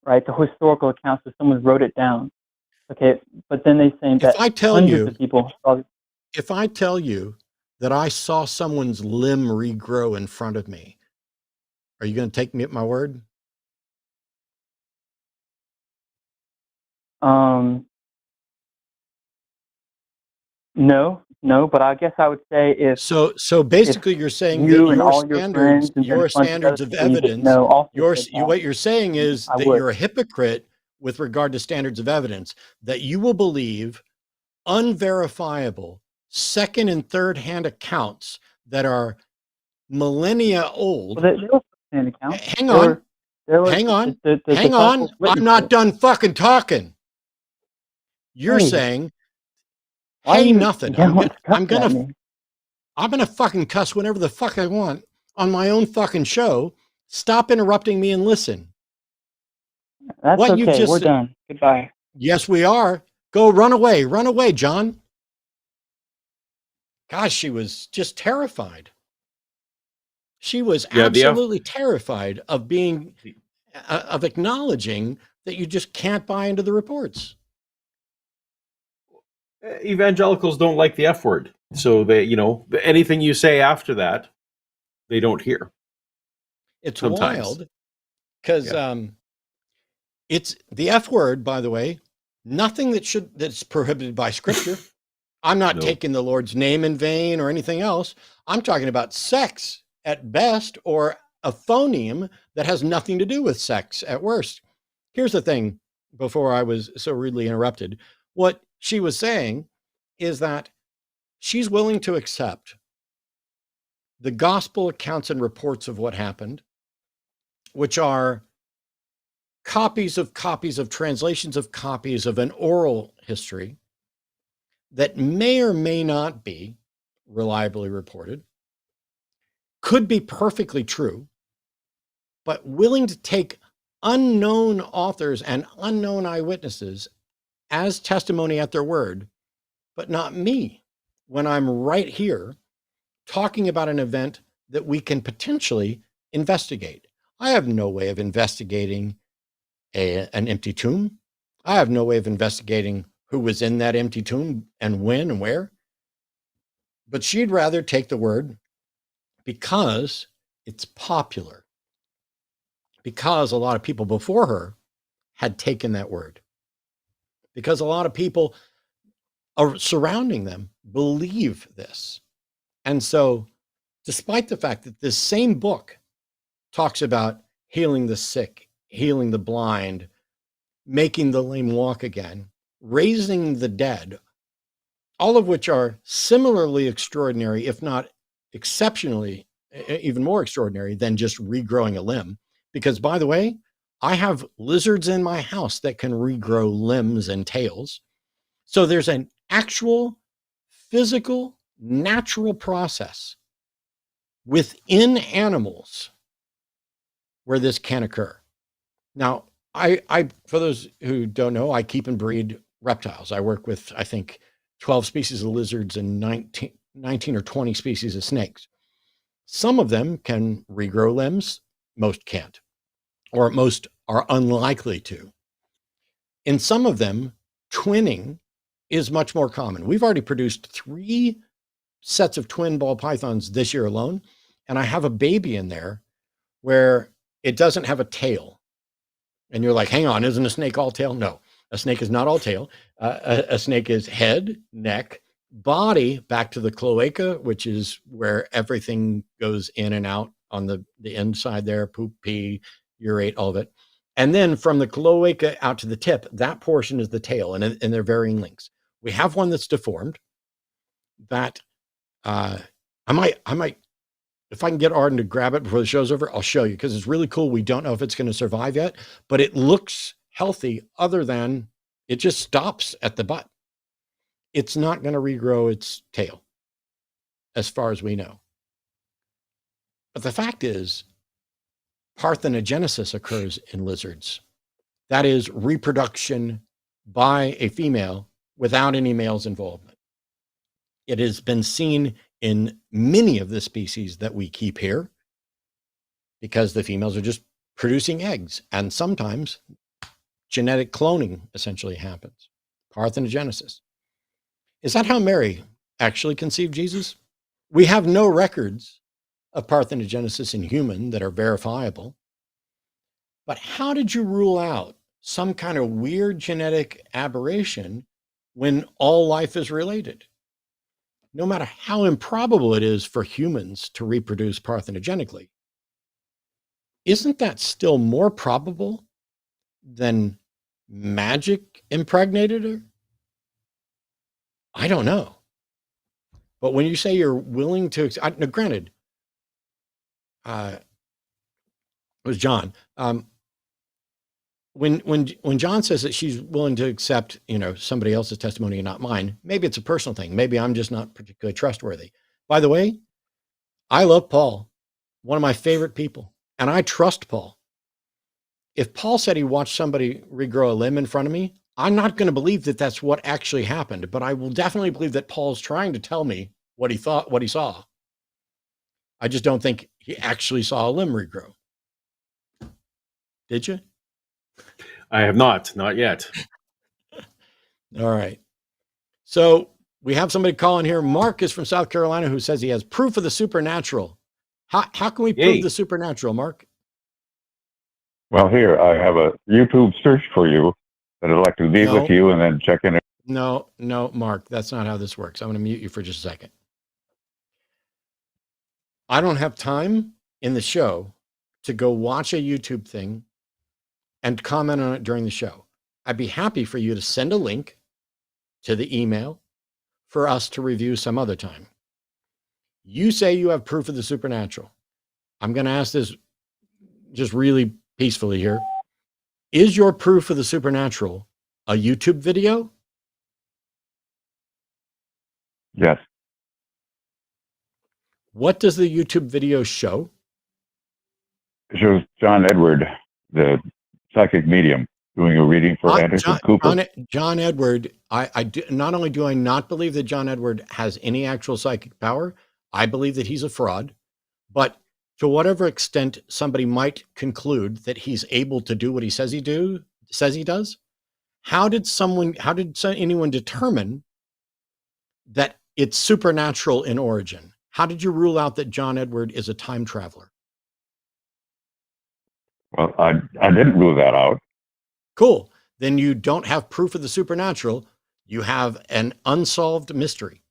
right? The historical account, so someone wrote it down. Okay, but then they say If that I tell hundreds you, of people saw. if I tell you that I saw someone's limb regrow in front of me, are you going to take me at my word? No, but I guess I would say if So basically you're saying that you and all your friends and then a bunch of other of people you didn't evidence, know also said that, what you're saying is I that would. you're a hypocrite with regard to standards of evidence, that you will believe unverifiable second and third hand accounts that are millennia old. Well, there was an account. Hang on, hang on, hang on. disciples I'm witnessed not it. done fucking talking. You're Hey, saying, why are hey, you nothing. yelling, I'm cussing at gonna me? I'm gonna fucking cuss whenever the fuck I want on my own fucking show. Stop interrupting me and listen. That's What you've okay. just We're done. Goodbye. Yes, we are. Go run away, John. Gosh, she was just terrified. She was Yeah, absolutely terrified of being, of acknowledging that you just can't buy into the reports. evangelicals don't like the F word, so they, anything you say after that, they don't hear. It's Sometimes. wild because it's the F word, by the way, nothing that's prohibited by scripture. I'm not No. taking the Lord's name in vain or anything else. I'm talking about sex at best, or a phoneme that has nothing to do with sex at worst. Here's the thing, before I was so rudely interrupted. What she was saying is that she's willing to accept the gospel accounts and reports of what happened, which are copies of translations of copies of an oral history that may or may not be reliably reported, could be perfectly true, but willing to take unknown authors and unknown eyewitnesses as testimony at their word, but not me, when I'm right here talking about an event that we can potentially investigate. I have no way of investigating an empty tomb. I have no way of investigating who was in that empty tomb and when and where. But she'd rather take the word because it's popular, because a lot of people before her had taken that word, because a lot of people surrounding them believe this. And so, despite the fact that this same book talks about healing the sick, healing the blind, making the lame walk again, raising the dead, all of which are similarly extraordinary, if not exceptionally, even more extraordinary than just regrowing a limb. Because, by the way, I have lizards in my house that can regrow limbs and tails. So there's an actual physical, natural process within animals where this can occur. Now, I for those who don't know, I keep and breed reptiles. I work with, I think, 12 species of lizards and 19 or 20 species of snakes. Some of them can regrow limbs, most can't, or most are unlikely to. In some of them, twinning is much more common. We've already produced 3 sets of twin ball pythons this year alone, and I have a baby in there where it doesn't have a tail. And you're like, hang on, isn't a snake all tail? No, a snake is not all tail. A snake is head, neck, body, back to the cloaca, which is where everything goes in and out on the inside there, poop, pee, urate, all of it. And then from the cloaca out to the tip, that portion is the tail, and they're varying lengths. We have one that's deformed that I might, if I can get Arden to grab it before the show's over, I'll show you, because it's really cool. We don't know if it's going to survive yet, but it looks healthy other than it just stops at the butt. It's not going to regrow its tail as far as we know. But the fact is, parthenogenesis occurs in lizards. That is reproduction by a female without any male's involvement. It has been seen in many of the species that we keep here because the females are just producing eggs, and sometimes genetic cloning essentially happens. Parthenogenesis. Is that how Mary actually conceived Jesus? We have no records of parthenogenesis in human that are verifiable. But how did you rule out some kind of weird genetic aberration when all life is related? No matter how improbable it is for humans to reproduce parthenogenically, isn't that still more probable than magic impregnated her? I don't know. But when you say you're willing to, now granted, it was John. When John says that she's willing to accept, somebody else's testimony and not mine, maybe it's a personal thing. Maybe I'm just not particularly trustworthy. By the way, I love Paul, one of my favorite people, and I trust Paul. If Paul said he watched somebody regrow a limb in front of me, I'm not going to believe that that's what actually happened, but I will definitely believe that Paul's trying to tell me what he thought, what he saw. I just don't think he actually saw a limb regrow. Did you? I have not yet. All right. So we have somebody calling here. Mark is from South Carolina who says he has proof of the supernatural. How can we prove the supernatural, Mark? Well, here, I have a YouTube search for you that I'd like to leave with you and then check in. No, Mark, that's not how this works. I'm going to mute you for just a second. I don't have time in the show to go watch a YouTube thing and comment on it during the show. I'd be happy for you to send a link to the email for us to review some other time. You say you have proof of the supernatural. I'm going to ask this just really peacefully here. Is your proof of the supernatural a YouTube video? Yes. What does the YouTube video show? It shows John Edward, the psychic medium, doing a reading for Anderson Cooper. John Edward, I do, not only do I not believe that John Edward has any actual psychic power, I believe that he's a fraud. But to whatever extent somebody might conclude that he's able to do what he says he does, how did anyone determine that it's supernatural in origin? How did you rule out that John Edward is a time traveler? Well, I didn't rule that out. Cool. Then you don't have proof of the supernatural. You have an unsolved mystery.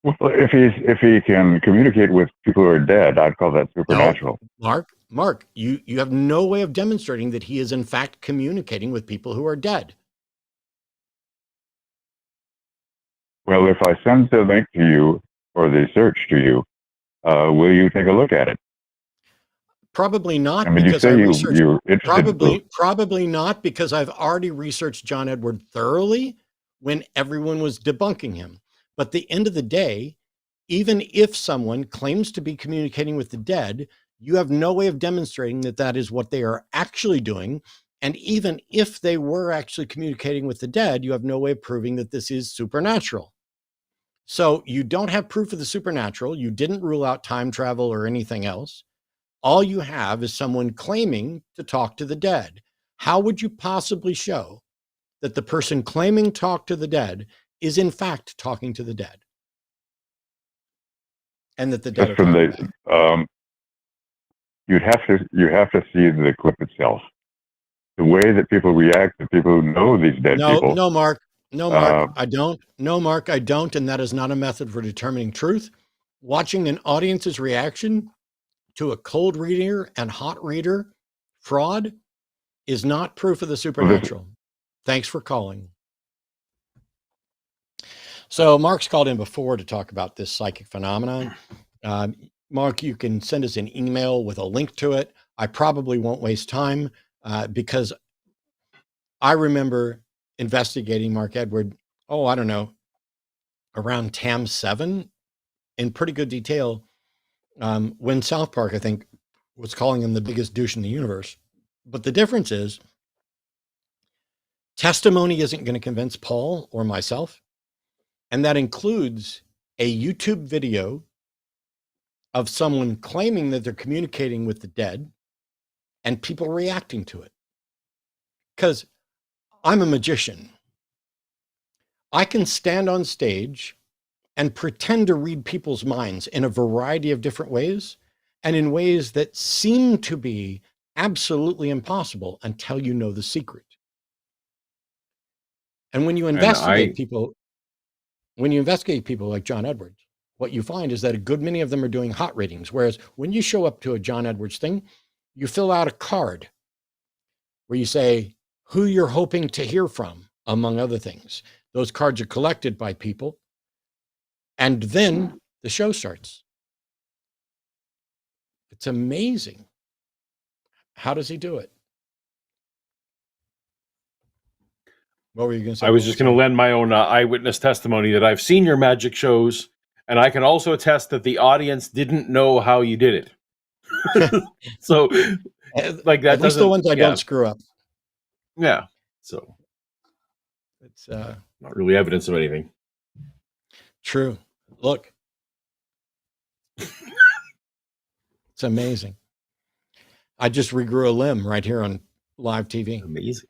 Well, if he can communicate with people who are dead, I'd call that supernatural. No, Mark, you have no way of demonstrating that he is in fact communicating with people who are dead. Well, if I send the link to you or the search to you, will you take a look at it? Probably not. I mean, you because say I you're researched. interested. Probably not, because I've already researched John Edward thoroughly when everyone was debunking him. But at the end of the day, even if someone claims to be communicating with the dead, you have no way of demonstrating that that is what they are actually doing. And even if they were actually communicating with the dead, you have no way of proving that this is supernatural. So you don't have proof of the supernatural. You didn't rule out time travel or anything else. All you have is someone claiming to talk to the dead. How would you possibly show that the person claiming talk to the dead is in fact talking to the dead? And that the dead Just are from talking the, you have to see the clip itself. The way that people react, the people who know these dead people. No, Mark. I don't. No, Mark, I don't. And that is not a method for determining truth. Watching an audience's reaction to a cold reader and hot reader fraud is not proof of the supernatural. Thanks for calling. So Mark's called in before to talk about this psychic phenomenon. Mark, you can send us an email with a link to it. I probably won't waste time because I remember investigating Mark Edward, I don't know, around TAM 7 in pretty good detail when South Park, I think, was calling him the biggest douche in the universe. But the difference is testimony isn't going to convince Paul or myself. And that includes a YouTube video of someone claiming that they're communicating with the dead and people reacting to it. Because I'm a magician. I can stand on stage and pretend to read people's minds in a variety of different ways and in ways that seem to be absolutely impossible until you know the secret. And when you investigate people like John Edwards, what you find is that a good many of them are doing hot readings. Whereas when you show up to a John Edwards thing, you fill out a card where you say who you're hoping to hear from, among other things. Those cards are collected by people. And then the show starts. It's amazing. How does he do it? What were you going to say? I was just going to lend my own eyewitness testimony that I've seen your magic shows, and I can also attest that the audience didn't know how you did it. So, like that. At least the ones I don't screw up. Yeah. So it's not really evidence of anything. True. Look, it's amazing. I just regrew a limb right here on live TV. Amazing.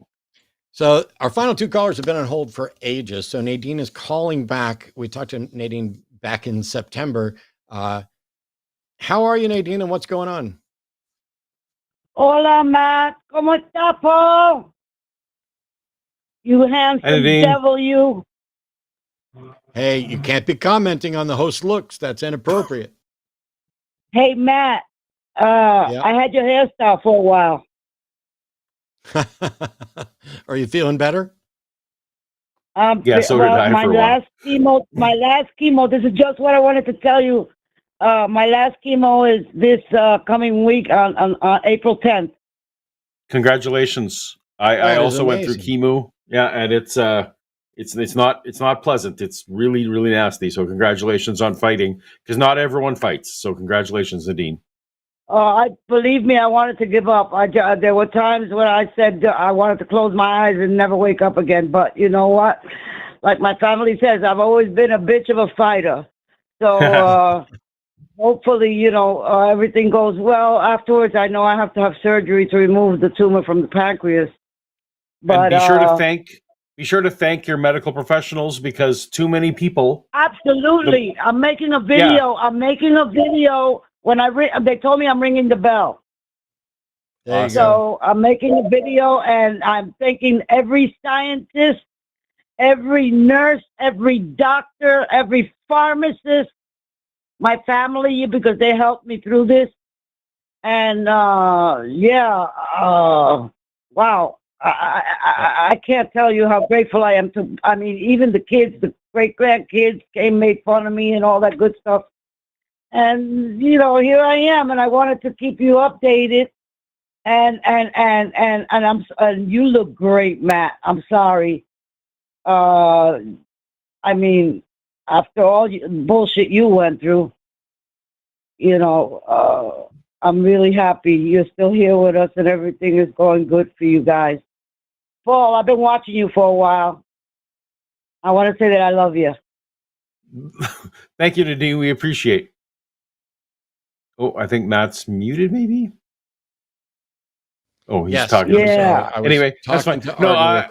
So our final two callers have been on hold for ages. So Nadine is calling back. We talked to Nadine back in September. How are you, Nadine, and what's going on? Hola, Matt. ¿Cómo está, Paul? You handsome devil, you. Hey, you can't be commenting on the host looks. That's inappropriate. Hey, Matt. I had your hairstyle for a while. Are you feeling better? Yeah, so did I my for a while. My last chemo, this is just what I wanted to tell you. My last chemo is this coming week on April 10th. Congratulations. I also went through chemo. Yeah, and it's not pleasant. It's really, really nasty. So congratulations on fighting, because not everyone fights. So congratulations, Nadine. Believe me, I wanted to give up. There were times when I said I wanted to close my eyes and never wake up again. But you know what? Like my family says, I've always been a bitch of a fighter. So hopefully, everything goes well afterwards. I know I have to have surgery to remove the tumor from the pancreas. But and be sure to thank your medical professionals, because too many people. Absolutely. I'm making a video. Yeah. I'm making a video. When they told me I'm ringing the bell. So I'm making a video, and I'm thanking every scientist, every nurse, every doctor, every pharmacist, my family, because they helped me through this. And wow, I can't tell you how grateful I am to. I mean, even the kids, the great grandkids, made fun of me and all that good stuff. And here I am, and I wanted to keep you updated. And you look great, Matt. I'm sorry. I mean, after all bullshit you went through, I'm really happy you're still here with us and everything is going good for you guys. Paul, I've been watching you for a while. I want to say that I love you. Thank you, Nadine. We appreciate. Oh, I think Matt's muted, maybe. Oh, he's talking. Yeah. Anyway, that's fine. No,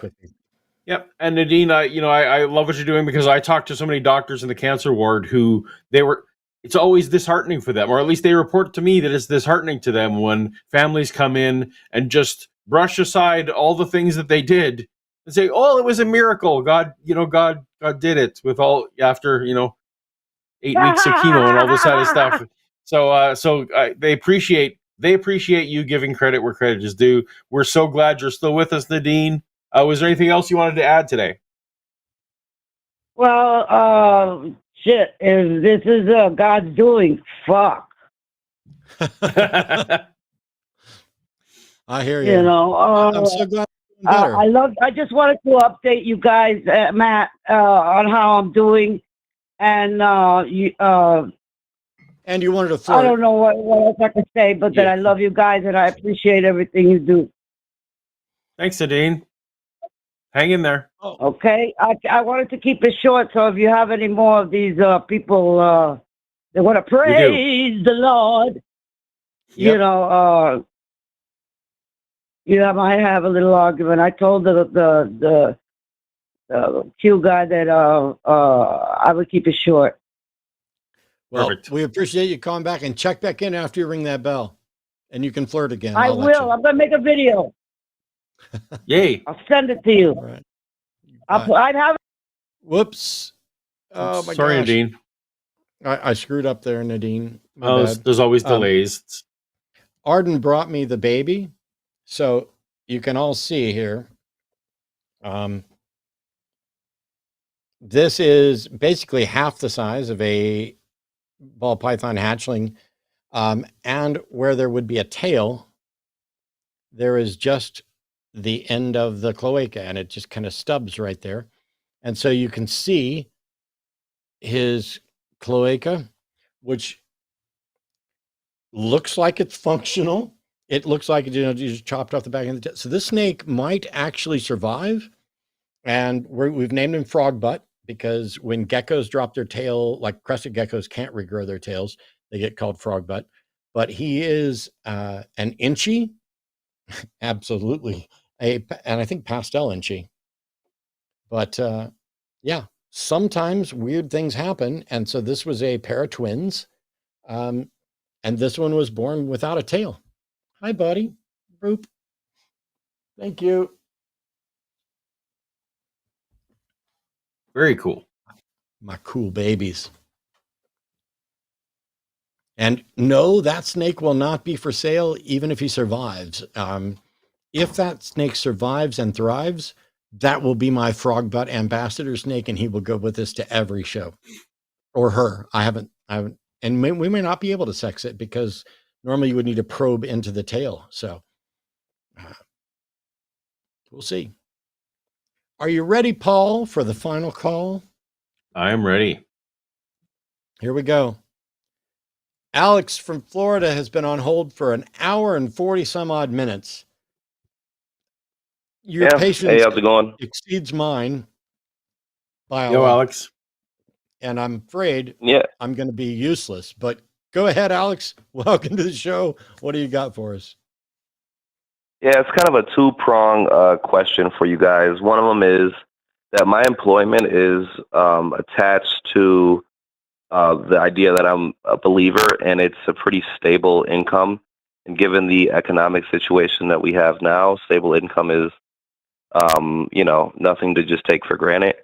yep. And Nadine, I love what you're doing, because I talked to so many doctors in the cancer ward who it's always disheartening for them, or at least they report to me that it's disheartening to them when families come in and just brush aside all the things that they did and say, "Oh, it was a miracle. God did it with all after 8 weeks of chemo and all this other stuff." So they appreciate you giving credit where credit is due. We're so glad you're still with us, Nadine. Was there anything else you wanted to add today? Well, shit, if this is God's doing, fuck. I hear you. I'm so glad you're doing better. I just wanted to update you guys, Matt, on how I'm doing, and and you wanted to flirt. I don't know what else I can say, but that I love you guys and I appreciate everything you do. Thanks, Nadine. Hang in there. Okay, I wanted to keep it short, so if you have any more of these people that want to praise the Lord, you might have a little argument. I told the Q guy that I would keep it short. Well, Perfect. We appreciate you calling back, and check back in after you ring that bell, and you can flirt again. I will. I'm going to make a video. Yay. I'll send it to you. All right. I'd have it. Whoops. Oh, my Sorry, gosh. Nadine. I screwed up there, Nadine. My bad. There's always delays. Arden brought me the baby, so you can all see here. This is basically half the size of a ball python hatchling, and where there would be a tail, there is just the end of the cloaca, and it just kind of stubs right there. And so you can see his cloaca, which looks like it's functional. It looks like you just chopped off the back end of the tail. So this snake might actually survive, and we've named him Frog Butt, because when geckos drop their tail, like crested geckos can't regrow their tails, they get called frog butt. But he is an inchy, absolutely, and I think pastel inchy. But sometimes weird things happen, and so this was a pair of twins, and this one was born without a tail. Hi, buddy. Boop. Thank you. Very cool. My cool babies. And no, that snake will not be for sale, even if he survives. If that snake survives and thrives, that will be my frog butt ambassador snake, and he will go with us to every show. Or her. I haven't, and we may not be able to sex it, because normally you would need to probe into the tail. So we'll see. Are you ready, Paul, for the final call? I am ready. Here we go. Alex from Florida has been on hold for an hour and 40 some odd minutes. Your patience hey, how's it going? exceeds mine by a Yo, lot. Alex. And I'm afraid Yeah. I'm going to be useless. But go ahead, Alex. Welcome to the show. What do you got for us? Yeah, it's kind of a two-prong question for you guys. One of them is that my employment is attached to the idea that I'm a believer, and it's a pretty stable income. And given the economic situation that we have now, stable income is, nothing to just take for granted.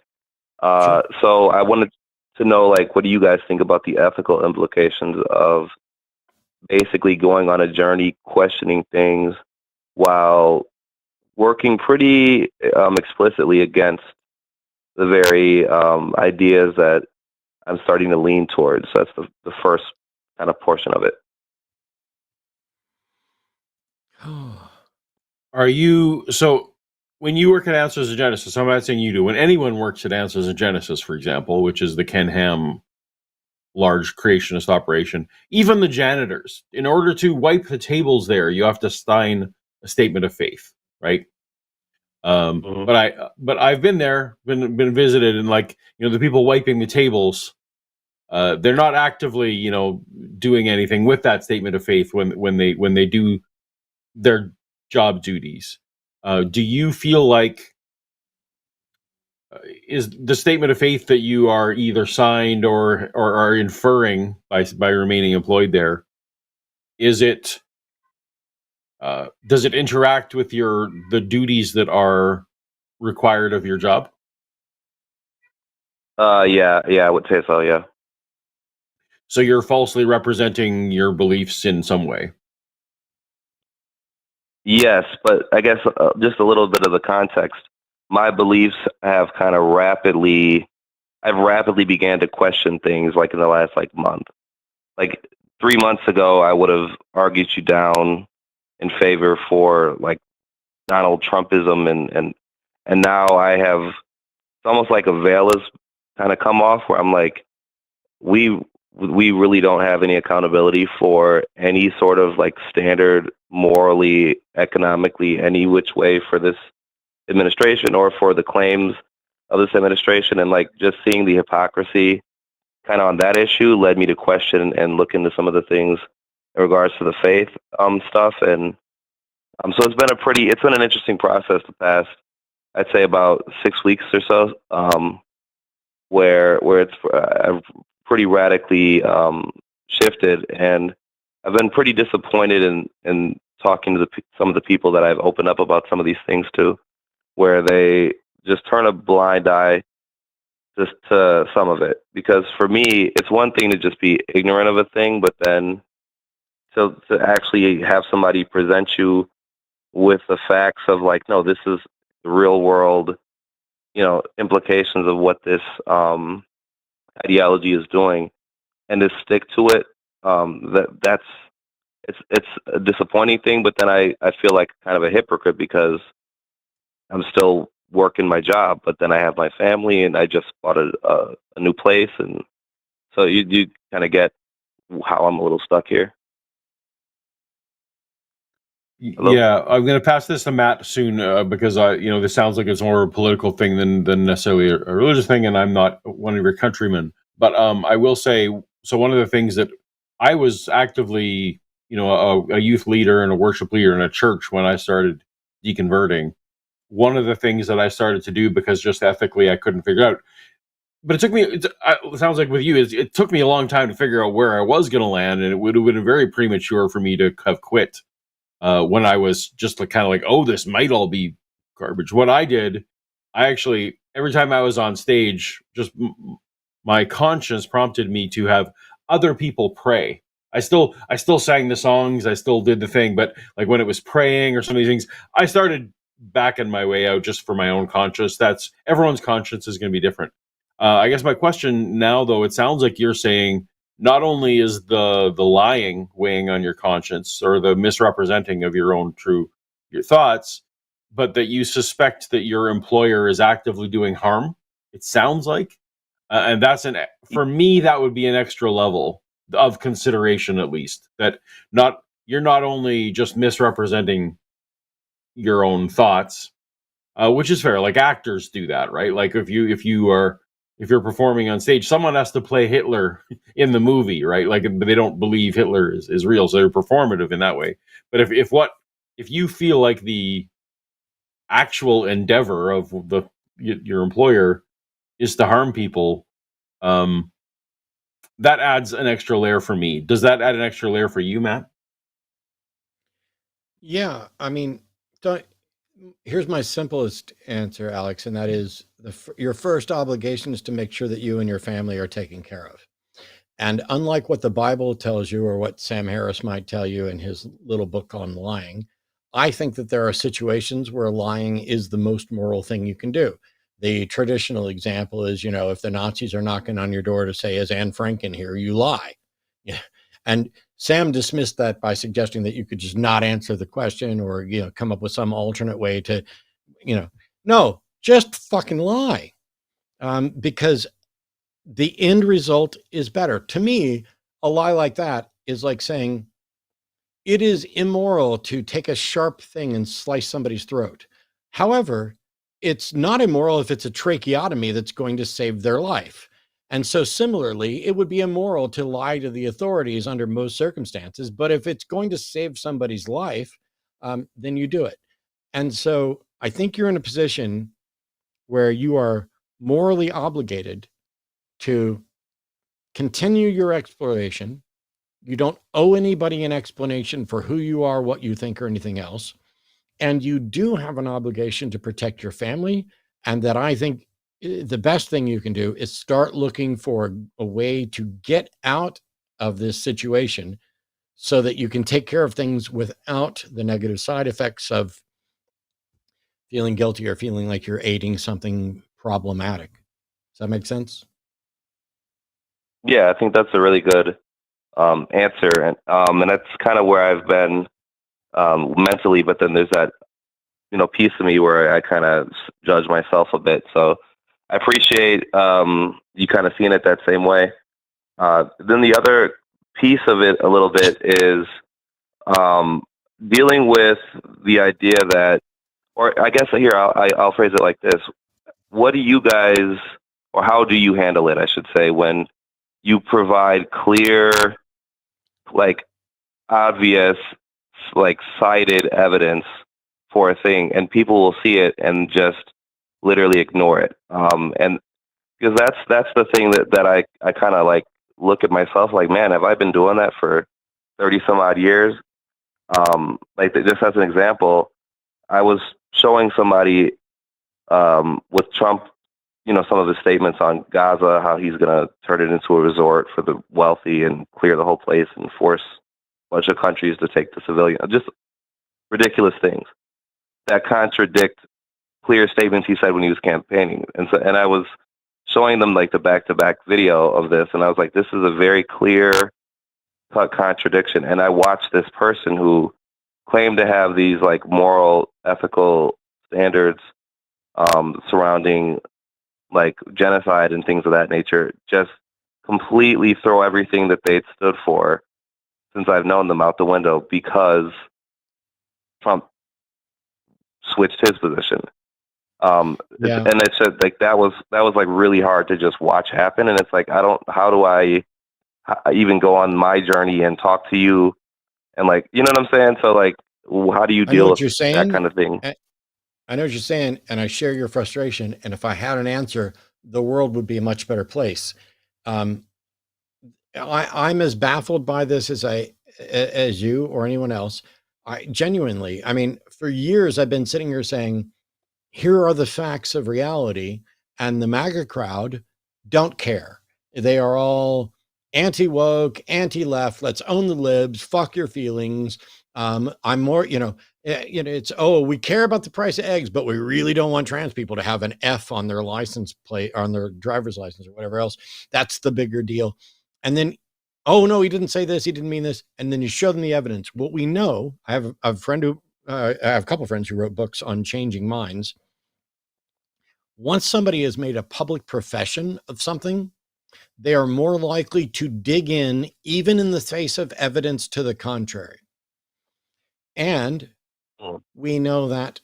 Sure. So I wanted to know, what do you guys think about the ethical implications of basically going on a journey, questioning things, while working pretty explicitly against the very ideas that I'm starting to lean towards? That's the first kind of portion of it. Are you, so when you work at Answers in Genesis, I'm not saying you do, when anyone works at Answers in Genesis, for example, which is the Ken Ham large creationist operation, even the janitors, in order to wipe the tables there, you have to sign a statement of faith, right? But I've been there, been visited, and like, you know, the people wiping the tables, they're not actively, you know, doing anything with that statement of faith when they do their job duties. Do you feel like is the statement of faith that you are either signed or are inferring by remaining employed there, is it does it interact with the duties that are required of your job? Yeah, I would say so, yeah. So you're falsely representing your beliefs in some way. Yes, but I guess just a little bit of the context. My beliefs have kind of I've rapidly began to question things like in the last like month. Like 3 months ago, I would have argued you down in favor for like Donald Trumpism, and now I have, it's almost like a veil has kind of come off where I'm like, we really don't have any accountability for any sort of like standard morally, economically, any which way for this administration or for the claims of this administration. And like just seeing the hypocrisy kind of on that issue led me to question and look into some of the things in regards to the faith stuff. And so it's been an interesting process the past, I'd say about 6 weeks or so, where it's I've pretty radically shifted, and I've been pretty disappointed in talking to some of the people that I've opened up about some of these things to, where they just turn a blind eye just to some of it. Because for me, it's one thing to just be ignorant of a thing, but then to actually have somebody present you with the facts of like, no, this is the real world, you know, implications of what this ideology is doing, and to stick to it, it's a disappointing thing. But then I feel like kind of a hypocrite because I'm still working my job, but then I have my family and I just bought a new place, and so you kind of get how I'm a little stuck here. Hello? Yeah, I'm going to pass this to Matt soon because this sounds like it's more a political thing than necessarily a religious thing, and I'm not one of your countrymen. But I will say, so one of the things that I was actively, a youth leader and a worship leader in a church when I started deconverting. One of the things that I started to do, because just ethically I couldn't figure out, but it took me, it sounds like with you, it took me a long time to figure out where I was going to land, and it would have been very premature for me to have quit. When I was just kind of like, oh, this might all be garbage. What I did, I actually, every time I was on stage, just my conscience prompted me to have other people pray. I still sang the songs, I still did the thing, but like when it was praying or some of these things, I started backing my way out just for my own conscience. That's everyone's conscience is going to be different. I guess my question now, though, it sounds like you're saying, not only is the lying weighing on your conscience or the misrepresenting of your own your thoughts, but that you suspect that your employer is actively doing harm. It sounds like, and that's for me, that would be an extra level of consideration, at least, that you're not only just misrepresenting your own thoughts, which is fair. Like actors do that, right? Like if you're performing on stage, someone has to play Hitler in the movie, right? Like, but they don't believe Hitler is real, so they're performative in that way. But if you feel like the actual endeavor of your employer is to harm people, that adds an extra layer for me. Does that add an extra layer for you, Matt? Yeah, I mean, here's my simplest answer, Alex, and that is your first obligation is to make sure that you and your family are taken care of. And unlike what the Bible tells you or what Sam Harris might tell you in his little book on lying, I think that there are situations where lying is the most moral thing you can do. The traditional example is, if the Nazis are knocking on your door to say, is Anne Frank in here, you lie. Yeah. And Sam dismissed that by suggesting that you could just not answer the question or, come up with some alternate way to, no, just fucking lie. Because the end result is better. To me, a lie like that is like saying it is immoral to take a sharp thing and slice somebody's throat. However, it's not immoral if it's a tracheotomy that's going to save their life. And so similarly, it would be immoral to lie to the authorities under most circumstances. But if it's going to save somebody's life, then you do it. And so I think you're in a position where you are morally obligated to continue your exploration. You don't owe anybody an explanation for who you are, what you think, or anything else. And you do have an obligation to protect your family. And that I think the best thing you can do is start looking for a way to get out of this situation so that you can take care of things without the negative side effects of feeling guilty or feeling like you're aiding something problematic. Does that make sense? Yeah, I think that's a really good answer, and that's kind of where I've been mentally. But then there's that piece of me where I kind of judge myself a bit. So I appreciate you kind of seeing it that same way. Then the other piece of it a little bit is dealing with the idea that, or I guess here I'll phrase it like this: what do you guys, or how do you handle it, I should say, when you provide clear, like obvious, like cited evidence for a thing, and people will see it and just literally ignore it? And because that's the thing that I kind of like look at myself like, man, have I been doing that for 30 some odd years? Like just as an example, I was showing somebody with Trump, some of his statements on Gaza, how he's going to turn it into a resort for the wealthy and clear the whole place and force a bunch of countries to take the civilian, just ridiculous things that contradict clear statements he said when he was campaigning. And I was showing them like the back-to-back video of this, and I was like, this is a very clear cut contradiction. And I watched this person who claimed to have these like moral, ethical standards surrounding like genocide and things of that nature, just completely throw everything that they'd stood for since I've known them out the window because Trump switched his position. And it's just like that was like really hard to just watch happen. And it's like, how do I even go on my journey and talk to you? And like, you know what I'm saying? So like, how do you deal with that kind of thing? I know what you're saying, and I share your frustration. And if I had an answer, the world would be a much better place. I'm as baffled by this as you or anyone else. I genuinely, for years I've been sitting here saying, here are the facts of reality, and the MAGA crowd don't care. They are all anti-woke, anti-left. Let's own the libs. Fuck your feelings. I'm more, it's, we care about the price of eggs, but we really don't want trans people to have an F on their license plate, on their driver's license or whatever else. That's the bigger deal. And then, oh no, he didn't say this. He didn't mean this. And then you show them the evidence. What we know, I have a friend who, I have a couple of friends who wrote books on changing minds. Once somebody has made a public profession of something, they are more likely to dig in, even in the face of evidence to the contrary. And we know that,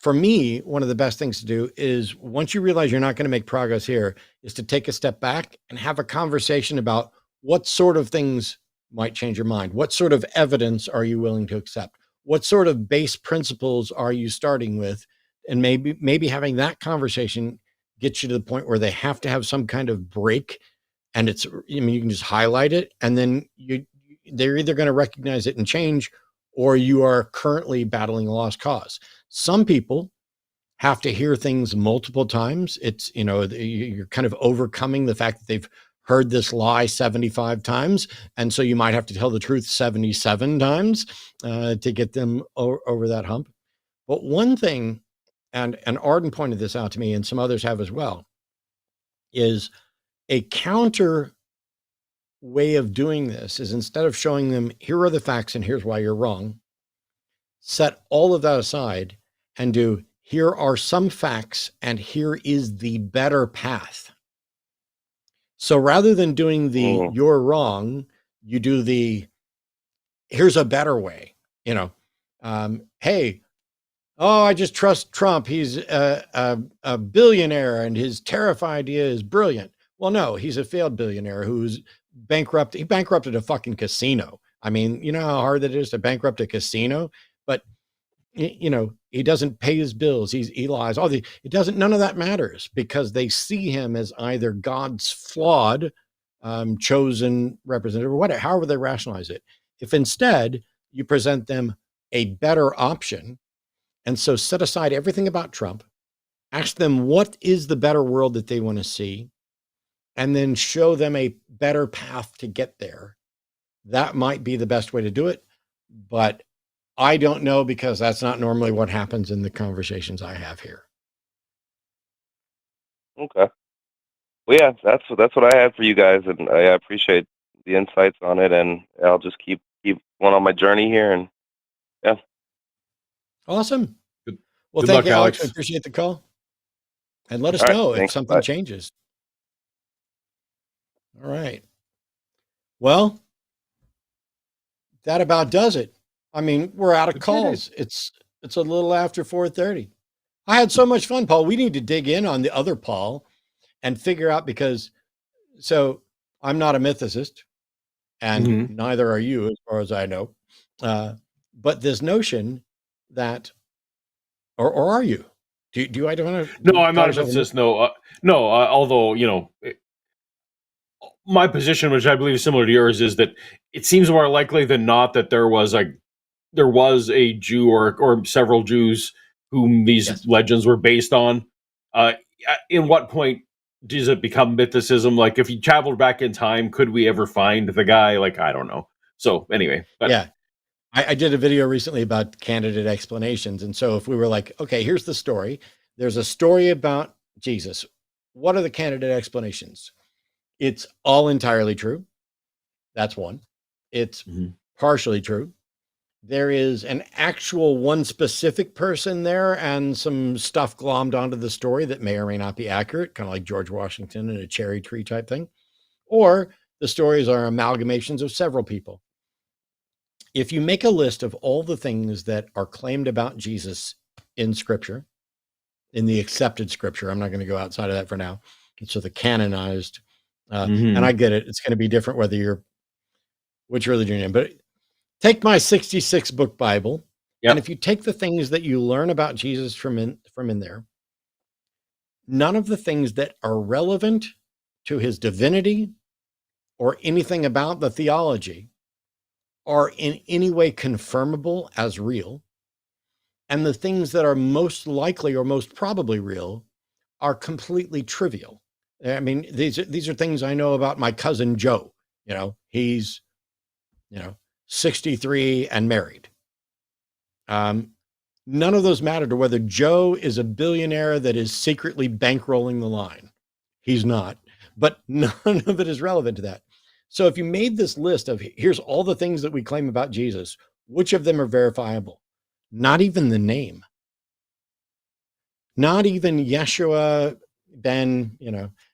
for me, one of the best things to do is, once you realize you're not going to make progress here, is to take a step back and have a conversation about what sort of things might change your mind. What sort of evidence are you willing to accept? What sort of base principles are you starting with? And maybe having that conversation gets you to the point where they have to have some kind of break. And it's, you can just highlight it, and then they're either going to recognize it and change, or you are currently battling a lost cause. Some people have to hear things multiple times. It's, you're kind of overcoming the fact that they've heard this lie 75 times. And so you might have to tell the truth 77 times to get them over that hump. But one thing, and Arden pointed this out to me, and some others have as well, is a counter way of doing this is, instead of showing them, here are the facts and here's why you're wrong, set all of that aside and do, here are some facts and here is the better path. So rather than doing the you're wrong, you do the here's a better way. Hey, I just trust Trump. He's a billionaire and his tariff idea is brilliant. Well, no, he's a failed billionaire who's bankrupt. He bankrupted a fucking casino. I mean, you know how hard that is to bankrupt a casino, but he doesn't pay his bills. He lies. None of that matters, because they see him as either God's flawed, chosen representative, or whatever, however they rationalize it. If instead you present them a better option, and so set aside everything about Trump, ask them what is the better world that they want to see, and then show them a better path to get there, that might be the best way to do it. But I don't know, because that's not normally what happens in the conversations I have here. Okay. Well, yeah, that's what I have for you guys, and I appreciate the insights on it, and I'll just keep going on my journey here, and yeah. Awesome. Well, Good thank luck, you, Alex. I Alex. appreciate the call. And let us All right, know if thanks. something Bye. changes. All right. Well, that about does it. I mean, we're out of calls. It's a little after 4:30. I had so much fun, Paul. We need to dig in on the other Paul and figure out, because I'm not a mythicist, and neither are you, as far as I know. But this notion that, or are you? Do I don't want to? No, I'm not a mythicist. No. Although my position, which I believe is similar to yours, is that it seems more likely than not that there was a Jew or several Jews whom these legends were based on. In what point does it become mythicism? Like, if you traveled back in time, could we ever find the guy? Like, I don't know. So anyway, yeah. I did a video recently about candidate explanations. And so if we were like, okay, here's the story. There's a story about Jesus. What are the candidate explanations? It's all entirely true. That's one. It's partially true. There is an actual one specific person there and some stuff glommed onto the story that may or may not be accurate, kind of like George Washington and a cherry tree type thing. Or the stories are amalgamations of several people. If you make a list of all the things that are claimed about Jesus in Scripture, in the accepted Scripture, I'm not going to go outside of that for now. So the canonized, and I get it. It's going to be different whether you're, which religion you're in, but take my 66 book Bible. Yep. And if you take the things that you learn about Jesus from in there, none of the things that are relevant to his divinity or anything about the theology are in any way confirmable as real. And the things that are most likely or most probably real are completely trivial. I mean, these are things I know about my cousin Joe. He's 63 and married. None of those matter to whether Joe is a billionaire that is secretly bankrolling the line. He's not, but none of it is relevant to that. So if you made this list of here's all the things that we claim about Jesus, which of them are verifiable? Not even the name. Not even Yeshua ben,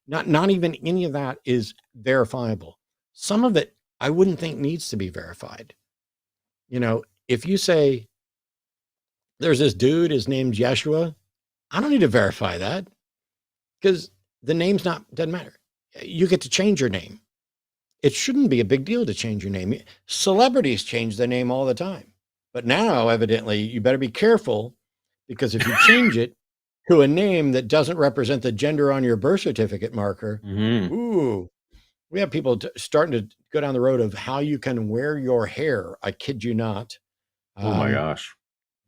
not even any of that is verifiable. Some of it I wouldn't think needs to be verified. If you say there's this dude, his name's Yeshua, I don't need to verify that, because the name's doesn't matter. You get to change your name. It shouldn't be a big deal to change your name. Celebrities change their name all the time. But now, evidently, you better be careful, because if you change it to a name that doesn't represent the gender on your birth certificate marker, ooh, we have people starting to go down the road of how you can wear your hair. I kid you not. Oh my gosh.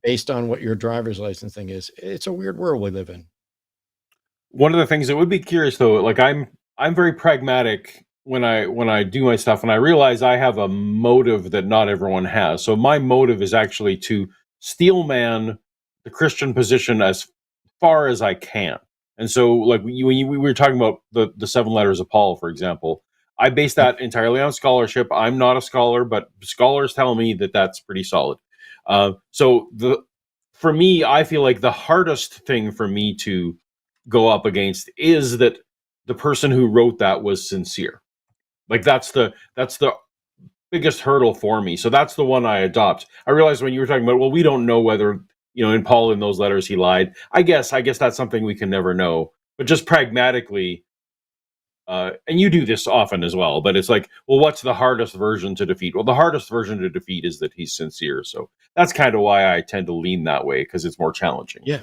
Based on what your driver's license thing is. It's a weird world we live in. One of the things that would be curious, though, like I'm very pragmatic when I do my stuff, and I realize I have a motive that not everyone has. So my motive is actually to steelman the Christian position as far as I can. And so, like when we were talking about the 7 letters of Paul, for example, I base that entirely on scholarship. I'm not a scholar, but scholars tell me that that's pretty solid. For me, I feel like the hardest thing for me to go up against is that the person who wrote that was sincere. Like that's the biggest hurdle for me. So that's the one I adopt. I realized when you were talking about, well, we don't know whether, in Paul in those letters he lied. I guess that's something we can never know. But just pragmatically, and you do this often as well, but it's like, well, what's the hardest version to defeat? Well, the hardest version to defeat is that he's sincere. So that's kind of why I tend to lean that way, because it's more challenging. Yeah.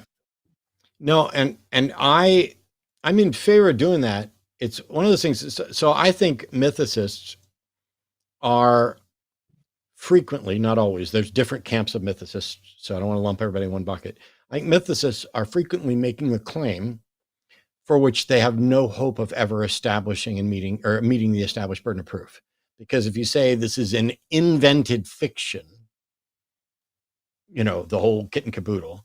No, and I'm in favor of doing that. It's one of those things. So I think mythicists are frequently, not always, there's different camps of mythicists, so I don't want to lump everybody in one bucket. I think mythicists are frequently making a claim for which they have no hope of ever establishing and meeting the established burden of proof. Because if you say this is an invented fiction, the whole kit and caboodle,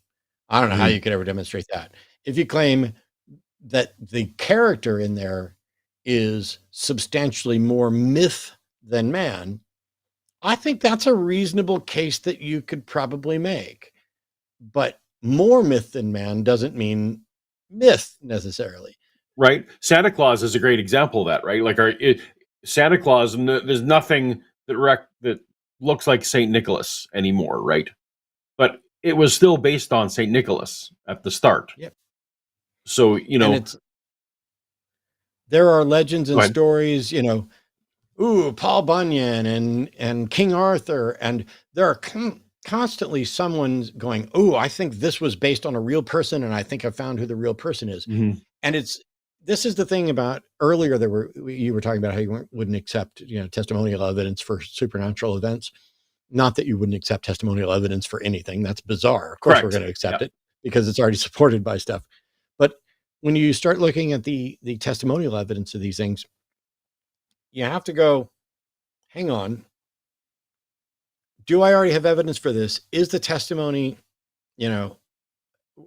I don't know how you could ever demonstrate that. If you claim that the character in there is substantially more myth than man, I think that's a reasonable case that you could probably make. But more myth than man doesn't mean myth necessarily. Right. Santa Claus is a great example of that, right? Like Santa Claus, there's nothing that looks like St. Nicholas anymore, right? But it was still based on St. Nicholas at the start. Yep. So, there are legends and stories, Paul Bunyan and King Arthur, and there are constantly someone going, I think this was based on a real person, and I think I found who the real person is. Mm-hmm. And this is the thing about earlier you were talking about how you wouldn't accept testimonial evidence for supernatural events. Not that you wouldn't accept testimonial evidence for anything. That's bizarre. Of course, Correct. We're going to accept it because it's already supported by stuff. But when you start looking at the testimonial evidence of these things, you have to go, hang on. Do I already have evidence for this? Is the testimony,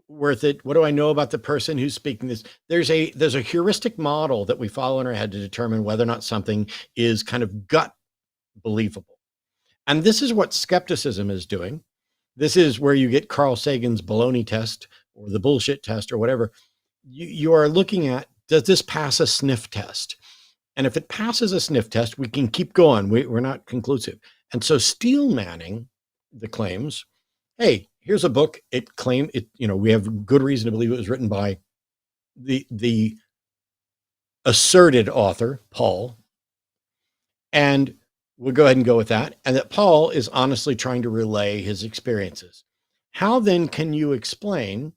worth it? What do I know about the person who's speaking this? There's a heuristic model that we follow in our head to determine whether or not something is kind of gut believable. And this is what skepticism is doing. This is where you get Carl Sagan's baloney test or the bullshit test or whatever. You are looking at, does this pass a sniff test? And if it passes a sniff test, we can keep going. We're not conclusive. And so steel manning the claims, hey, here's a book. It claimed it, we have good reason to believe it was written by the asserted author, Paul. And we'll go ahead and go with that. And that Paul is honestly trying to relay his experiences. How then can you explain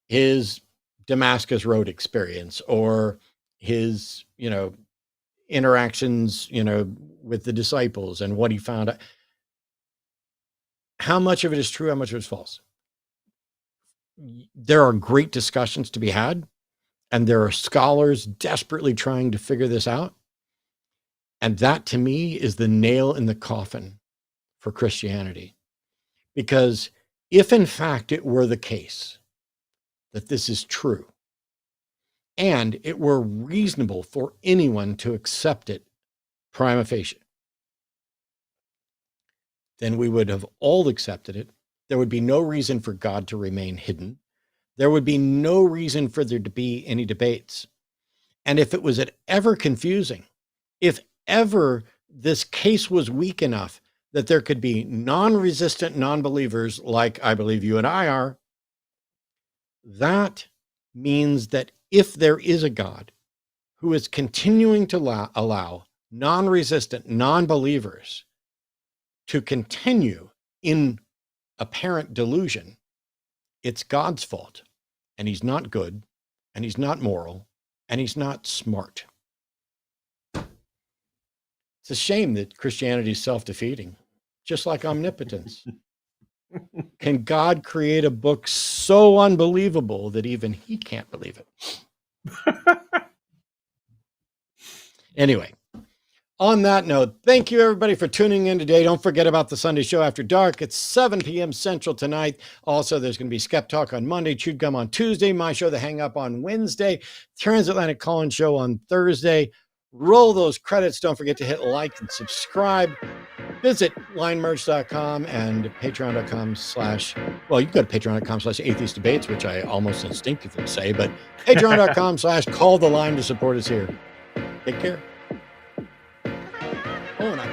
his Damascus Road experience or his, interactions, with the disciples and what he found out? How much of it is true? How much of it is false? There are great discussions to be had, and there are scholars desperately trying to figure this out. And that, to me, is the nail in the coffin for Christianity. Because if, in fact, it were the case that this is true, and it were reasonable for anyone to accept it prima facie, then we would have all accepted it. There would be no reason for God to remain hidden. There would be no reason for there to be any debates. And if it was ever confusing, if ever this case was weak enough that there could be non-resistant non-believers like I believe you and I are, that means that if there is a God who is continuing to allow non-resistant non-believers to continue in apparent delusion, it's God's fault. And he's not good, and he's not moral, and he's not smart. It's a shame that Christianity is self-defeating, just like omnipotence. Can God create a book so unbelievable that even he can't believe it? Anyway, on that note, thank you everybody for tuning in today. Don't forget about the Sunday show after dark. It's 7 p.m. Central tonight. Also, there's going to be Skeptalk on Monday, Chewed Gum on Tuesday, my show, The Hang Up, on Wednesday, Transatlantic Call-In Show on Thursday, roll those credits. Don't forget to hit like and subscribe. Visit linemerge.com and patreon.com / well, you can go to patreon.com / atheist debates, which I almost instinctively say, but patreon.com / call the line to support us here. Take care. Oh, and I